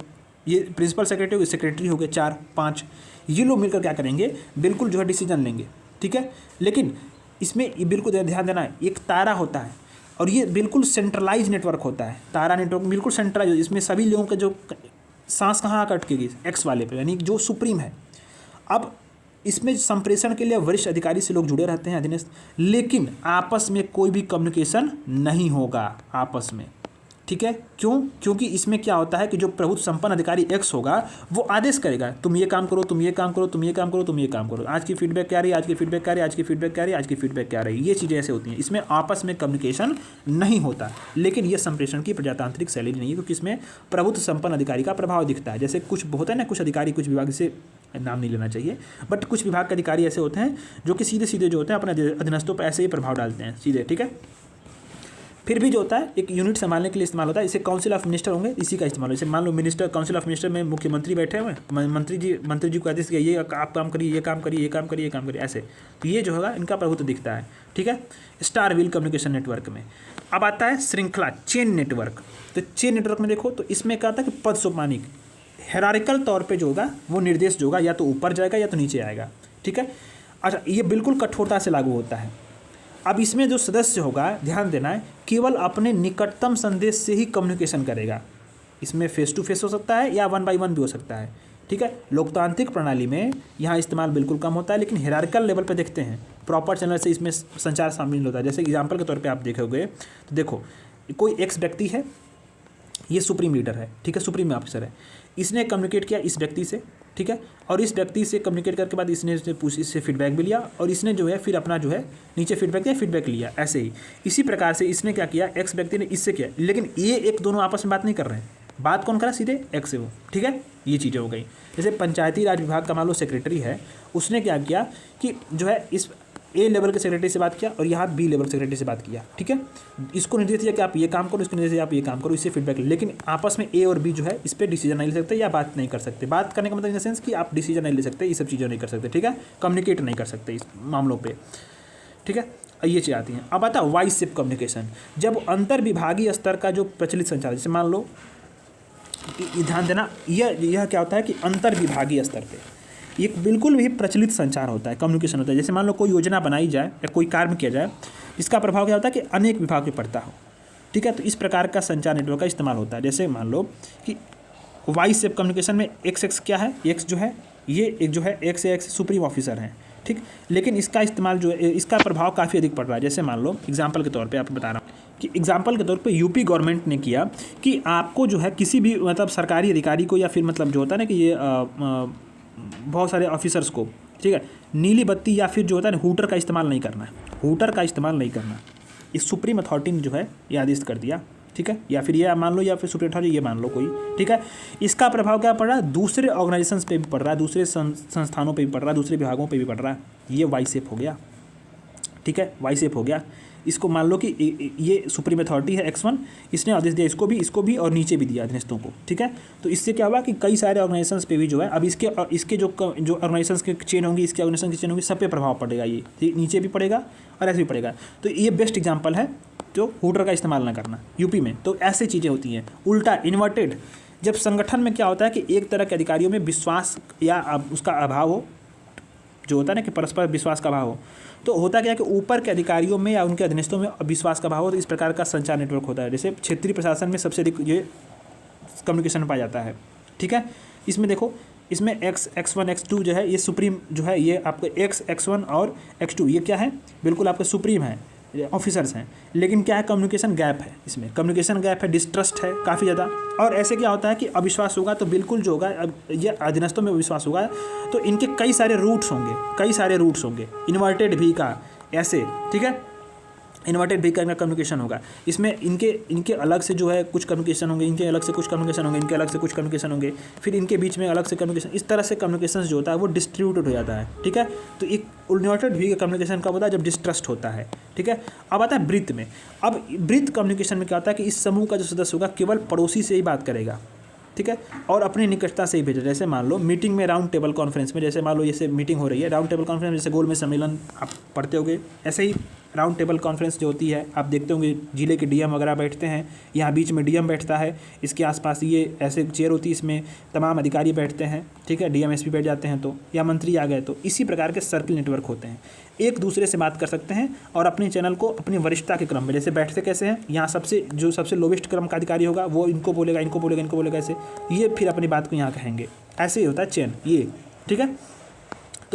ये प्रिंसिपल सेक्रेटरी हो, सेक्रेटरी हो गए 4-5, ये लोग मिलकर क्या करेंगे, बिल्कुल जो है डिसीजन लेंगे, ठीक है। लेकिन इसमें ये बिल्कुल ध्यान देना है, एक तारा होता है और ये बिल्कुल सेंट्रलाइज नेटवर्क होता है। तारा नेटवर्क बिल्कुल सेंट्रलाइज, इसमें सभी लोगों का जो सांस कहाँ आकर अटकेगी, एक्स वाले पे, यानी जो सुप्रीम है। अब इसमें संप्रेषण के लिए वरिष्ठ अधिकारी से लोग जुड़े रहते हैं अधीनस्थ, लेकिन आपस में कोई भी कम्युनिकेशन नहीं होगा आपस में, ठीक है। क्यों? क्योंकि इसमें क्या होता है कि जो प्रभुत्व संपन्न अधिकारी एक्स होगा वो आदेश करेगा, तुम ये काम करो, तुम ये काम करो, तुम ये काम करो, तुम ये काम करो, आज की फीडबैक क्या रही, आज की फीडबैक क्या रही, आज की फीडबैक क्या रही, आज की फीडबैक क्या रही, ये चीज़ें ऐसे होती हैं। इसमें आपस में कम्युनिकेशन नहीं होता, लेकिन ये संप्रेषण की प्रजातांत्रिक शैली नहीं है, क्योंकि इसमें प्रभुत्व संपन्न अधिकारी का प्रभाव दिखता है। जैसे कुछ होता है ना, कुछ अधिकारी कुछ विभाग से नाम नहीं लेना चाहिए, बट कुछ विभाग के अधिकारी ऐसे होते हैं जो कि सीधे सीधे जो होते हैं अपने अधीनस्थों पर ऐसे ही प्रभाव डालते हैं सीधे, ठीक है। फिर भी जो होता है एक यूनिट संभालने के लिए इस्तेमाल होता है, इसे काउंसिल ऑफ मिनिस्टर होंगे, इसी का इस्तेमाल हो। जैसे मान लो मिनिस्टर, काउंसिल ऑफ मिनिस्टर में मुख्यमंत्री बैठे हुए हैं, मंत्री जी को आदेश किया ये आप काम करिए, ये काम करिए, ये काम करिए, ये काम करिए, ऐसे। तो ये जो होगा इनका प्रभुत्व दिखता है, ठीक है। स्टार व्हील कम्युनिकेशन नेटवर्क में अब आता है श्रृंखला चेन नेटवर्क। तो चेन नेटवर्क में देखो तो इसमें क्या होता है कि पद सोपानिक हेरारिकल तौर पर जो होगा वो निर्देश जो होगा या तो ऊपर जाएगा या तो नीचे आएगा, ठीक है। अच्छा, ये बिल्कुल कठोरता से लागू होता है। अब इसमें जो सदस्य होगा, ध्यान देना है, केवल अपने निकटतम संदेश से ही कम्युनिकेशन करेगा। इसमें फेस टू फेस हो सकता है या 1 by 1 भी हो सकता है, ठीक है। लोकतांत्रिक प्रणाली में यहाँ इस्तेमाल बिल्कुल कम होता है, लेकिन हिरार्किकल लेवल पे देखते हैं प्रॉपर चैनल से इसमें संचार शामिल होता है। जैसे एग्जाम्पल के तौर पे आप देखोगे तो देखो कोई एक्स व्यक्ति है, ये सुप्रीम लीडर है, ठीक है, सुप्रीम ऑफिसर है, इसने कम्युनिकेट किया इस व्यक्ति से, ठीक है, और इस व्यक्ति से कम्युनिकेट करके बाद इसने इससे फीडबैक भी लिया और इसने जो है फिर अपना जो है नीचे फीडबैक दिया, फीडबैक लिया। ऐसे ही इसी प्रकार से इसने क्या किया, एक्स व्यक्ति ने इससे किया, लेकिन ये एक दोनों आपस में बात नहीं कर रहे हैं, बात कौन करा, सीधे एक्स से वो, ठीक है। ये चीज़ें हो गई। जैसे पंचायती राज विभाग का मान लो सेक्रेटरी है, उसने क्या किया कि जो है इस ए लेवल के सेक्रेटरी से बात किया और यहाँ बी लेवल सेक्रेटरी से बात किया, ठीक है। इसको निर्देश दिया कि आप ये काम करो, इसको निर्देश दिया आप ये काम करो, इससे फीडबैक, लेकिन आपस में ए और बी जो है इस पर डिसीजन नहीं ले सकते या बात नहीं कर सकते। बात करने का मतलब इन द सेंस कि आप डिसीजन नहीं ले सकते, ये सब चीज़ें नहीं कर सकते, ठीक है, कम्युनिकेट नहीं कर सकते इस मामलों पर, ठीक है। ये चीज़ आती हैं। अब आता है वाइस शिप कम्युनिकेशन, जब अंतर विभागीय स्तर का जो प्रचलित संचार, जैसे मान लो ध्यान देना, यह क्या होता है कि अंतर विभागीय स्तर पे एक बिल्कुल भी प्रचलित संचार होता है, कम्युनिकेशन होता है। जैसे मान लो कोई योजना बनाई जाए या कोई कार्य किया जाए, इसका प्रभाव क्या होता है कि अनेक विभाग में पड़ता हो, ठीक है। तो इस प्रकार का संचार नेटवर्क का इस्तेमाल होता है। जैसे मान लो कि वॉइस शेप कम्युनिकेशन में एक्स क्या है, एक्स जो है ये एक जो है एक्स सुप्रीम ऑफिसर हैं, ठीक, लेकिन इसका इस्तेमाल जो है इसका प्रभाव काफ़ी अधिक पड़ रहा है। जैसे मान लो एग्जाम्पल के तौर पे आपको बता रहा हूँ कि एग्जाम्पल के तौर पे यूपी गवर्नमेंट ने किया कि आपको जो है किसी भी मतलब सरकारी अधिकारी को या फिर मतलब जो होता है ना कि ये बहुत सारे ऑफिसर्स को, ठीक है, नीली बत्ती या फिर जो होता है ना हूटर का इस्तेमाल नहीं करना है, हूटर का इस्तेमाल नहीं करना। इस सुप्रीम अथॉरिटी ने जो है ये आदेश कर दिया, ठीक है, या फिर ये मान लो या फिर सुप्रीम अथॉरिटी ये मान लो कोई, ठीक है। इसका प्रभाव क्या पड़ रहा है, दूसरे ऑर्गेनाइजेशंस पे भी पड़ रहा है, दूसरे संस्थानों पे भी पड़ रहा है, दूसरे विभागों पे भी पड़ रहा है। ये वाई शेप हो गया, ठीक है, वाई शेप हो गया। इसको मान लो कि ये सुप्रीम अथॉरिटी है X1, इसने आदेश दिया इसको भी और नीचे भी दिया अधीनस्थों को, ठीक है। तो इससे क्या हुआ कि कई सारे ऑर्गेनाइजेशंस पे भी जो है अब इसके जो ऑर्गेनाइजेशंस के चेन होंगी, इसके ऑर्गेनाइजेशन की चेन होंगी, सब पे प्रभाव पड़ेगा, ये नीचे भी पड़ेगा और ऐसे भी पड़ेगा। तो ये बेस्ट एग्जाम्पल है जो हूटर का इस्तेमाल ना करना यूपी में। तो ऐसे चीज़ें होती हैं। उल्टा इन्वर्टेड, जब संगठन में क्या होता है कि एक तरह के अधिकारियों में विश्वास या उसका अभाव हो, जो होता है ना कि परस्पर विश्वास का अभाव हो, तो होता क्या है कि ऊपर के अधिकारियों में या उनके अधीनस्थों में विश्वास का अभाव हो, तो इस प्रकार का संचार नेटवर्क होता है। जैसे क्षेत्रीय प्रशासन में सबसे अधिक ये कम्युनिकेशन पाया जाता है, ठीक है। इसमें देखो, इसमें X1 X2 जो है ये सुप्रीम जो है, ये आपके X1 और X2 ये क्या है, बिल्कुल आपके सुप्रीम है, ऑफिसर्स हैं, लेकिन क्या है कम्युनिकेशन गैप है, इसमें कम्युनिकेशन गैप है, डिस्ट्रस्ट है काफ़ी ज़्यादा। और ऐसे क्या होता है कि अविश्वास होगा तो बिल्कुल जो होगा, अब ये अधीनस्थों में विश्वास होगा तो इनके कई सारे रूट्स होंगे, इन्वर्टेड भी का ऐसे, ठीक है, इन्वर्टेड भी का कम्युनिकेशन होगा। इसमें इनके अलग से जो है कुछ कम्युनिकेशन होंगे, इनके अलग से कुछ कम्युनिकेशन होंगे, इनके अलग से कुछ कम्युनिकेशन होंगे, फिर इनके बीच में अलग से कम्युनिकेशन, इस तरह से कम्युनिकेशन जो होता है वो डिस्ट्रीब्यूटेड हो जाता है, ठीक है। तो एक इन्वर्टेड भी का कम्युनिकेशन कब होता है, जब डिस्ट्रस्ट होता है, ठीक है। अब आता है ब्रीथ में। अब ब्रीथ कम्युनिकेशन में क्या होता है कि इस समूह का जो सदस्य होगा केवल पड़ोसी से ही बात करेगा, ठीक है, और अपनी निकटता से ही भेजा। जैसे मान लो मीटिंग में, राउंड टेबल कॉन्फ्रेंस में, जैसे मान लो जैसे मीटिंग हो रही है राउंड टेबल कॉन्फ्रेंस, जैसे गोल में सम्मेलन आप पढ़ते होगे, ऐसे ही राउंड टेबल कॉन्फ्रेंस जो होती है आप देखते होंगे, जिले के डीएम वगैरह बैठते हैं, यहाँ बीच में डीएम बैठता है, इसके आसपास ये ऐसे चेयर होती है, इसमें तमाम अधिकारी बैठते हैं, ठीक है, डीएम एसपी बैठ जाते हैं, तो या मंत्री आ गए, तो इसी प्रकार के सर्किल नेटवर्क होते हैं। एक दूसरे से बात कर सकते हैं और अपने चैनल को अपनी वरिष्ठता के क्रम में, जैसे बैठते कैसे हैं, यहाँ सबसे लोवेस्ट क्रम का अधिकारी होगा वो इनको बोलेगा ऐसे, ये फिर अपनी बात को यहाँ कहेंगे, ऐसे ही होता है चेन ये, ठीक है।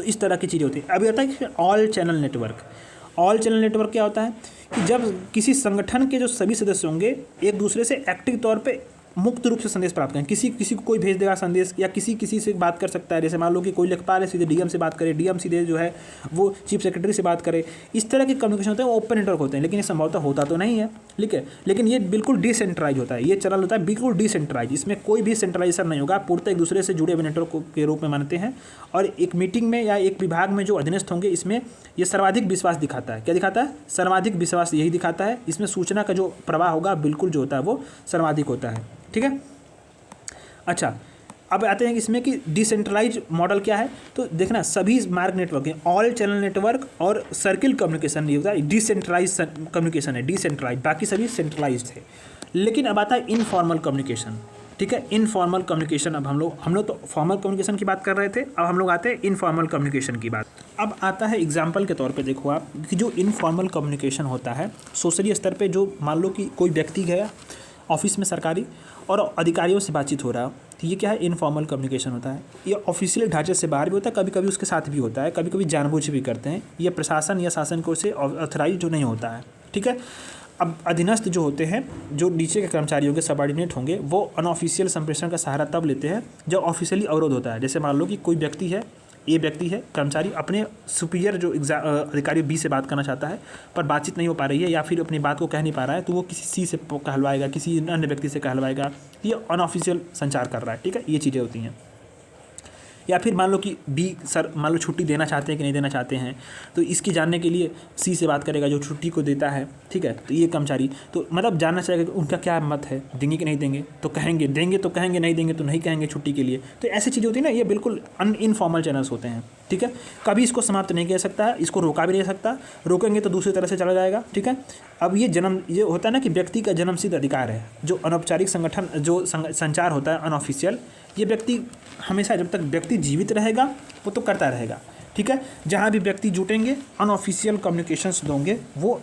तो इस तरह की चीज़ें होती हैं। अभी आता है कि all channel network. All channel network क्या होता है कि जब किसी संगठन के जो सभी सदस्य होंगे एक दूसरे से एक्टिव तौर पे मुक्त रूप से संदेश प्राप्त करें, किसी को कोई भेज देगा संदेश, या किसी से बात कर सकता है। जैसे मान लो कि कोई लेखपाल है, सीधे डीएम से बात करे, डीएम सीधे जो है वो चीफ सेक्रेटरी से बात करे। इस तरह के कम्युनिकेशन होते हैं, वो ओपन नेटवर्क होते हैं, लेकिन ये संभवतः होता तो नहीं है, ठीक है। लेकिन ये बिल्कुल डिसेंट्रलाइज होता है, ये चैनल होता है बिल्कुल डिसेंट्रलाइज, इसमें कोई भी सेंट्रलाइजेशन नहीं होगा, पूर्णतः एक दूसरे से जुड़े हुए नेटवर्क के रूप में मानते हैं। और एक मीटिंग में या एक विभाग में जो अधीनस्थ होंगे, इसमें ये सर्वाधिक विश्वास दिखाता है। क्या दिखाता है? सर्वाधिक विश्वास यही दिखाता है। इसमें सूचना का जो प्रवाह होगा बिल्कुल जो होता है वो सर्वाधिक होता है, ठीक है। अच्छा, अब आते हैं इसमें कि डिसेंट्रलाइज मॉडल क्या है। तो देखना, सभी मार्ग नेटवर्क हैं, ऑल चैनल नेटवर्क और सर्किल कम्युनिकेशन नहीं होता है, डिसेंट्रलाइज कम्युनिकेशन है, डिसेंट्रलाइज, बाकी सभी सेंट्रलाइज्ड है। लेकिन अब आता है इनफॉर्मल कम्युनिकेशन, ठीक है। इनफॉर्मल कम्युनिकेशन, अब हम लोग तो फॉर्मल कम्युनिकेशन की बात कर रहे थे, अब हम लोग आते हैं इनफॉर्मल कम्युनिकेशन की बात। अब आता है एग्जाम्पल के तौर पे देखो आप कि जो इनफॉर्मल कम्युनिकेशन होता है सोशली स्तर पे, जो मान लो कि कोई व्यक्ति गया ऑफिस में सरकारी और अधिकारियों से बातचीत हो रहा है, तो ये क्या है? इनफॉर्मल कम्युनिकेशन होता है। ये ऑफिशियल ढांचे से बाहर भी होता है, कभी कभी उसके साथ भी होता है, कभी कभी जानबूझ भी करते हैं। ये प्रशासन या शासन को से ऑथराइज जो नहीं होता है, ठीक है। अब अधीनस्थ जो होते हैं, जो नीचे के कर्मचारियों के सबऑर्डिनेट होंगे, वो अनऑफिशियल संप्रेषण का सहारा तब लेते हैं जब ऑफिशियली अवरोध होता है। जैसे मान लो कि कोई व्यक्ति है, ये व्यक्ति है कर्मचारी, अपने सुपीरियर जो अधिकारी बी से बात करना चाहता है पर बातचीत नहीं हो पा रही है, या फिर अपनी बात को कह नहीं पा रहा है, तो वो किसी सी से कहलवाएगा, किसी अन्य व्यक्ति से कहलवाएगा। ये अनऑफिशियल संचार कर रहा है, ठीक है। ये चीज़ें होती हैं। या फिर मान लो कि बी सर मान लो छुट्टी देना चाहते हैं कि नहीं देना चाहते हैं, तो इसकी जानने के लिए सी से बात करेगा जो छुट्टी को देता है, ठीक है। तो ये कर्मचारी तो मतलब जानना चाहेगा कि उनका क्या मत है, देंगे कि नहीं देंगे, तो कहेंगे, देंगे तो कहेंगे, नहीं देंगे तो नहीं कहेंगे छुट्टी के लिए। तो ऐसी चीज़ होती है ना, ये बिल्कुल इनफॉर्मल चैनल्स होते हैं, ठीक है। कभी इसको समाप्त नहीं किया सकता है, इसको रोका भी नहीं सकता, रोकेंगे तो दूसरी तरह से चला जाएगा, ठीक है। अब ये होता है ना कि व्यक्ति का जन्मसिद्ध अधिकार है, जो अनौपचारिक संगठन जो संचार होता है अनऑफिशियल, ये व्यक्ति हमेशा जब तक व्यक्ति जीवित रहेगा वो तो करता रहेगा, ठीक है। जहाँ भी व्यक्ति जुटेंगे अनऑफिशियल कम्युनिकेशंस दोगे, वो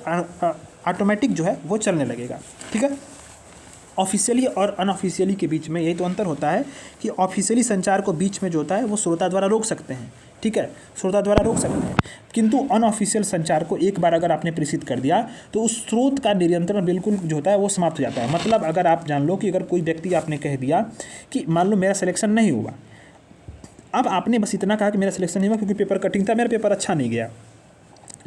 ऑटोमेटिक जो है वो चलने लगेगा, ठीक है। ऑफिशियली और अनऑफिशियली के बीच में यही तो अंतर होता है कि ऑफिशियली संचार को बीच में जो होता है वो श्रोता द्वारा रोक सकते हैं, ठीक है, श्रोता द्वारा रोक सकते हैं। किंतु अनऑफिशियल संचार को एक बार अगर आपने प्रेषित कर दिया तो उस स्रोत का नियंत्रण बिल्कुल जो होता है वो समाप्त हो जाता है। मतलब अगर आप जान लो कि अगर कोई व्यक्ति आपने कह दिया कि मान लो मेरा सिलेक्शन नहीं हुआ, अब आपने बस इतना कहा कि मेरा सिलेक्शन नहीं हुआ क्योंकि पेपर कटिंग था, मेरा पेपर अच्छा नहीं गया,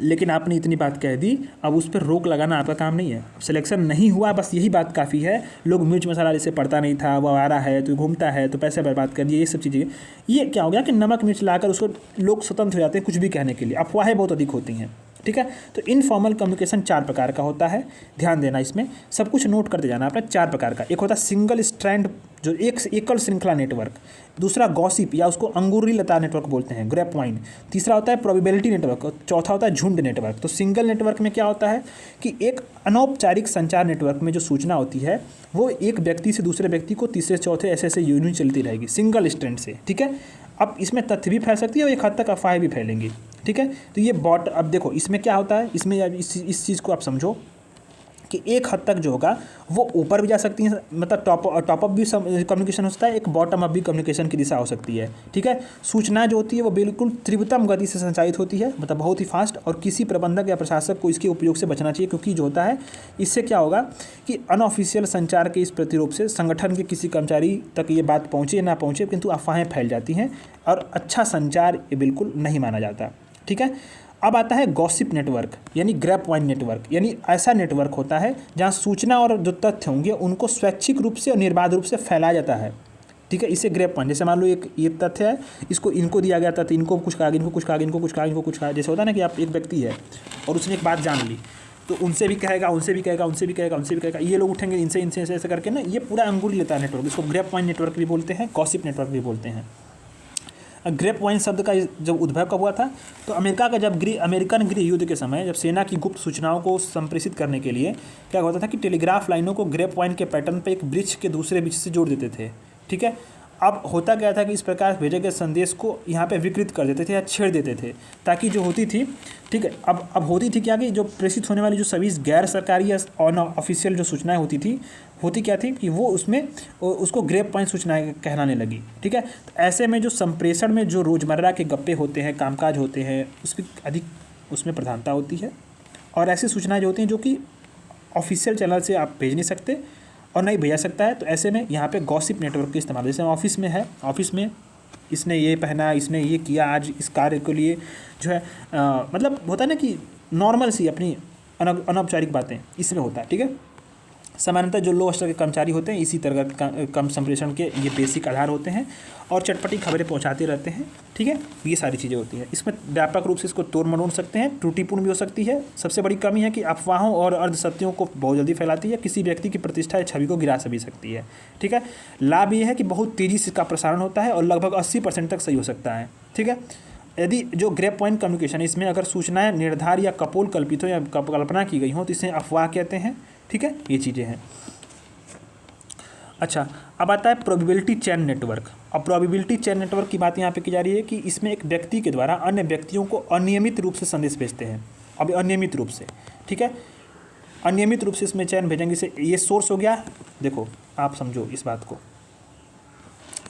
लेकिन आपने इतनी बात कह दी, अब उस पर रोक लगाना आपका काम नहीं है। सिलेक्शन नहीं हुआ बस यही बात काफ़ी है। लोग मिर्च मसाला जैसे पढ़ता नहीं था, वो आवारा है, तो घूमता है, तो पैसे बर्बाद कर दिए, ये सब चीज़ें। ये क्या हो गया कि नमक मिर्च लाकर उसको लोग स्वतंत्र हो जाते हैं कुछ भी कहने के लिए, अफवाहें बहुत अधिक होती हैं, ठीक है। तो इनफॉर्मल कम्युनिकेशन 4 प्रकार का होता है, ध्यान देना, इसमें सब कुछ नोट करते जाना आपने। 4 प्रकार का, एक होता है सिंगल स्ट्रैंड जो एकल श्रृंखला नेटवर्क, दूसरा गॉसिप या उसको अंगूरी लता नेटवर्क बोलते हैं, ग्रेप वाइन, तीसरा होता है प्रोबेबिलिटी नेटवर्क, चौथा होता है झुंड नेटवर्क। तो सिंगल नेटवर्क में क्या होता है कि एक अनौपचारिक संचार नेटवर्क में जो सूचना होती है वो एक व्यक्ति से दूसरे व्यक्ति को, तीसरे चौथे ऐसे यूनिट चलती रहेगी सिंगल स्ट्रैंड से, ठीक है। अब इसमें तथ्य भी फैल सकती है और एक हद तक अफवाहें भी फैलेंगी, ठीक है। तो ये अब देखो इसमें क्या होता है, इसमें इस चीज़ को आप समझो कि एक हद तक जो होगा वो ऊपर भी जा सकती है, मतलब टॉप अप भी कम्युनिकेशन हो सकता है, एक बॉटम अप भी कम्युनिकेशन की दिशा हो सकती है, ठीक है। सूचना जो होती है वो बिल्कुल तीव्रतम गति से संचारित होती है, मतलब बहुत ही फास्ट, और किसी प्रबंधक या प्रशासक को इसके उपयोग से बचना चाहिए, क्योंकि जो होता है इससे क्या होगा कि अनऑफिशियल संचार के इस प्रतिरूप से संगठन के किसी कर्मचारी तक ये बात पहुँचे या ना पहुँचे, किंतु अफवाहें फैल जाती हैं और अच्छा संचार ये बिल्कुल नहीं माना जाता, ठीक है। अब आता है गॉसिप नेटवर्क यानी ग्रेप वाइन नेटवर्क, यानी ऐसा नेटवर्क होता है जहां सूचना और जो तथ्य होंगे उनको स्वैच्छिक रूप से और निर्बाध रूप से फैलाया जाता है, ठीक है। इसे ग्रेप वाइन, जैसे मान लो एक ये तथ्य है, इसको इनको दिया गया तथ्य, इनको कुछ कहा, इनको कुछ कहा, इनको कुछ कहा, इनको कुछ कहा। जैसे होता है ना कि आप एक व्यक्ति है और उसने एक बात जान ली, तो उनसे भी कहेगा, उनसे भी कहेगा, उनसे भी कहेगा, उनसे भी कहेगा, ये लोग उठेंगे इनसे ऐसे करके ना, ये पूरा अंगूरी लेता है नेटवर्क। इसको ग्रेप वाइन नेटवर्क भी बोलते हैं, गॉसिप नेटवर्क भी बोलते हैं। ग्रेप वाइन शब्द का जब उद्भव कब हुआ था, तो अमेरिका का जब अमेरिकन गृह युद्ध के समय जब सेना की गुप्त सूचनाओं को संप्रेषित करने के लिए क्या होता था कि टेलीग्राफ लाइनों को ग्रेप वाइन के पैटर्न पर एक वृक्ष के दूसरे वृक्ष से जोड़ देते थे, ठीक है। अब होता क्या था कि इस प्रकार भेजे गए संदेश को यहाँ पे विकृत कर देते थे या छेड़ देते थे, ताकि जो होती थी, ठीक है, अब होती थी क्या कि जो प्रेषित होने वाली जो सभी गैर सरकारी या ऑफिशियल जो सूचनाएं होती थी, होती क्या थी कि वो उसमें उसको ग्रेप पॉइंट सूचनाएं कहलाने लगी, ठीक है। तो ऐसे में जो संप्रेषण में जो रोज़मर्रा के गप्पे होते हैं, कामकाज होते हैं, उसकी अधिक उसमें प्रधानता होती है, और ऐसी सूचनाएं जो होती हैं जो कि ऑफिशियल चैनल से आप भेज नहीं सकते और नहीं भेजा सकता है। तो ऐसे में यहाँ पे गॉसिप नेटवर्क का इस्तेमाल, जैसे ऑफिस में है, ऑफिस में इसने ये पहना, इसने ये किया आज इस कार्य के लिए, जो है मतलब होता है ना कि नॉर्मल सी अपनी अनौपचारिक बातें इसमें होता है, ठीक है। सामान्यतः जो लो स्तर के कर्मचारी होते हैं इसी तरह का कम संप्रेषण के ये बेसिक आधार होते हैं और चटपटी खबरें पहुंचाते रहते हैं, ठीक है। ये सारी चीज़ें होती हैं। इसमें व्यापक रूप से इसको तोड़ मरोड़ सकते हैं, त्रुटिपूर्ण भी हो सकती है। सबसे बड़ी कमी है कि अफवाहों और अर्धसत्यों को बहुत जल्दी फैलाती है, किसी व्यक्ति की प्रतिष्ठा या छवि को गिरा भी सकती है, ठीक है। लाभ ये है कि बहुत तेज़ी से इसका प्रसारण होता है और लगभग 80% तक सही हो सकता है, ठीक है। यदि जो ग्रेप पॉइंट कम्युनिकेशन, इसमें अगर सूचनाएं निर्धार या कपोल कल्पित हो या कल्पना की गई हो तो इसे अफवाह कहते हैं, ठीक है। ये चीज़ें हैं। अच्छा, अब आता है प्रोबेबिलिटी चेन नेटवर्क। अब प्रोबेबिलिटी चेन नेटवर्क की बात यहाँ पे की जा रही है कि इसमें एक व्यक्ति के द्वारा अन्य व्यक्तियों को अनियमित रूप से संदेश भेजते हैं। अब अनियमित रूप से, ठीक है, अनियमित रूप से इसमें चैन भेजेंगे। से ये सोर्स हो गया, देखो आप समझो इस बात को,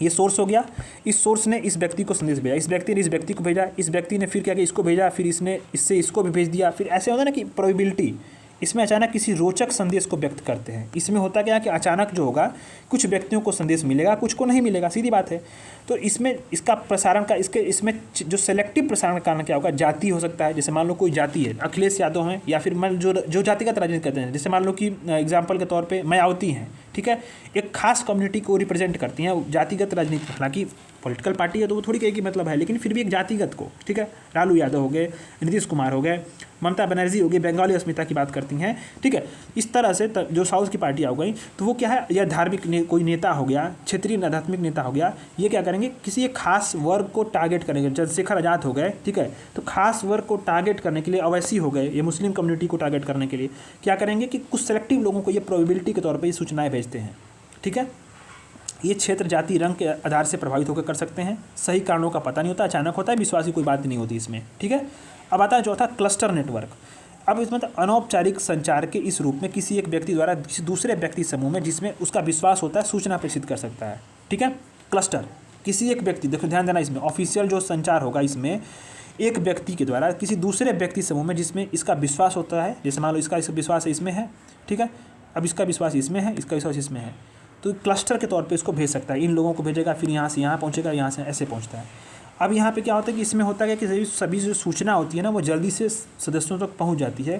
ये सोर्स हो गया, इस सोर्स ने इस व्यक्ति को संदेश भेजा, इस व्यक्ति ने इस व्यक्ति को भेजा, इस व्यक्ति ने फिर क्या किया, इसको भेजा, फिर इसने इससे इसको भी भेज दिया। फिर ऐसे होता है ना कि प्रोबेबिलिटी, इसमें अचानक किसी रोचक संदेश को व्यक्त करते हैं। इसमें होता क्या है कि अचानक जो होगा कुछ व्यक्तियों को संदेश मिलेगा, कुछ को नहीं मिलेगा, सीधी बात है। तो इसमें इसका प्रसारण का इसमें जो सेलेक्टिव प्रसारण का कारण क्या होगा, जाति हो सकता है। जैसे मान लो कोई जाति है, अखिलेश यादव हैं, या फिर मान जो जातिगत राजनीति करते हैं, जैसे मान लो कि एग्जाम्पल के तौर पर मायावती हैं, ठीक है, एक खास कम्युनिटी को रिप्रेजेंट करती हैं जातिगत राजनीति। हालांकि पॉलिटिकल पार्टी है तो वो थोड़ी कहेगी मतलब है, लेकिन फिर भी एक जातिगत को, ठीक है। लालू यादव हो गए, नीतीश कुमार हो गए, ममता बनर्जी हो गई, बंगाली अस्मिता की बात करती हैं, ठीक है। इस तरह से जो साउथ की पार्टी आ गई तो वो क्या है, या धार्मिक कोई नेता हो गया, क्षेत्रीय आध्यात्मिक नेता हो गया, ये क्या करेंगे, किसी एक खास वर्ग को टारगेट करेंगे। चंद्रशेखर आज़ाद हो गए, ठीक है, तो खास वर्ग को टारगेट करने के लिए, अवैसी हो गए, ये मुस्लिम कम्युनिटी को टारगेट करने के लिए क्या करेंगे कि कुछ सेलेक्टिव लोगों को ये प्रोबेबिलिटी के तौर पर ये सूचनाएँ भेजते हैं, ठीक है। ये क्षेत्र जाति रंग के आधार से प्रभावित होकर कर सकते हैं, सही कारणों का पता नहीं होता, अचानक होता है, विश्वास की कोई बात नहीं होती इसमें, ठीक है। अब आता है चौथा, क्लस्टर नेटवर्क। अब इसमें अनौपचारिक संचार के इस रूप में किसी एक व्यक्ति द्वारा किसी दूसरे व्यक्ति समूह में जिसमें उसका विश्वास होता है सूचना प्रेषित कर सकता है, ठीक है। क्लस्टर, किसी एक व्यक्ति, देखो ध्यान देना, इसमें ऑफिशियल जो संचार होगा इसमें एक व्यक्ति के द्वारा किसी दूसरे व्यक्ति समूह में जिसमें इसका विश्वास होता है, जैसे मान लो इसका विश्वास इसमें है, ठीक है, अब इसका विश्वास इसमें है, इसका विश्वास इसमें है, तो क्लस्टर के तौर पे इसको भेज सकता है। इन लोगों को भेजेगा, फिर यहाँ से यहाँ पहुँचेगा, यहाँ से ऐसे पहुँचता है। अब यहाँ पे क्या होता है कि इसमें होता है कि सभी जो सूचना होती है ना वो जल्दी से सदस्यों तक पहुँच जाती है,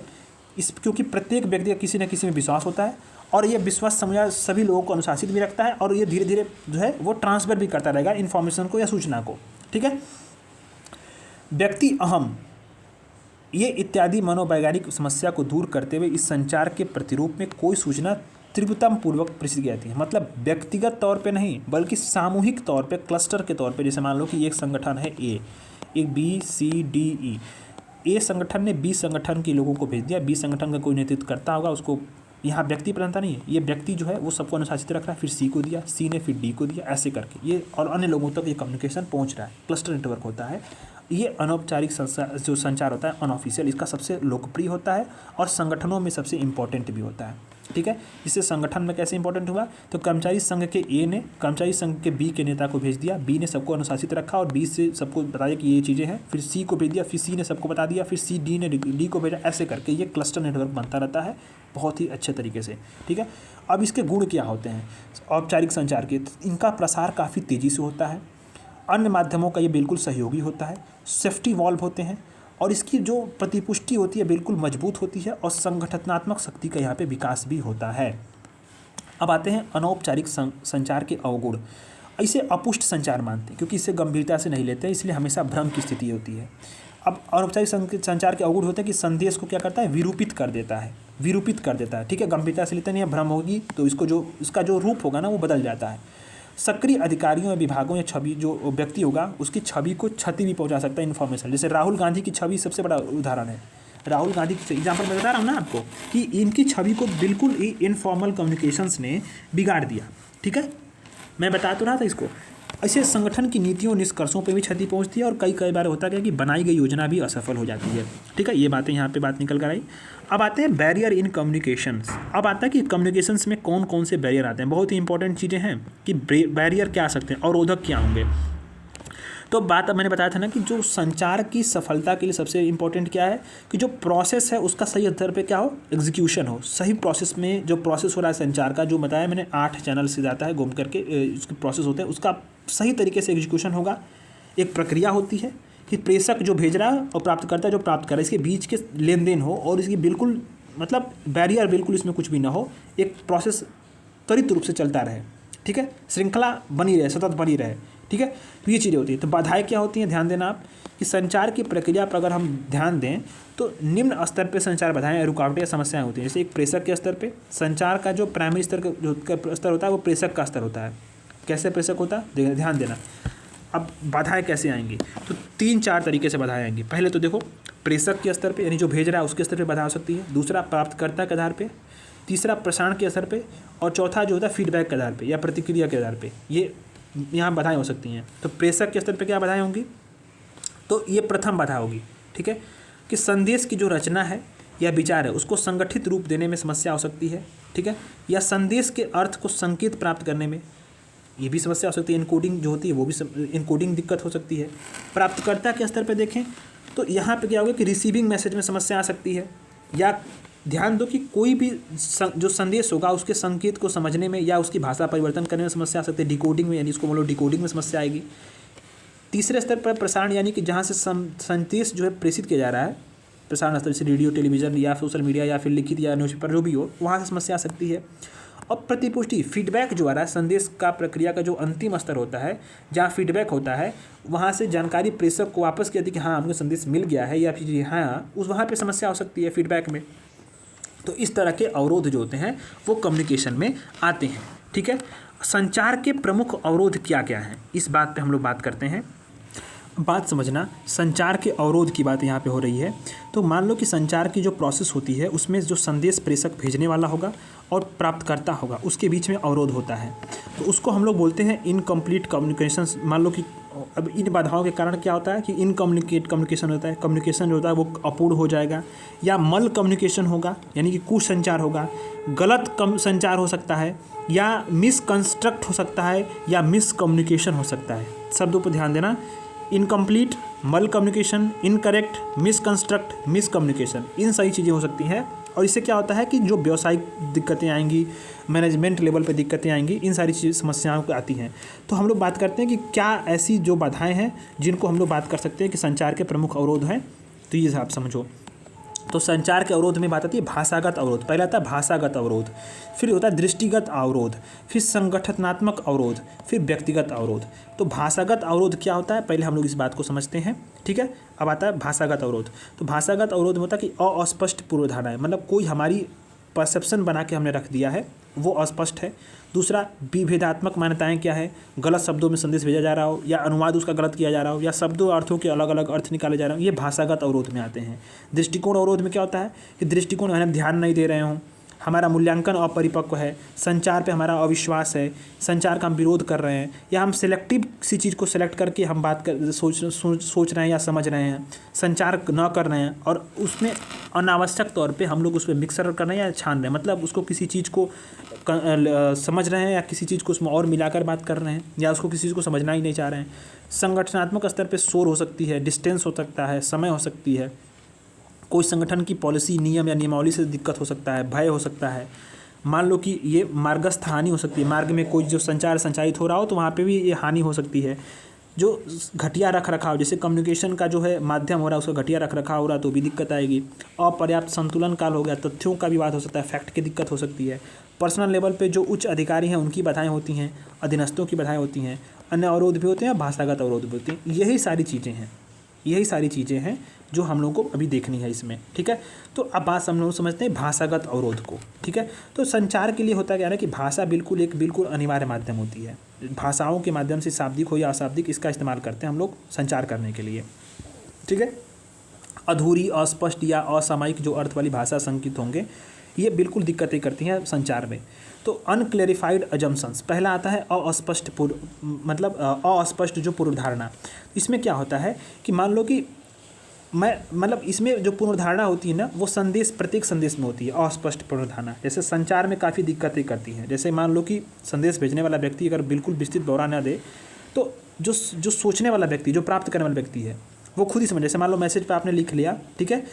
क्योंकि प्रत्येक व्यक्ति का किसी न किसी में विश्वास होता है और ये विश्वास समुदाय सभी लोगों को अनुशासित भी रखता है और ये धीरे धीरे जो है वो ट्रांसफर भी करता रहेगा इन्फॉर्मेशन को या सूचना को, ठीक है। व्यक्ति अहम, ये इत्यादि मनोवैज्ञानिक समस्या को दूर करते हुए इस संचार के प्रतिरूप में कोई सूचना तीव्रता पूर्वक प्रेषित की जाती है। मतलब व्यक्तिगत तौर पे नहीं बल्कि सामूहिक तौर पे, क्लस्टर के तौर पे। जैसे मान लो कि एक संगठन है ए, एक बी सी डी ई, ए संगठन ने बी संगठन के लोगों को भेज दिया, बी संगठन का कोई नेतृत्व करता होगा, उसको यहाँ व्यक्ति प्रधानता नहीं है, ये व्यक्ति जो है वो सबको अनुशासित रख रहा है, फिर सी को दिया, सी ने फिर डी को दिया, ऐसे करके ये और अन्य लोगों तक ये कम्युनिकेशन पहुँच रहा है। क्लस्टर नेटवर्क होता है ये। अनौपचारिक जो संचार होता है अनऑफिशियल, इसका सबसे लोकप्रिय होता है और संगठनों में सबसे इम्पोर्टेंट भी होता है, ठीक है। इससे संगठन में कैसे इंपॉर्टेंट हुआ, तो कर्मचारी संघ के ए ने कर्मचारी संघ के बी के नेता को भेज दिया, बी ने सबको अनुशासित रखा और बी से सबको बताया कि ये चीज़ें हैं, फिर सी को भेज दिया, फिर सी ने सबको बता दिया, फिर सी डी ने डी को भेजा, ऐसे करके ये क्लस्टर नेटवर्क बनता रहता है बहुत ही अच्छे तरीके से, ठीक है। अब इसके गुण क्या होते हैं औपचारिक संचार के, इनका प्रसार काफ़ी तेज़ी से होता है, अन्य माध्यमों का ये बिल्कुल सहयोगी होता है, सेफ्टी वॉल्व होते हैं और इसकी जो प्रतिपुष्टि होती है बिल्कुल मजबूत होती है और संगठनात्मक शक्ति का यहाँ पे विकास भी होता है। अब आते हैं अनौपचारिक संचार के अवगुण। इसे अपुष्ट संचार मानते हैं क्योंकि इसे गंभीरता से नहीं लेते, इसलिए हमेशा भ्रम की स्थिति होती है। अब अनौपचारिक संचार के अवगुण होते हैं कि संदेश को क्या करता है, विरूपित कर देता है, विरूपित कर देता है, ठीक है। गंभीरता से लेते नहीं है, भ्रम होगी तो इसका जो रूप होगा ना वो बदल जाता है। सक्रिय अधिकारियों या विभागों या छवि जो व्यक्ति होगा उसकी छवि को क्षति भी पहुंचा सकता है इन्फॉर्मेशन। जैसे राहुल गांधी की छवि सबसे बड़ा उदाहरण है। राहुल गांधी की एग्जाम्पल मैं बता रहा हूँ ना आपको कि इनकी छवि को बिल्कुल ही इनफॉर्मल कम्युनिकेशंस ने बिगाड़ दिया, ठीक है। मैं बता तो रहा था इसको ऐसे संगठन की नीतियों निष्कर्षों पे भी क्षति पहुंचती है और कई कई बार होता क्या है कि बनाई गई योजना भी असफल हो जाती है। ठीक है, ये बातें यहाँ पे बात निकल कर आई। अब आते हैं बैरियर इन कम्युनिकेशंस। अब आता है कि कम्युनिकेशंस में कौन कौन से बैरियर आते हैं। बहुत ही इंपॉर्टेंट चीज़ें हैं कि बैरियर क्या आ सकते हैं, अवरोधक क्या होंगे। तो बात अब मैंने बताया था ना कि जो संचार की सफलता के लिए सबसे इम्पोर्टेंट क्या है कि जो प्रोसेस है उसका सही स्तर पे क्या हो, एग्जीक्यूशन हो। सही प्रोसेस में जो प्रोसेस हो रहा है संचार का, जो बताया मैंने 8 चैनल से जाता है घूम करके उसके प्रोसेस होते हैं, उसका सही तरीके से एग्जीक्यूशन होगा। एक प्रक्रिया होती है कि प्रेषक जो भेज रहा है और प्राप्तकर्ता जो प्राप्त कर रहा है, इसके बीच के लेन देन हो और इसकी बिल्कुल मतलब बैरियर बिल्कुल इसमें कुछ भी ना हो, एक प्रोसेस त्वरित रूप से चलता रहे। ठीक है, श्रृंखला बनी रहे, सतत बनी रहे। ठीक है, तो ये चीज़ें होती है। तो बाधाएं क्या होती हैं, ध्यान देना आप कि संचार की प्रक्रिया पर अगर हम ध्यान दें तो निम्न स्तर पे संचार बाधाएं, रुकावटें या समस्याएं होती हैं। जैसे एक प्रेषक के स्तर पे संचार का जो प्राइमरी स्तर का जो स्तर होता है वो प्रेषक का स्तर होता है। कैसे प्रेषक होता है, ध्यान देना। अब बाधाएं कैसे आएंगी, तो 3-4 तरीके से बाधाएं आएंगी। पहले तो देखो प्रेषक के स्तर पे, यानी जो भेज रहा है उसके स्तर पे बाधा हो सकती है। दूसरा प्राप्तकर्ता के आधार पे, तीसरा प्रसारण के स्तर पे, और चौथा जो होता है फीडबैक के आधार पे या प्रतिक्रिया के आधार पे। ये यहाँ बाधाएं हो सकती हैं। तो प्रेषक के स्तर पे क्या बाधाएं होंगी, तो ये प्रथम बाधा होगी। ठीक है, कि संदेश की जो रचना है या विचार है उसको संगठित रूप देने में समस्या हो सकती है। ठीक है, या संदेश के अर्थ को संकेत प्राप्त करने में ये भी समस्या हो सकती है। इनकोडिंग जो होती है वो भी इनकोडिंग दिक्कत हो सकती है। प्राप्तकर्ता के स्तर पर देखें तो यहाँ पे क्या होगा कि रिसीविंग मैसेज में समस्या आ सकती है। या ध्यान दो कि कोई भी जो संदेश होगा उसके संकेत को समझने में या उसकी भाषा परिवर्तन करने में समस्या आ सकती है। डिकोडिंग में, यानी इसको बोलो डिकोडिंग में समस्या आएगी। तीसरे स्तर पर प्रसारण, यानी कि जहाँ से संदेश जो है प्रेषित किया जा रहा है, प्रसारण स्तर जैसे रेडियो, टेलीविज़न या सोशल मीडिया या फिर लिखित या न्यूज़पेपर जो भी हो, वहाँ से समस्या आ सकती है। और प्रतिपुष्टि, फीडबैक जो आ रहा है, संदेश का प्रक्रिया का जो अंतिम स्तर होता है जहाँ फीडबैक होता है, वहाँ से जानकारी प्रेषक को वापस कहती है कि हाँ हमको संदेश मिल गया है या फिर हाँ, उस वहाँ पर समस्या हो सकती है फीडबैक में। तो इस तरह के अवरोध जो होते हैं वो कम्युनिकेशन में आते हैं। ठीक है, संचार के प्रमुख अवरोध क्या क्या हैं, इस बात पे हम लोग बात करते हैं। बात समझना, संचार के अवरोध की बात यहाँ पे हो रही है। तो मान लो कि संचार की जो प्रोसेस होती है उसमें जो संदेश प्रेषक भेजने वाला होगा और प्राप्तकर्ता होगा, उसके बीच में अवरोध होता है, तो उसको हम लोग बोलते हैं इनकम्प्लीट कम्युनिकेशन। मान लो कि अब इन बाधाओं के कारण क्या होता है कि कम्युनिकेशन होता है, कम्युनिकेशन जो होता है वो अपूर्ण हो जाएगा, या मल कम्युनिकेशन होगा यानी कि कुसंचार होगा, गलत संचार हो सकता है, या मिसकंस्ट्रक्ट हो सकता है, या मिसकम्युनिकेशन हो सकता है। शब्दों पर ध्यान देना, इनकम्प्लीट, मल कम्युनिकेशन, इनकरेक्ट, मिसकंस्ट्रक्ट, मिसकम्युनिकेशन, इन सारी चीज़ें हो सकती हैं। और इससे क्या होता है कि जो व्यावसायिक दिक्कतें आएंगी, मैनेजमेंट लेवल पे दिक्कतें आएंगी, इन सारी चीज़ समस्याओं को आती हैं। तो हम लोग बात करते हैं कि क्या ऐसी जो बाधाएं हैं जिनको हम लोग बात कर सकते हैं कि संचार के प्रमुख अवरोध हैं। तो ये आप समझो, तो संचार के अवरोध में बात आती है भाषागत अवरोध। पहला आता है भाषागत अवरोध, फिर होता है दृष्टिगत अवरोध, फिर संगठनात्मक अवरोध, फिर व्यक्तिगत अवरोध। तो भाषागत अवरोध क्या होता है, पहले हम लोग इस बात को समझते हैं। ठीक है, अब आता है भाषागत अवरोध। तो भाषागत अवरोध में होता है कि अस्पष्ट पूर्वधारणा है, मतलब कोई हमारी परसेप्शन बना के हमने रख दिया है वो अस्पष्ट है। दूसरा, विभेदात्मक मान्यताएं क्या है, गलत शब्दों में संदेश भेजा जा रहा हो, या अनुवाद उसका गलत किया जा रहा हो, या शब्दों अर्थों के अलग अलग अर्थ निकाले जा रहे हो, ये भाषागत अवरोध में आते हैं। दृष्टिकोण अवरोध में क्या होता है कि दृष्टिकोण हम ध्यान नहीं दे रहे हों, हमारा मूल्यांकन अपरिपक्व है, संचार पे हमारा अविश्वास है, संचार का हम विरोध कर रहे हैं, या हम सिलेक्टिव सी चीज़ को सिलेक्ट करके हम बात कर सोच रहे हैं या समझ रहे हैं, संचार न कर रहे हैं, और उसमें अनावश्यक तौर पे हम लोग उस पर मिक्सर कर रहे हैं या छान रहे हैं, मतलब उसको किसी चीज़ को समझ रहे हैं या किसी चीज़ को उसमें और मिलाकर बात कर रहे हैं, या उसको किसी चीज़ को समझना ही नहीं चाह रहे हैं। संगठनात्मक स्तर पे शोर हो सकती है, डिस्टेंस हो सकता है, समय हो सकती है, कोई संगठन की पॉलिसी, नियम या नियमावली से दिक्कत हो सकता है, भय हो सकता है। मान लो कि ये मार्गस्थ हानि हो सकती है, मार्ग में कोई जो संचार संचालित हो रहा हो तो वहाँ पे भी ये हानि हो सकती है। जो घटिया रख रखाव, जैसे कम्युनिकेशन का जो है माध्यम हो रहा है उसका घटिया रख रखाव हो रहा है तो भी दिक्कत आएगी। अपर्याप्त संतुलन काल हो गया, तथ्यों का विवाद हो सकता है, फैक्ट की दिक्कत हो सकती है। पर्सनल लेवल पे जो उच्च अधिकारी हैं उनकी बाधाएं होती हैं, अधीनस्थों की बाधाएं होती हैं, अन्य अवरोध भी होते हैं, भाषागत अवरोध भी होते हैं। यही सारी चीज़ें हैं जो हम लोगों को अभी देखनी है इसमें। ठीक है, तो अब बात हम लोग समझते हैं भाषागत अवरोध को। ठीक है, तो संचार के लिए होता क्या है कि भाषा बिल्कुल अनिवार्य माध्यम होती है। भाषाओं के माध्यम से शाब्दिक हो या अशाब्दिक इसका इस्तेमाल करते हैं हम लोग संचार करने के लिए। ठीक है, अधूरी, अस्पष्ट या असामयिक जो अर्थ वाली भाषा संकेत होंगे ये बिल्कुल दिक्कतें करती हैं संचार में। तो अनक्लेरिफाइड अजम्पशंस, पहला आता है अस्पष्ट मतलब अस्पष्ट जो पूर्वधारणा। इसमें क्या होता है कि मान लो कि मैं मतलब इसमें जो पूर्वधारणा होती है ना, वो संदेश, प्रत्येक संदेश में होती है अस्पष्ट पूर्वधारणा। जैसे संचार में काफ़ी दिक्कतें करती हैं। जैसे मान लो कि संदेश भेजने वाला व्यक्ति अगर बिल्कुल विस्तृत ब्यौरा न दे, तो जो सोचने वाला व्यक्ति, जो प्राप्त करने वाला व्यक्ति है, वो खुद ही समझ। जैसे मान लो मैसेज पे आपने लिख लिया, ठीक है,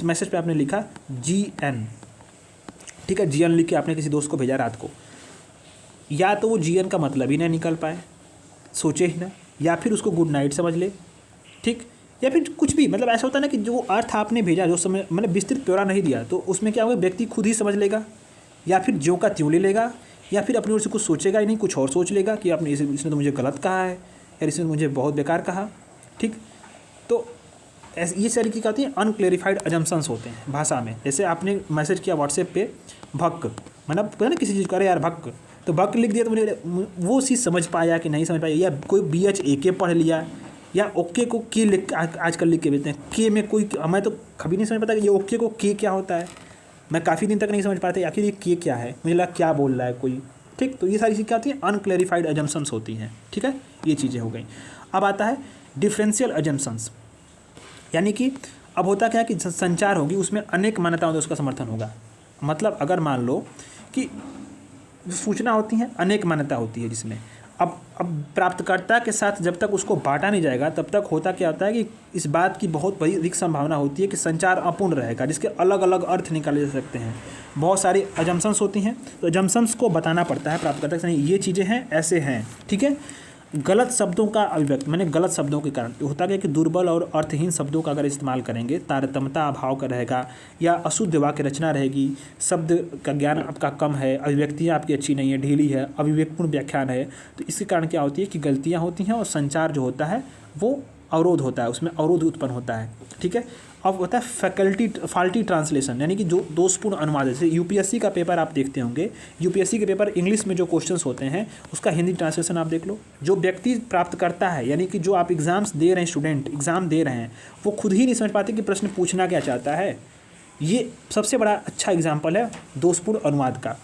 मैसेज पे आपने लिखा GN, ठीक है, GN लिख के आपने किसी दोस्त को भेजा रात को, या तो वो GN का मतलब ही ना निकल पाए, सोचे ही ना, या फिर उसको गुड नाइट समझ ले, ठीक, या फिर कुछ भी, मतलब ऐसा होता है ना कि जो अर्थ आपने भेजा, जो समय मतलब विस्तृत ब्यौरा नहीं दिया, तो उसमें क्या होगा, व्यक्ति खुद ही समझ लेगा, या फिर ज्यों का त्यों ले लेगा, या फिर अपनी ओर से कुछ सोचेगा ही नहीं, कुछ और सोच लेगा कि आपने इसने तो मुझे गलत कहा है, या इसने तो मुझे बहुत बेकार कहा, ठीक। तो ये सारी क्या होती है, अनक्लेरिफाइड अजम्पशंस होते हैं भाषा में। जैसे आपने मैसेज किया व्हाट्सएप पे भक्क, मतलब पता ना किसी चीज़ करे यार भक्क, तो भक्क लिख दिया, तो मुझे वो चीज़ समझ पाया कि नहीं समझ पाया, या कोई BHAK पढ़ लिया, या ओके को के लिख आजकल लिख के भेजते हैं, के में कोई, मैं तो कभी नहीं समझ पाता कि ये ओके को के क्या होता है। मैं काफ़ी दिन तक नहीं समझ पाते आखिर ये के क्या है, मुझे लगा क्या बोल रहा है कोई, ठीक। तो ये सारी चीज़ क्या होती है, अनक्लेरिफाइड अजम्पशंस होती हैं, ठीक है, ये चीज़ें हो गई। अब आता है डिफरेंशियल अजम्पशंस, यानी कि अब होता क्या है कि संचार होगी, उसमें अनेक मान्यताओं से उसका समर्थन होगा। मतलब अगर मान लो कि जो सूचना होती हैं, अनेक मान्यता होती है जिसमें अब प्राप्तकर्ता के साथ जब तक उसको बांटा नहीं जाएगा, तब तक होता क्या होता है कि इस बात की बहुत बड़ी अधिक संभावना होती है कि संचार अपूर्ण रहेगा, जिसके अलग अलग अर्थ निकाले जा सकते हैं। बहुत सारी अजम्पशंस होती हैं, तो अजम्पशंस को बताना पड़ता है प्राप्तकर्ता से, नहीं ये चीज़ें हैं, ऐसे हैं, ठीक है। गलत शब्दों का अभिव्यक्ति, मैंने गलत शब्दों के कारण होता क्या कि दुर्बल और अर्थहीन शब्दों का अगर इस्तेमाल करेंगे, तारतम्यता अभाव का रहेगा, या अशुद्ध वाक्य रचना रहेगी, शब्द का ज्ञान आपका कम है, अभिव्यक्तियाँ आपकी अच्छी नहीं है, ढीली है, अभिव्यक्तिपूर्ण व्याख्यान है, तो इसके कारण क्या होती है कि गलतियाँ होती हैं और संचार जो होता है वो अवरोध होता है, उसमें अवरोध उत्पन्न होता है, ठीक है। अब होता है फॉल्टी ट्रांसलेशन, यानी कि जो दोषपूर्ण अनुवाद। जैसे UPSC का पेपर आप देखते होंगे, UPSC के पेपर इंग्लिश में जो क्वेश्चंस होते हैं उसका हिंदी ट्रांसलेशन आप देख लो। जो व्यक्ति प्राप्त करता है, यानी कि जो आप एग्ज़ाम्स दे रहे हैं, स्टूडेंट एग्ज़ाम दे रहे हैं, वो खुद ही नहीं समझ पाते कि प्रश्न पूछना क्या चाहता है। ये सबसे बड़ा अच्छा एग्जाम्पल है दोषपूर्ण अनुवाद का,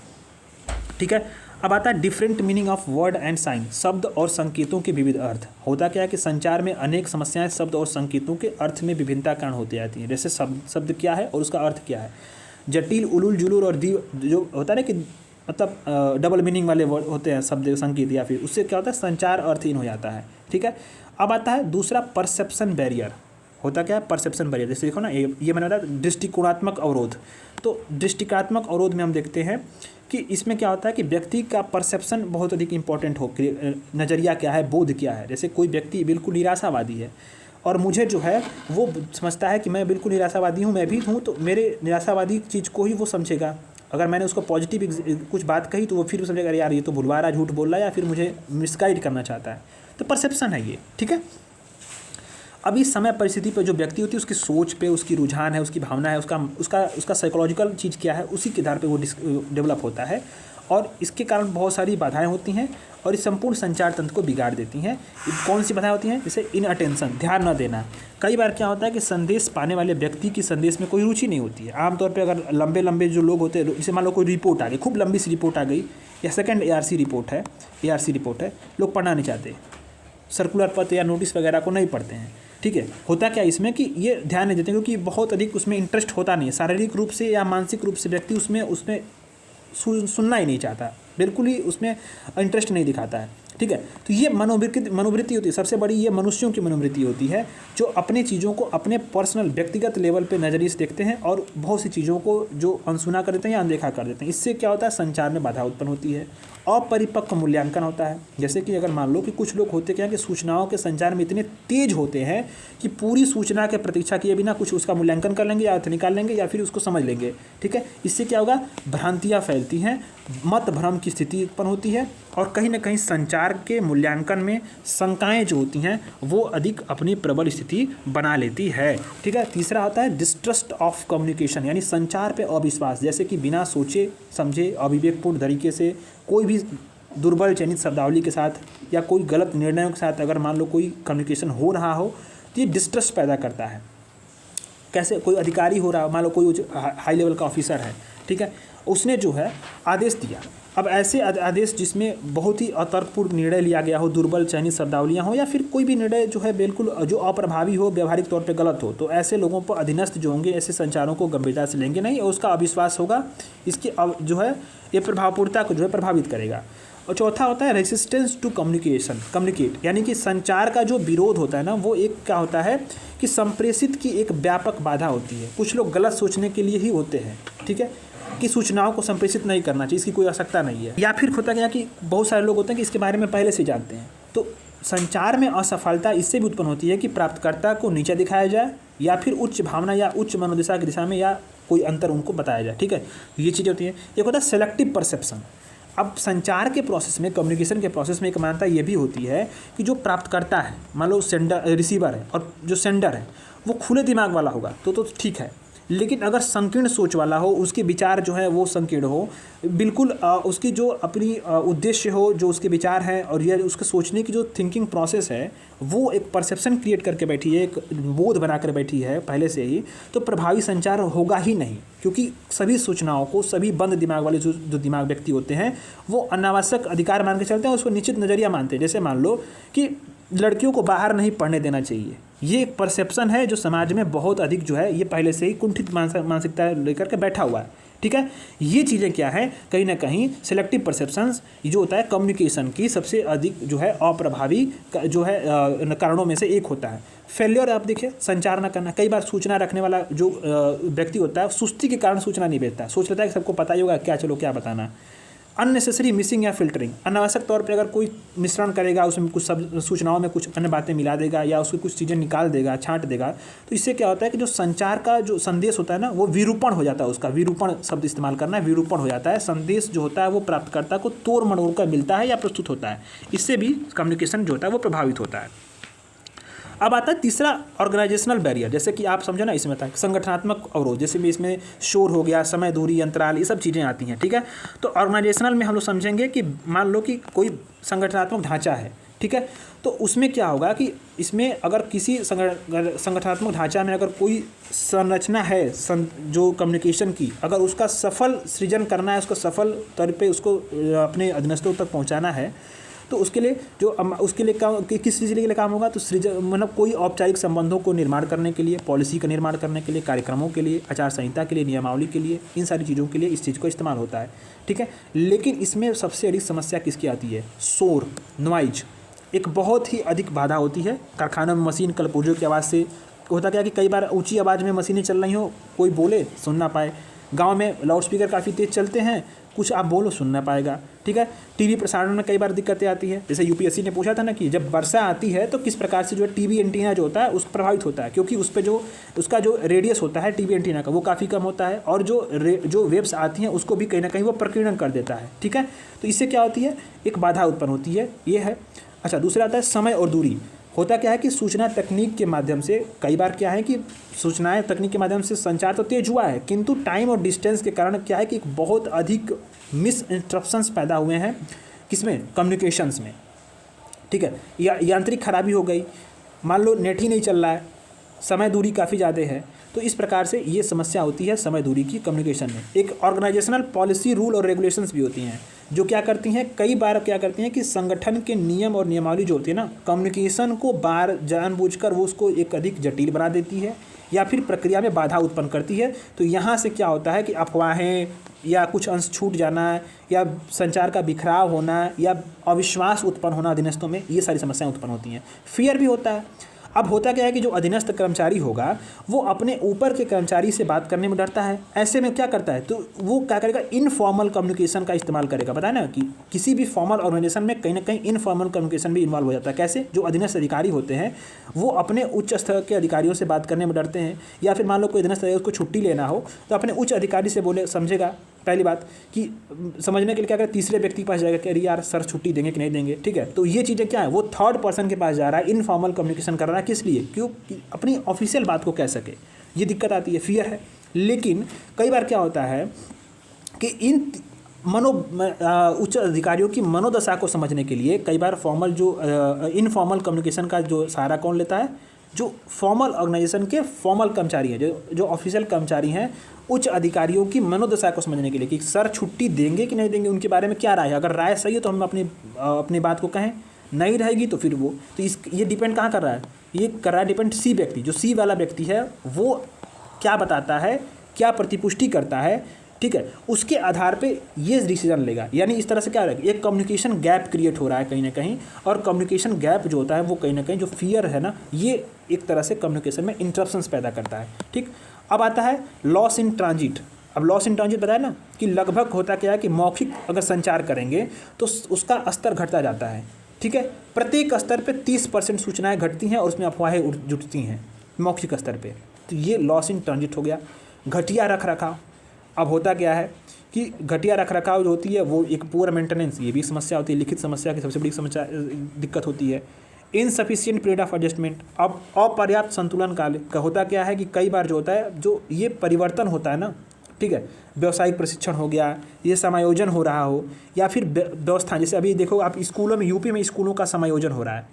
ठीक है। अब आता है different meaning of word and sign, शब्द और संकेतों के विविध अर्थ। होता क्या है कि संचार में अनेक समस्याएं शब्द और संकेतों के अर्थ में विभिन्नता कारण होती जाती हैं। जैसे शब्द क्या है और उसका अर्थ क्या है, जटिल, उलूल जुलूल और जो होता है ना कि मतलब डबल मीनिंग वाले वर्ड होते हैं शब्द संकेत, या फिर उससे क्या होता है संचार अर्थहीन हो जाता है, ठीक है। अब आता है दूसरा परसेप्शन बैरियर। होता क्या है परसेप्शन बैरियर, जैसे देखो ना ये मैंने बताया दृष्टिकोणात्मक अवरोध। तो दृष्टिकात्मक अवरोध में हम देखते हैं कि इसमें क्या होता है कि व्यक्ति का परसेप्शन बहुत अधिक इंपॉर्टेंट हो, नज़रिया क्या है, बोध क्या है। जैसे कोई व्यक्ति बिल्कुल निराशावादी है और मुझे जो है वो समझता है कि मैं बिल्कुल निराशावादी हूँ, मैं भी हूँ, तो मेरे निराशावादी चीज़ को ही वो समझेगा। अगर मैंने उसको पॉजिटिव कुछ बात कही तो वो फिर समझेगा यार ये तो भुलवा रहा, झूठ बोल रहा है, या फिर मुझे मिसगाइड करना चाहता है। तो परसेप्शन है ये, ठीक है। अब इस समय परिस्थिति पर जो व्यक्ति होती है उसकी सोच पे, उसकी रुझान है, उसकी भावना है, उसका साइकोलॉजिकल चीज़ क्या है, उसी के आधार पे वो डेवलप होता है, और इसके कारण बहुत सारी बाधाएं होती हैं और इस संपूर्ण संचार तंत्र को बिगाड़ देती हैं। कौन सी बाधाएं होती हैं, जैसे इनअटेंशन, ध्यान न देना। कई बार क्या होता है कि संदेश पाने वाले व्यक्ति की संदेश में कोई रुचि नहीं होती है। आमतौर पर अगर लंबे लंबे जो लोग होते हैं, जैसे मान लो कोई रिपोर्ट आ गई, खूब लंबी सी रिपोर्ट आ गई, या सेकेंड ARC रिपोर्ट है, लोग पढ़ना नहीं चाहते, सर्कुलर पत्र या नोटिस वगैरह को नहीं पढ़ते हैं, ठीक है। होता क्या इसमें कि ये ध्यान नहीं देते क्योंकि बहुत अधिक उसमें इंटरेस्ट होता नहीं है, शारीरिक रूप से या मानसिक रूप से व्यक्ति उसमें सुनना ही नहीं चाहता, बिल्कुल ही उसमें इंटरेस्ट नहीं दिखाता है, ठीक है। तो ये मनोवृत्ति होती है, सबसे बड़ी ये मनुष्यों की मनोवृत्ति होती है जो अपने चीज़ों को अपने पर्सनल व्यक्तिगत लेवल पे नज़रिए से देखते हैं और बहुत सी चीज़ों को जो अनसुना कर देते हैं या अनदेखा कर देते हैं। इससे क्या होता है, संचार में बाधा उत्पन्न होती है। अपरिपक्व मूल्यांकन होता है, जैसे कि अगर मान लो कि कुछ लोग होते क्या कि सूचनाओं के संचार में इतने तेज होते हैं कि पूरी सूचना के प्रतीक्षा किए बिना कुछ उसका मूल्यांकन कर लेंगे या अर्थ निकाल लेंगे या फिर उसको समझ लेंगे, ठीक है। इससे क्या होगा, भ्रांतियाँ फैलती हैं, मत भ्रम की स्थिति उत्पन्न होती है और कहीं ना कहीं संचार के मूल्यांकन में शंकाएं जो होती हैं वो अधिक अपनी प्रबल स्थिति बना लेती है, ठीक है। तीसरा होता है डिस्ट्रस्ट ऑफ कम्युनिकेशन, यानी संचार पे अविश्वास, जैसे कि बिना सोचे समझे अविवेकपूर्ण तरीके से कोई भी दुर्बल चयनित शब्दावली के साथ या कोई गलत निर्णयों के साथ अगर मान लो कोई कम्युनिकेशन हो रहा हो तो ये डिस्ट्रस्ट पैदा करता है। कैसे कोई अधिकारी हो रहा, मान लो कोई हाई लेवल का ऑफिसर है, ठीक है, उसने जो है आदेश दिया। अब ऐसे आदेश जिसमें बहुत ही अतर्कपूर्ण निर्णय लिया गया हो, दुर्बल चयनित शब्दावलियाँ हो, या फिर कोई भी निर्णय जो है बिल्कुल जो अप्रभावी हो, व्यवहारिक तौर पे गलत हो, तो ऐसे लोगों पर अधीनस्थ जो होंगे ऐसे संचारों को गंभीरता से लेंगे नहीं और उसका अविश्वास होगा। इसके जो है ये प्रभावपूर्णता को जो है प्रभावित करेगा। और चौथा होता है रेजिस्टेंस टू कम्युनिकेट, यानी कि संचार का जो विरोध होता है ना, वो एक क्या होता है कि संप्रेषित की एक व्यापक बाधा होती है। कुछ लोग गलत सोचने के लिए ही होते हैं, ठीक है, कि सूचनाओं को संप्रेषित नहीं करना चाहिए, इसकी कोई आवश्यकता नहीं है। या फिर होता क्या कि बहुत सारे लोग होते हैं कि इसके बारे में पहले से जानते हैं। तो संचार में असफलता इससे भी उत्पन्न होती है कि प्राप्तकर्ता को नीचा दिखाया जाए या फिर उच्च भावना या उच्च मनोदशा की दिशा में या कोई अंतर उनको बताया जाए, ठीक है, ये चीज़ें होती हैं। एक होता है सेलेक्टिव परसेप्शन। अब संचार के प्रोसेस में, कम्युनिकेशन के प्रोसेस में एक मान्यता ये भी होती है कि जो प्राप्तकर्ता है, मान लो रिसीवर है और जो सेंडर है वो खुले दिमाग वाला होगा तो ठीक है, लेकिन अगर संकीर्ण सोच वाला हो, उसके विचार जो है वो संकीर्ण हो, बिल्कुल उसकी जो अपनी उद्देश्य हो, जो उसके विचार हैं और ये उसके सोचने की जो थिंकिंग प्रोसेस है वो एक परसेप्शन क्रिएट करके बैठी है, एक बोध बना कर बैठी है पहले से ही, तो प्रभावी संचार होगा ही नहीं। क्योंकि सभी सूचनाओं को, सभी बंद दिमाग वाले जो दिमाग व्यक्ति होते हैं वो अनावश्यक अधिकार मान के चलते हैं, उसको निश्चित नज़रिया मानते हैं। जैसे मान लो कि लड़कियों को बाहर नहीं पढ़ने देना चाहिए, ये एक परसेप्शन है जो समाज में बहुत अधिक जो है ये पहले से ही कुंठित मानसिकता लेकर के बैठा हुआ है, ठीक है। ये चीज़ें क्या है, कहीं ना कहीं सिलेक्टिव परसेप्शंस जो होता है कम्युनिकेशन की सबसे अधिक जो है अप्रभावी जो है कारणों में से एक होता है। फेल्योर आप देखिए, संचार न करना। कई बार सूचना रखने वाला जो व्यक्ति होता है सुस्ती के कारण सूचना नहीं भेजता, सोच लेता है कि सबको पता ही होगा, क्या चलो क्या बताना। अननेसेसरी मिसिंग या फिल्टरिंग, अनावश्यक तौर पे अगर कोई मिश्रण करेगा, उसमें कुछ सब सूचनाओं में कुछ अन्य बातें मिला देगा या उसकी कुछ चीज़ें निकाल देगा, छांट देगा, तो इससे क्या होता है कि जो संचार का जो संदेश होता है ना वो विरूपण हो जाता है। उसका विरूपण शब्द इस्तेमाल करना है, विरूपण हो जाता है। संदेश जो होता है वो प्राप्तकर्ता को तोड़ मरोड़ कर मिलता है या प्रस्तुत होता है, इससे भी कम्युनिकेशन जो होता है वो प्रभावित होता है। अब आता है तीसरा ऑर्गेनाइजेशनल बैरियर, जैसे कि आप समझो ना, इसमें था संगठनात्मक अवरोध, जैसे भी इसमें शोर हो गया, समय, दूरी, अंतराल, ये सब चीज़ें आती हैं, ठीक है। तो ऑर्गेनाइजेशनल में हम लोग समझेंगे कि मान लो कि कोई संगठनात्मक ढांचा है, ठीक है, तो उसमें क्या होगा कि इसमें अगर किसी संगठनात्मक ढांचा में अगर कोई संरचना है जो कम्युनिकेशन की, अगर उसका सफल सृजन करना है, उसको सफल तौर पे उसको अपने अधीनस्थों तक पहुंचाना है, तो उसके लिए उसके लिए काम किस चीज़ के लिए काम होगा, तो सृजन मतलब कोई औपचारिक संबंधों को निर्माण करने के लिए, पॉलिसी का निर्माण करने के लिए, कार्यक्रमों के लिए, आचार संहिता के लिए, नियमावली के लिए, इन सारी चीज़ों के लिए इस चीज़ को इस्तेमाल होता है, ठीक है। लेकिन इसमें सबसे अधिक समस्या किसकी आती है? शोर, नॉइज, एक बहुत ही अधिक बाधा होती है। कारखानों में मशीन कलपुर्जों की आवाज़ से होता क्या कि कई बार ऊँची आवाज़ में मशीनें चल रही हो, कोई बोले सुन ना पाए। गाँव में लाउडस्पीकर काफ़ी तेज़ चलते हैं, कुछ आप बोलो सुन ना पाएगा, ठीक है। टीवी प्रसारण में कई बार दिक्कतें आती है, जैसे यूपीएससी ने पूछा था ना कि जब वर्षा आती है तो किस प्रकार से जो है टीवी एंटीना जो होता है उस प्रभावित होता है, क्योंकि उस पर जो उसका जो रेडियस होता है टीवी एंटीना का वो काफ़ी कम होता है और जो वेव्स आती हैं उसको भी कहीं ना कहीं वो प्रकीर्णन कर देता है, ठीक है। तो इससे क्या होती है, एक बाधा उत्पन्न होती है, ये है। अच्छा, दूसरा आता है समय और दूरी। होता क्या है कि सूचना तकनीक के माध्यम से कई बार क्या है कि सूचनाएं तकनीक के माध्यम से संचार तो तेज हुआ है, किंतु टाइम और डिस्टेंस के कारण क्या है कि बहुत अधिक मिस इंटरप्शंस पैदा हुए हैं, किसमें? कम्युनिकेशंस में, ठीक है। या यांत्रिक खराबी हो गई, मान लो नेट ही नहीं चल रहा है, समय दूरी काफ़ी ज़्यादा है, तो इस प्रकार से ये समस्या होती है समय दूरी की कम्युनिकेशन में। एक ऑर्गेनाइजेशनल पॉलिसी, रूल और रेगुलेशंस भी होती हैं जो क्या करती हैं, कई बार क्या करती हैं कि संगठन के नियम और नियमावली जो होती है ना, कम्युनिकेशन को जानबूझकर वो उसको एक अधिक जटिल बना देती है या फिर प्रक्रिया में बाधा उत्पन्न करती है। तो यहाँ से क्या होता है कि अफवाहें या कुछ अंश छूट जाना या संचार का बिखराव होना या अविश्वास उत्पन्न होना अधीनस्थों में, ये सारी समस्याएं उत्पन्न होती हैं। फियर भी होता है। अब होता क्या है कि जो अधीनस्थ कर्मचारी होगा वो अपने ऊपर के कर्मचारी से बात करने में डरता है। ऐसे में क्या करता है, तो वो क्या करेगा, इनफॉर्मल कम्युनिकेशन का इस्तेमाल करेगा। पता है ना कि किसी भी फॉर्मल ऑर्गेनाइजेशन में कहीं ना कहीं इनफॉर्मल कम्युनिकेशन भी इन्वॉल्व हो जाता है। कैसे? जो अधीनस्थ अधिकारी होते हैं वो अपने उच्च स्तर के अधिकारियों से बात करने में डरते हैं, या फिर मान लो कोई अधीनस्थ अधिकारी उसको छुट्टी लेना हो तो अपने उच्च अधिकारी से बोले, समझेगा पहली बात कि समझने के लिए क्या करें, तीसरे व्यक्ति के पास जाएगा कि अरे यार सर छुट्टी देंगे कि नहीं देंगे, ठीक है। तो ये चीज़ें क्या है, वो थर्ड पर्सन के पास जा रहा है, इनफॉर्मल कम्युनिकेशन कर रहा है। किस लिए? क्यों? अपनी ऑफिशियल बात को कह सके। ये दिक्कत आती है, फियर है। लेकिन कई बार क्या होता है कि इन उच्च अधिकारियों की मनोदशा को समझने के लिए कई बार फॉर्मल जो इनफॉर्मल कम्युनिकेशन का जो सहारा कौन लेता है, जो फॉर्मल ऑर्गेनाइजेशन के फॉर्मल कर्मचारी हैं, जो ऑफिशियल कर्मचारी हैं, उच्च अधिकारियों की मनोदशा को समझने के लिए कि सर छुट्टी देंगे कि नहीं देंगे, उनके बारे में क्या राय है। अगर राय सही है तो हम अपनी बात को कहें, नहीं रहेगी तो फिर वो, तो ये डिपेंड कहाँ कर रहा है, ये कर रहा है डिपेंड सी व्यक्ति, जो सी वाला व्यक्ति है वो क्या बताता है, क्या प्रतिपुष्टि करता है, ठीक है, उसके आधार पे ये डिसीजन लेगा। यानी इस तरह से क्या हो रहा है, एक कम्युनिकेशन गैप क्रिएट हो रहा है कहीं ना कहीं, और कम्युनिकेशन गैप जो होता है वो कहीं ना कहीं जो फियर है ना, ये एक तरह से कम्युनिकेशन में इंटरप्शंस पैदा करता है। ठीक, अब आता है लॉस इन ट्रांजिट। अब लॉस इन ट्रांजिट बताया ना कि लगभग होता क्या है कि मौखिक अगर संचार करेंगे तो उसका स्तर घटता जाता है। ठीक है, प्रत्येक स्तर पे 30% सूचनाएं घटती हैं और उसमें अफवाहें जुटती हैं मौखिक स्तर पे। तो ये लॉस इन ट्रांजिट हो गया। घटिया रख रखाव, अब होता क्या है कि घटिया रख रखाव जो होती है वो एक पूरा मेंटेनेंस, ये भी समस्या होती है, लिखित समस्या की सबसे बड़ी समस्या दिक्कत होती है। इनसफिशिएंट पीरियड ऑफ एडजस्टमेंट, अब अपर्याप्त संतुलन काल का होता क्या है कि कई बार जो होता है, जो ये परिवर्तन होता है ना, ठीक है, व्यावसायिक प्रशिक्षण हो गया, ये समायोजन हो रहा हो, या फिर व्यवस्था, जैसे अभी देखो आप स्कूलों में, यूपी में स्कूलों का समायोजन हो रहा है,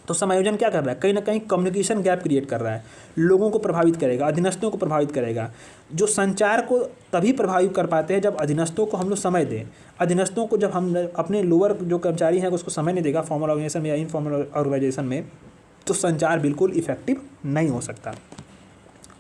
तो समायोजन क्या कर रहा है, कहीं ना कहीं कम्युनिकेशन गैप क्रिएट कर रहा है, लोगों को प्रभावित करेगा, अधीनस्थों को प्रभावित करेगा। जो संचार को तभी प्रभावित कर पाते हैं जब अधीनस्थों को हम लोग समय दें। अधीनस्थों को जब हम अपने लोअर जो कर्मचारी हैं उसको समय नहीं देगा फॉर्मल ऑर्गेनाइजेशन में या इनफॉर्मल ऑर्गेनाइजेशन में, तो संचार बिल्कुल इफेक्टिव नहीं हो सकता।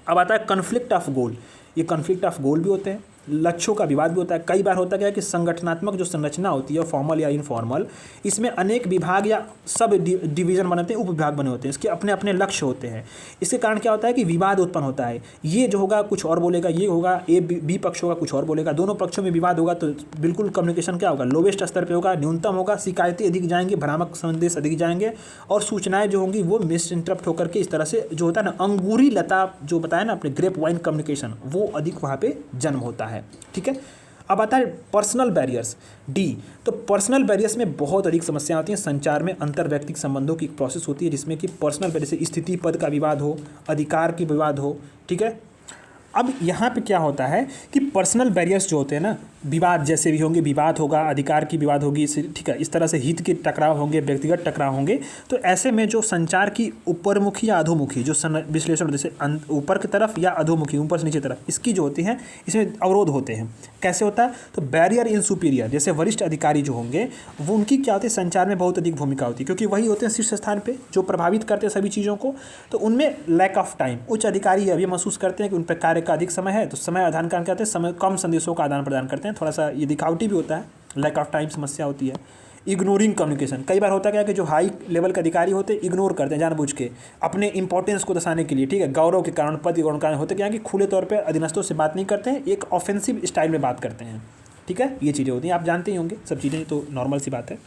अब आता है कन्फ्लिक्ट ऑफ गोल। ये कन्फ्लिक्ट ऑफ गोल भी होते हैं, लक्ष्यों का विवाद भी होता है। कई बार होता क्या है कि संगठनात्मक जो संरचना होती है फॉर्मल या इनफॉर्मल, इसमें अनेक विभाग या सब डिवीज़न बनते हैं, उप विभाग बने होते हैं, इसके अपने अपने लक्ष्य होते हैं। इसके कारण क्या होता है कि विवाद उत्पन्न होता है। ये जो होगा कुछ और बोलेगा, ये होगा ए बी पक्ष होगा कुछ और बोलेगा, दोनों पक्षों में विवाद होगा, तो बिल्कुल कम्युनिकेशन क्या होगा, लोवेस्ट स्तर पर होगा, न्यूनतम होगा, शिकायतें अधिक जाएंगी, भ्रामक संदेश अधिक जाएंगे, और सूचनाएं जो होंगी वो मिस इंटरप्ट होकर के इस तरह से जो होता है ना, अंगूरी लता जो बताया ना अपने ग्रेप वाइन कम्युनिकेशन, वो अधिक वहाँ पे जन्म होता है। ठीक है, अब आता है पर्सनल बैरियर्स, डी। तो पर्सनल बैरियर्स में बहुत अधिक समस्याएं होती हैं। संचार में अंतर व्यक्तिगत संबंधों की एक प्रोसेस होती है जिसमें कि पर्सनल बैरियर से स्थिति पद का विवाद हो, अधिकार की विवाद हो। ठीक है, अब यहाँ पे क्या होता है कि पर्सनल बैरियर्स जो होते हैं ना, विवाद जैसे भी होंगे, विवाद होगा, अधिकार की विवाद होगी, ठीक है, इस तरह से हित के टकराव होंगे, व्यक्तिगत टकराव होंगे। तो ऐसे में जो संचार की ऊपरमुखी या अधोमुखी जो विश्लेषण, जैसे ऊपर की तरफ या अधोमुखी ऊपर से नीचे तरफ, इसकी जो होती हैं इसमें अवरोध होते हैं। कैसे होता है, तो बैरियर इन सुपीरियर, जैसे वरिष्ठ अधिकारी जो होंगे वो, उनकी क्या होती है, संचार में बहुत अधिक भूमिका होती है, क्योंकि वही होते हैं शीर्ष स्थान पे जो प्रभावित करते हैं सभी चीज़ों को। तो उनमें लैक ऑफ टाइम, उच्च अधिकारी अभी महसूस करते हैं कि उन पर कार्य का अधिक समय है, तो समय आदान प्रदान करते हैं, समय कम संदेशों का आदान प्रदान करते हैं, थोड़ा सा ये दिखावटी भी होता है, लैक ऑफ टाइम समस्या होती है। इग्नोरिंग कम्युनिकेशन, कई बार होता क्या है कि जो हाई लेवल के अधिकारी होते हैं इग्नोर करते हैं जानबूझ के अपने इंपॉर्टेंस को दर्शाने के लिए, ठीक है, गौरव के कारण, पद के गौरव के कारण होते क्या है कि खुले तौर पे अधीनस्थों से बात नहीं करते हैं, एक ऑफेंसिव स्टाइल में बात करते हैं। ठीक है, ये चीज़ें होती हैं, आप जानते ही होंगे सब चीज़ें, तो नॉर्मल सी बात है।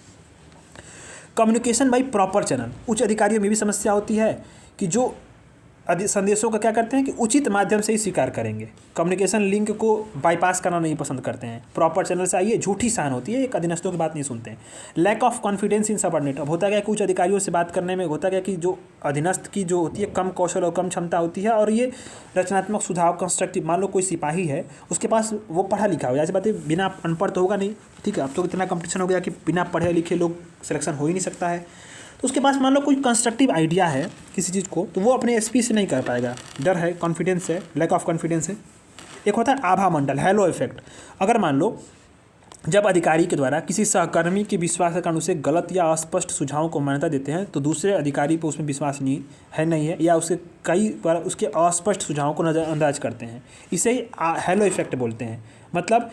कम्युनिकेशन बाई प्रॉपर चैनल, उच्च अधिकारियों में भी समस्या होती है कि जो संदेशों का क्या करते हैं कि उचित माध्यम से ही स्वीकार करेंगे, कम्युनिकेशन लिंक को बाईपास करना नहीं पसंद करते हैं, प्रॉपर चैनल से आइए, झूठी सहन होती है, एक अधीनस्थों की बात नहीं सुनते हैं। Lack of confidence in subordinate, अब होता क्या है कुछ अधिकारियों से बात करने में होता क्या कि जो अधीनस्थ की जो होती है कम कौशल और कम क्षमता होती है, और ये रचनात्मक सुझाव कंस्ट्रक्टिव, मान लो कोई सिपाही है उसके पास वो पढ़ा लिखा हो, ऐसी बात है, बिना अनपढ़ तो होगा नहीं, ठीक है, अब तो इतना कंपटीशन हो गया कि बिना पढ़े लिखे लोग सिलेक्शन हो ही नहीं सकता है। तो उसके पास मान लो कोई कंस्ट्रक्टिव आइडिया है किसी चीज़ को, तो वो अपने एसपी से नहीं कर पाएगा, डर है, कॉन्फिडेंस है, लैक ऑफ कॉन्फिडेंस है। एक होता है आभा मंडल, हेलो इफेक्ट, अगर मान लो जब अधिकारी के द्वारा किसी सहकर्मी के विश्वास के कारण उसे गलत या अस्पष्ट सुझावों को मान्यता देते हैं, तो दूसरे अधिकारी पर उसमें विश्वास नहीं है, या उसके कई बार उसके अस्पष्ट सुझावों को नज़रअंदाज करते हैं, इसे ही हेलो इफेक्ट बोलते हैं। मतलब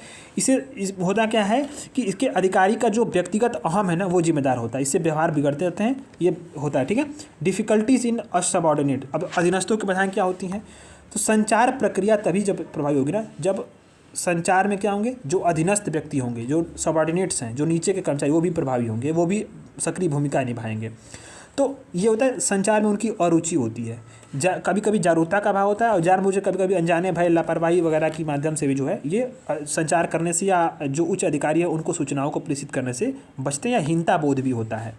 होता क्या है कि इसके अधिकारी का जो व्यक्तिगत अहम है ना वो जिम्मेदार होता है, इससे व्यवहार बिगड़ते रहते हैं, ये होता है। ठीक है, डिफ़िकल्टीज इन सबऑर्डिनेट, अब अधीनस्थों की बाधाएं क्या होती हैं, तो संचार प्रक्रिया तभी जब प्रभावी होगी ना जब संचार में क्या होंगे, जो अधीनस्थ व्यक्ति होंगे, जो सबऑर्डिनेट्स हैं, जो नीचे के कर्मचारी, वो भी प्रभावी होंगे, वो भी सक्रिय भूमिका निभाएंगे। तो ये होता है संचार में उनकी अरुचि होती है, कभी कभी जागरूकता का अभाव होता है, और जानबूझ कभी कभी अनजाने भय, लापरवाही वगैरह की माध्यम से भी जो है ये संचार करने से या जो उच्च अधिकारी है उनको सूचनाओं को प्रेषित करने से बचते हैं, या हीनता बोध भी होता है।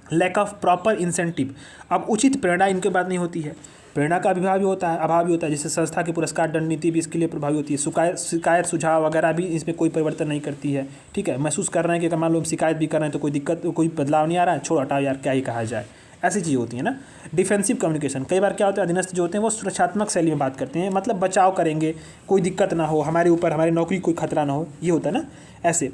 लैक ऑफ प्रॉपर इंसेंटिव, अब उचित प्रेरणा इनके बाद नहीं होती है, प्रेरणा का अभाव भी होता है, जैसे संस्था की पुरस्कार दंड नीति भी इसके लिए प्रभावी होती है, शिकायत सुझाव वगैरह भी इसमें कोई परिवर्तन नहीं करती है। ठीक है, महसूस कर रहे हैं कि अगर मान लो हम शिकायत भी कर रहे हैं तो कोई दिक्कत, कोई बदलाव नहीं आ रहा है, छोड़ हटाओ यार क्या ही कहा जाए, ऐसी चीज़ होती है ना। डिफेंसिव कम्युनिकेशन, कई बार क्या होता है अधीनस्थ जो होते हैं वो सुरक्षात्मक शैली में बात करते हैं, मतलब बचाव करेंगे, कोई दिक्कत ना हो हमारे ऊपर, हमारी नौकरी कोई खतरा ना हो, ये होता है ना ऐसे।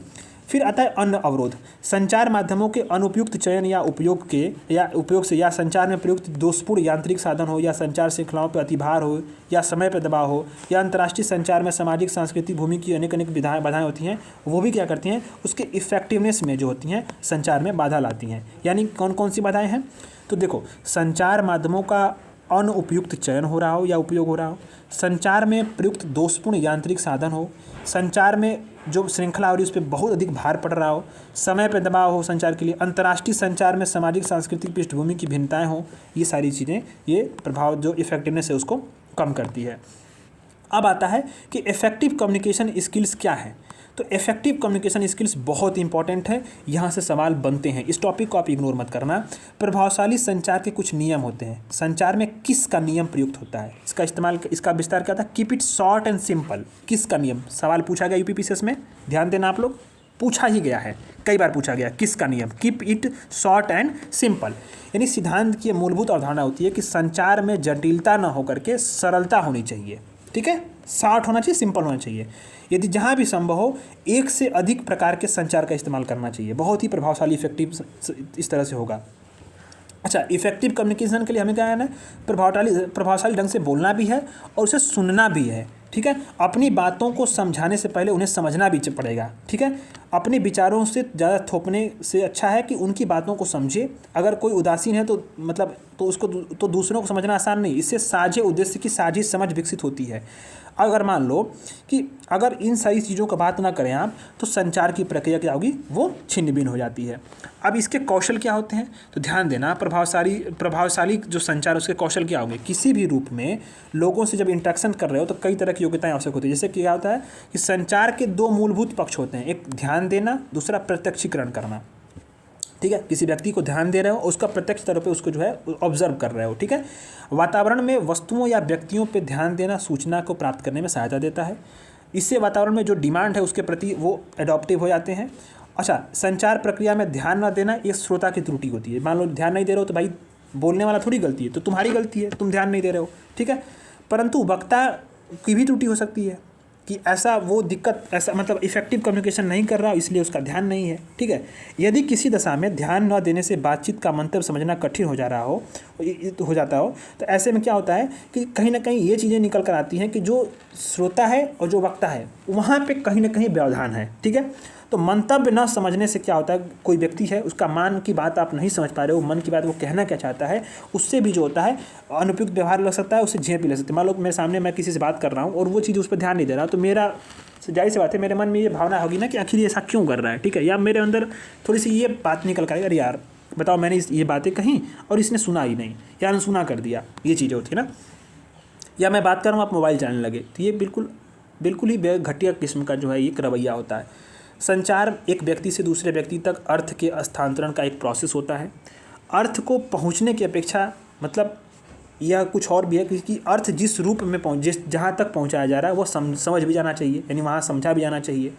फिर आता है अन्य अवरोध, संचार माध्यमों के अनुपयुक्त चयन या उपयोग से या संचार में प्रयुक्त दोषपूर्ण यांत्रिक साधन हो, या संचार श्रृंखलाओं पर अतिभार हो, या समय पर दबाव हो, या अंतर्राष्ट्रीय संचार में सामाजिक सांस्कृतिक भूमि की अनेक बाधाएं होती हैं, वो भी क्या करती हैं, उसके इफेक्टिवनेस में जो होती हैं संचार में बाधा लाती हैं। यानी कौन कौन सी बाधाएं हैं, तो देखो संचार माध्यमों का अनुपयुक्त चयन हो रहा हो या उपयोग हो रहा हो, संचार में प्रयुक्त दोषपूर्ण यांत्रिक साधन हो, संचार में जो श्रृंखला हो रही है उस पर बहुत अधिक भार पड़ रहा हो, समय पर दबाव हो संचार के लिए, अंतर्राष्ट्रीय संचार में सामाजिक सांस्कृतिक पृष्ठभूमि की भिन्नताएं हो, ये सारी चीज़ें ये प्रभाव जो इफेक्टिवनेस है उसको कम करती है। अब आता है कि इफेक्टिव कम्युनिकेशन स्किल्स क्या है। तो इफेक्टिव कम्युनिकेशन स्किल्स बहुत इंपॉर्टेंट है, यहाँ से सवाल बनते हैं, इस टॉपिक को आप इग्नोर मत करना। प्रभावशाली संचार के कुछ नियम होते हैं, संचार में किस का नियम प्रयुक्त होता है, इसका इस्तेमाल, इसका विस्तार क्या था, keep it short and simple. किस का नियम सवाल पूछा गया यूपीपीसीएस में, ध्यान देना आप लोग, पूछा ही गया है, कई बार पूछा गया, किस का नियम, keep it short and simple. यानी सिद्धांत की मूलभूत अवधारणा होती है कि संचार में जटिलता न होकर के सरलता होनी चाहिए, ठीक है, शॉर्ट होना चाहिए, सिंपल होना चाहिए। यदि जहाँ भी संभव हो एक से अधिक प्रकार के संचार का इस्तेमाल करना चाहिए, बहुत ही प्रभावशाली इफेक्टिव इस तरह से होगा। अच्छा, इफेक्टिव कम्युनिकेशन के लिए हमें क्या है ना, प्रभावशाली ढंग से बोलना भी है और उसे सुनना भी है, ठीक है। अपनी बातों को समझाने से पहले उन्हें समझना भी पड़ेगा, ठीक है। अपने विचारों से ज़्यादा थोपने से अच्छा है कि उनकी बातों को समझे। अगर कोई उदासीन है तो मतलब तो उसको तो दूसरों को समझना आसान नहीं, इससे साझे उद्देश्य की साझी समझ विकसित होती है। अगर मान लो कि अगर इन सारी चीज़ों का बात ना करें आप, तो संचार की प्रक्रिया क्या होगी, वो छिन्न भिन्न हो जाती है। अब इसके कौशल क्या होते हैं, तो ध्यान देना, प्रभावशाली जो संचार उसके कौशल क्या होंगे। किसी भी रूप में लोगों से जब इंटरेक्शन कर रहे हो तो कई तरह की योग्यताएं आवश्यक होती है। जैसे कि क्या होता है कि संचार के दो मूलभूत पक्ष होते हैं, एक ध्यान देना, दूसरा प्रत्यक्षीकरण करना, ठीक है। किसी व्यक्ति को ध्यान दे रहे हो, उसका प्रत्यक्ष तौर पे उसको जो है ऑब्जर्व कर रहे हो, ठीक है। वातावरण में वस्तुओं या व्यक्तियों पे ध्यान देना सूचना को प्राप्त करने में सहायता देता है। इससे वातावरण में जो डिमांड है उसके प्रति वो एडॉप्टिव हो जाते हैं। अच्छा, संचार प्रक्रिया में ध्यान न देना ये श्रोता की त्रुटि होती है। मान लो ध्यान नहीं दे रहे हो तो भाई बोलने वाला थोड़ी गलती है, तो तुम्हारी गलती है, तुम ध्यान नहीं दे रहे हो, ठीक है। परंतु वक्ता की भी त्रुटि हो सकती है कि ऐसा वो दिक्कत, ऐसा मतलब इफेक्टिव कम्युनिकेशन नहीं कर रहा इसलिए उसका ध्यान नहीं है, ठीक है। यदि किसी दशा में ध्यान न देने से बातचीत का मंतव्य समझना कठिन हो जाता हो तो ऐसे में क्या होता है कि कहीं ना कहीं ये चीज़ें निकल कर आती हैं कि जो श्रोता है और जो वक्ता है वहाँ पे कहीं ना कहीं व्यवधान है, ठीक है। तो मंतव्य न समझने से क्या होता है, कोई व्यक्ति है उसका मन की बात आप नहीं समझ पा रहे हो, मन की बात वो कहना क्या चाहता है, उससे भी जो होता है अनुपयुक्त व्यवहार लग सकता है, उससे झेप भी लग सकती है। मान लो मेरे सामने मैं किसी से बात कर रहा हूँ और वो चीज़ उस पर ध्यान नहीं दे रहा, तो मेरा जाहिर सी बात है मेरे मन में ये भावना होगी ना कि आखिर ये ऐसा क्यों कर रहा है, ठीक है। या मेरे अंदर थोड़ी सी ये बात निकल कर, अरे यार बताओ मैंने ये बातें कहीं और इसने सुना ही नहीं, या अनसुना कर दिया, ये चीज़ें होती है ना। या मैं बात कर रहा हूँ आप मोबाइल चलाने लगे, तो ये बिल्कुल ही घटिया किस्म का जो है एक रवैया होता है। संचार एक व्यक्ति से दूसरे व्यक्ति तक अर्थ के हस्तांतरण का एक प्रोसेस होता है। अर्थ को पहुंचने की अपेक्षा मतलब यह कुछ और भी है, क्योंकि अर्थ जिस रूप में जहाँ तक पहुंचाया जा रहा है वो समझ भी जाना चाहिए, यानी वहाँ समझा भी जाना चाहिए।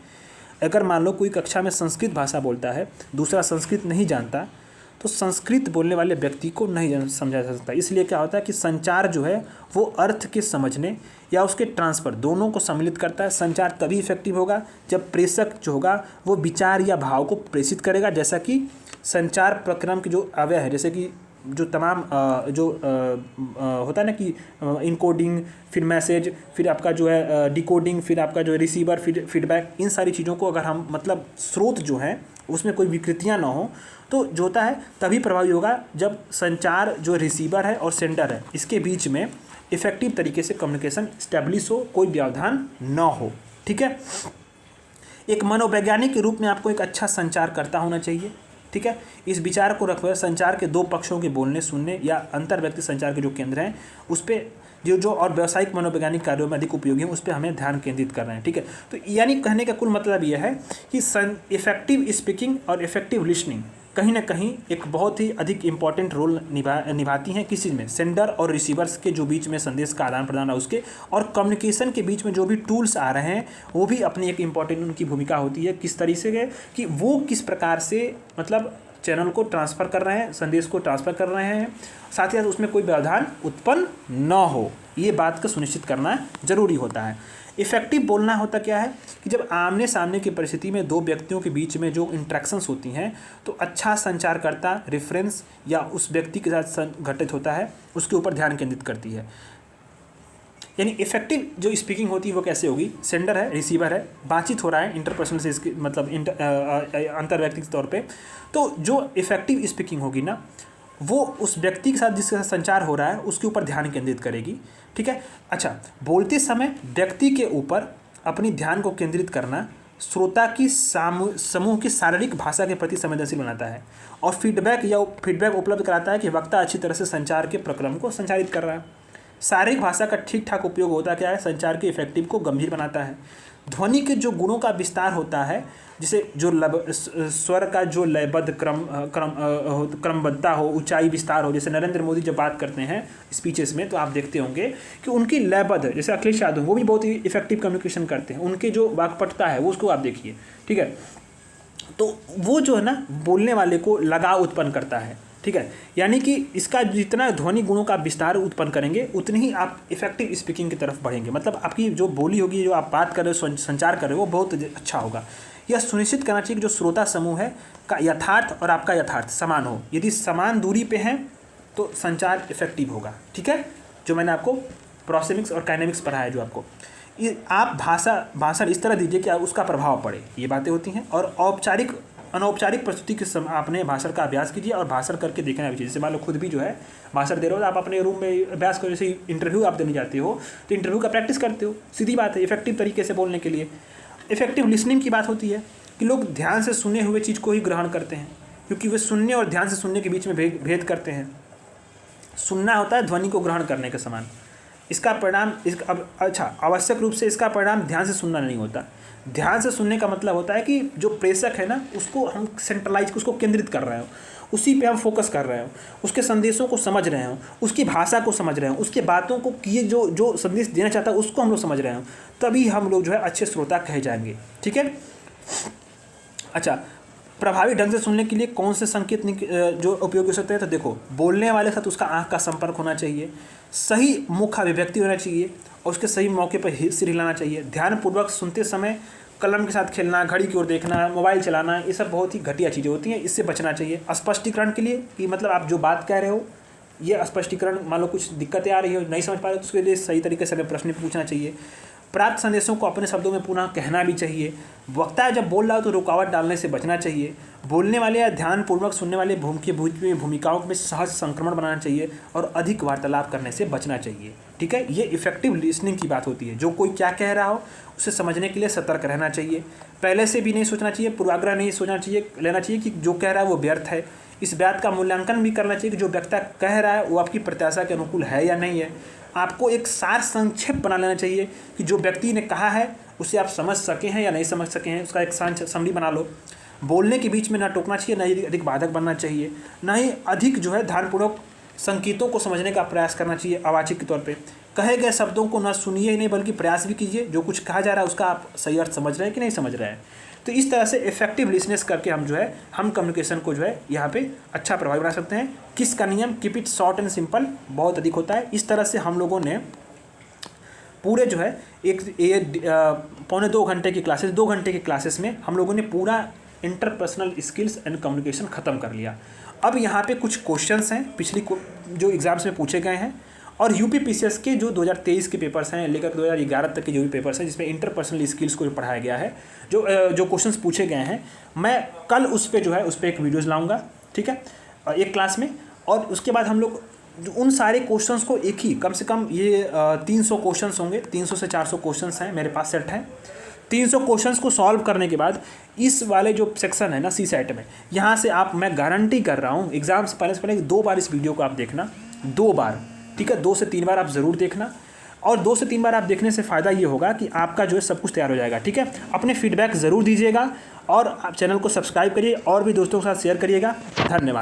अगर मान लो कोई कक्षा में संस्कृत भाषा बोलता है, दूसरा संस्कृत नहीं जानता, तो संस्कृत बोलने वाले व्यक्ति को नहीं समझा जा सकता। इसलिए क्या होता है कि संचार जो है वो अर्थ के समझने या उसके ट्रांसफ़र दोनों को सम्मिलित करता है। संचार तभी इफेक्टिव होगा जब प्रेषक जो होगा वो विचार या भाव को प्रेषित करेगा। जैसा कि संचार प्रक्रम के जो अवयव है, जैसे कि जो तमाम होता है ना कि इनकोडिंग, फिर मैसेज, फिर आपका जो है डिकोडिंग, फिर आपका जो है रिसीवर, फिर फीडबैक, इन सारी चीज़ों को अगर हम मतलब स्रोत जो हैं उसमें कोई विकृतियाँ ना हो, तो जो होता है तभी प्रभावी होगा जब संचार जो रिसीवर है और सेंडर है इसके बीच में इफेक्टिव तरीके से कम्युनिकेशन स्टैब्लिश हो, कोई व्यवधान ना हो, ठीक है। एक मनोवैज्ञानिक के रूप में आपको एक अच्छा संचारकर्ता होना चाहिए, ठीक है। इस विचार को रखकर संचार के दो पक्षों के बोलने सुनने या अंतर व्यक्ति संचार के जो केंद्र हैं उस पर जो और व्यावसायिक मनोवैज्ञानिक कार्यों में अधिक उपयोगी हैं उस पर हमें ध्यान केंद्रित कर रहे हैं, ठीक है। तो यानी कहने का कुल मतलब यह है कि इफेक्टिव स्पीकिंग और इफेक्टिव लिसनिंग कहीं ना कहीं एक बहुत ही अधिक इम्पॉर्टेंट रोल निभाती हैं किस चीज़ में, सेंडर और रिसीवर्स के जो बीच में संदेश का आदान प्रदान है उसके, और कम्युनिकेशन के बीच में जो भी टूल्स आ रहे हैं वो भी अपनी एक इम्पॉर्टेंट उनकी भूमिका होती है। किस तरीके से कि वो किस प्रकार से मतलब चैनल को ट्रांसफ़र कर रहे हैं, संदेश को ट्रांसफ़र कर रहे हैं, साथ ही साथ उसमें कोई व्यवधान उत्पन्न न हो, ये बात का सुनिश्चित करना ज़रूरी होता है। इफ़ेक्टिव बोलना होता क्या है कि जब आमने सामने की परिस्थिति में दो व्यक्तियों के बीच में जो इंट्रैक्शंस होती हैं तो अच्छा संचारकर्ता रेफरेंस या उस व्यक्ति के साथ घटित होता है उसके ऊपर ध्यान केंद्रित करती है। यानी इफेक्टिव जो स्पीकिंग होती है वो कैसे होगी, सेंडर है, रिसीवर है, बातचीत हो रहा है इंटरपर्सनल से, इसके मतलब अंतर्व्यक्तिगत तौर पे, तो जो इफेक्टिव स्पीकिंग होगी ना वो उस व्यक्ति के साथ जिसके साथ संचार हो रहा है उसके ऊपर ध्यान केंद्रित करेगी। ठीक है। अच्छा, बोलते समय व्यक्ति के ऊपर अपनी ध्यान को केंद्रित करना श्रोता की समूह की शारीरिक भाषा के प्रति संवेदनशील बनाता है और फीडबैक उपलब्ध कराता है कि वक्ता अच्छी तरह से संचार के प्रक्रम को संचालित कर रहा है। शारीरिक भाषा का ठीक ठाक उपयोग होता क्या है, संचार के इफेक्टिव को गंभीर बनाता है। ध्वनि के जो गुणों का विस्तार होता है, जिसे जो स्वर का जो लयबद्ध क्रमबद्धता हो, ऊंचाई विस्तार हो, जैसे नरेंद्र मोदी जब बात करते हैं स्पीचेस में तो आप देखते होंगे कि उनकी लयबद्ध, जैसे अखिलेश यादव वो भी बहुत ही इफेक्टिव कम्युनिकेशन करते हैं, उनके जो वाक्पटुता है वो उसको आप देखिए। ठीक है, तो वो जो है ना बोलने वाले को लगाव उत्पन्न करता है। ठीक है, यानी कि इसका जितना ध्वनि गुणों का विस्तार उत्पन्न करेंगे उतनी ही आप इफेक्टिव स्पीकिंग की तरफ बढ़ेंगे, मतलब आपकी जो बोली होगी, जो आप बात कर रहे हो, संचार कर रहे हो, वो बहुत अच्छा होगा। यह सुनिश्चित करना चाहिए कि जो श्रोता समूह है का यथार्थ और आपका यथार्थ समान हो। यदि समान दूरी पे हैं तो संचार इफेक्टिव होगा। ठीक है, जो मैंने आपको प्रोक्सेमिक्स और काइनेमिक्स पढ़ाया, जो आपको आप भाषण इस तरह दीजिए कि उसका प्रभाव पड़े, ये बातें होती हैं। और अनौपचारिक प्रस्तुति के समय आपने भाषण का अभ्यास कीजिए और भाषण करके देखना भी चाहिए। जैसे मान लो खुद भी जो है भाषण दे रहे हो, आप अपने रूम में अभ्यास करो। जैसे इंटरव्यू आप देने जाते हो तो इंटरव्यू का प्रैक्टिस करते हो, सीधी बात है, इफेक्टिव तरीके से बोलने के लिए। इफेक्टिव लिसनिंग की बात होती है कि लोग ध्यान से सुने हुए चीज़ को ही ग्रहण करते हैं, क्योंकि वे सुनने और ध्यान से सुनने के बीच में भेद करते हैं। सुनना होता है ध्वनि को ग्रहण करने के समान। इसका परिणाम आवश्यक रूप से इसका परिणाम ध्यान से सुनना नहीं होता। ध्यान से सुनने का मतलब होता है कि जो प्रेषक है ना उसको हम उसको केंद्रित कर रहे हो, उसी पे हम फोकस कर रहे हो, उसके संदेशों को समझ रहे हो, उसकी भाषा को समझ रहे हो, उसके बातों को किए जो संदेश देना चाहता है उसको हम लोग समझ रहे हो, तभी हम लोग जो है अच्छे श्रोता कहे जाएंगे। ठीक है। अच्छा, प्रभावी ढंग से सुनने के लिए कौन से संकेत जो उपयोगी हो सकते हैं, तो देखो, बोलने वाले के साथ उसका आँख का संपर्क होना चाहिए, सही मुख अभिव्यक्ति होना चाहिए और उसके सही मौके पर सिर हिलाना चाहिए। ध्यानपूर्वक सुनते समय कलम के साथ खेलना, घड़ी की ओर देखना, मोबाइल चलाना, ये सब बहुत ही घटिया चीज़ें होती हैं, इससे बचना चाहिए। स्पष्टीकरण के लिए कि मतलब आप जो बात कह रहे हो ये स्पष्टीकरण, मान लो कुछ दिक्कतें आ रही हो, नहीं समझ पा रहे हो, तो उसके लिए सही तरीके से हमें प्रश्न पूछना चाहिए। प्राप्त संदेशों को अपने शब्दों में पुनः कहना भी चाहिए। वक्ता जब बोल रहा हो तो रुकावट डालने से बचना चाहिए। बोलने वाले या ध्यानपूर्वक सुनने वाले भूमिकाओं में सहज संक्रमण बनाना चाहिए और अधिक वार्तालाप करने से बचना चाहिए। ठीक है, ये इफेक्टिव लिसनिंग की बात होती है। जो कोई क्या कह रहा हो उसे समझने के लिए सतर्क रहना चाहिए। पहले से भी नहीं सोचना चाहिए, पूर्वाग्रह नहीं लेना चाहिए कि जो कह रहा है वो व्यर्थ है। इस बात का मूल्यांकन भी करना चाहिए कि जो वक्ता कह रहा है वो आपकी प्रत्याशा के अनुकूल है या नहीं है। आपको एक सार संक्षेप बना लेना चाहिए कि जो व्यक्ति ने कहा है उसे आप समझ सके हैं या नहीं समझ सके हैं, उसका एक समरी बना लो। बोलने के बीच में ना टोकना चाहिए, ना ही अधिक बाधक बनना चाहिए, ना ही अधिक जो है ध्यानपूर्वक संकेतों को समझने का प्रयास करना चाहिए। अवाचिक के तौर पे कहे गए शब्दों को ना सुनिए ही नहीं बल्कि प्रयास भी कीजिए, जो कुछ कहा जा रहा है उसका आप सही अर्थ समझ रहे हैं कि नहीं समझ रहे हैं। तो इस तरह से इफेक्टिव लिसनेस करके हम कम्युनिकेशन को जो है यहाँ पे अच्छा प्रभावी बना सकते हैं। किस का नियम, keep it short and simple, बहुत अधिक होता है। इस तरह से हम लोगों ने पूरे जो है पौने 2 घंटे की क्लासेस, 2 घंटे की क्लासेस में हम लोगों ने पूरा इंटरपर्सनल स्किल्स एंड कम्युनिकेशन ख़त्म कर लिया। अब यहाँ पे कुछ क्वेश्चंस हैं पिछली जो एग्ज़ाम्स में पूछे गए हैं और यूपीपीसीएस के जो 2023 के पेपर्स हैं लेकर 2011 तक के जो भी पेपर्स हैं जिसमें इंटरपर्सनल स्किल्स को पढ़ाया गया है, जो क्वेश्चंस पूछे गए हैं, मैं कल उस पर एक वीडियोज़ लाऊँगा। ठीक है, एक क्लास में। और उसके बाद हम लोग उन सारे क्वेश्चंस को एक ही कम से कम ये 300 क्वेश्चंस होंगे, 300 से 400 क्वेश्चंस हैं मेरे पास सेट हैं। 300 क्वेश्चंस को सॉल्व करने के बाद इस वाले जो सेक्शन है ना सी सेट में, यहाँ से मैं गारंटी कर रहा हूँ एग्ज़ाम से पहले 2 बार इस वीडियो को आप देखना, 2 बार। ठीक है, 2 से 3 बार आप ज़रूर देखना। और 2 से 3 बार आप देखने से फ़ायदा ये होगा कि आपका जो है सब कुछ तैयार हो जाएगा। ठीक है, अपने फीडबैक ज़रूर दीजिएगा और आप चैनल को सब्सक्राइब करिए और भी दोस्तों के साथ शेयर करिएगा। धन्यवाद।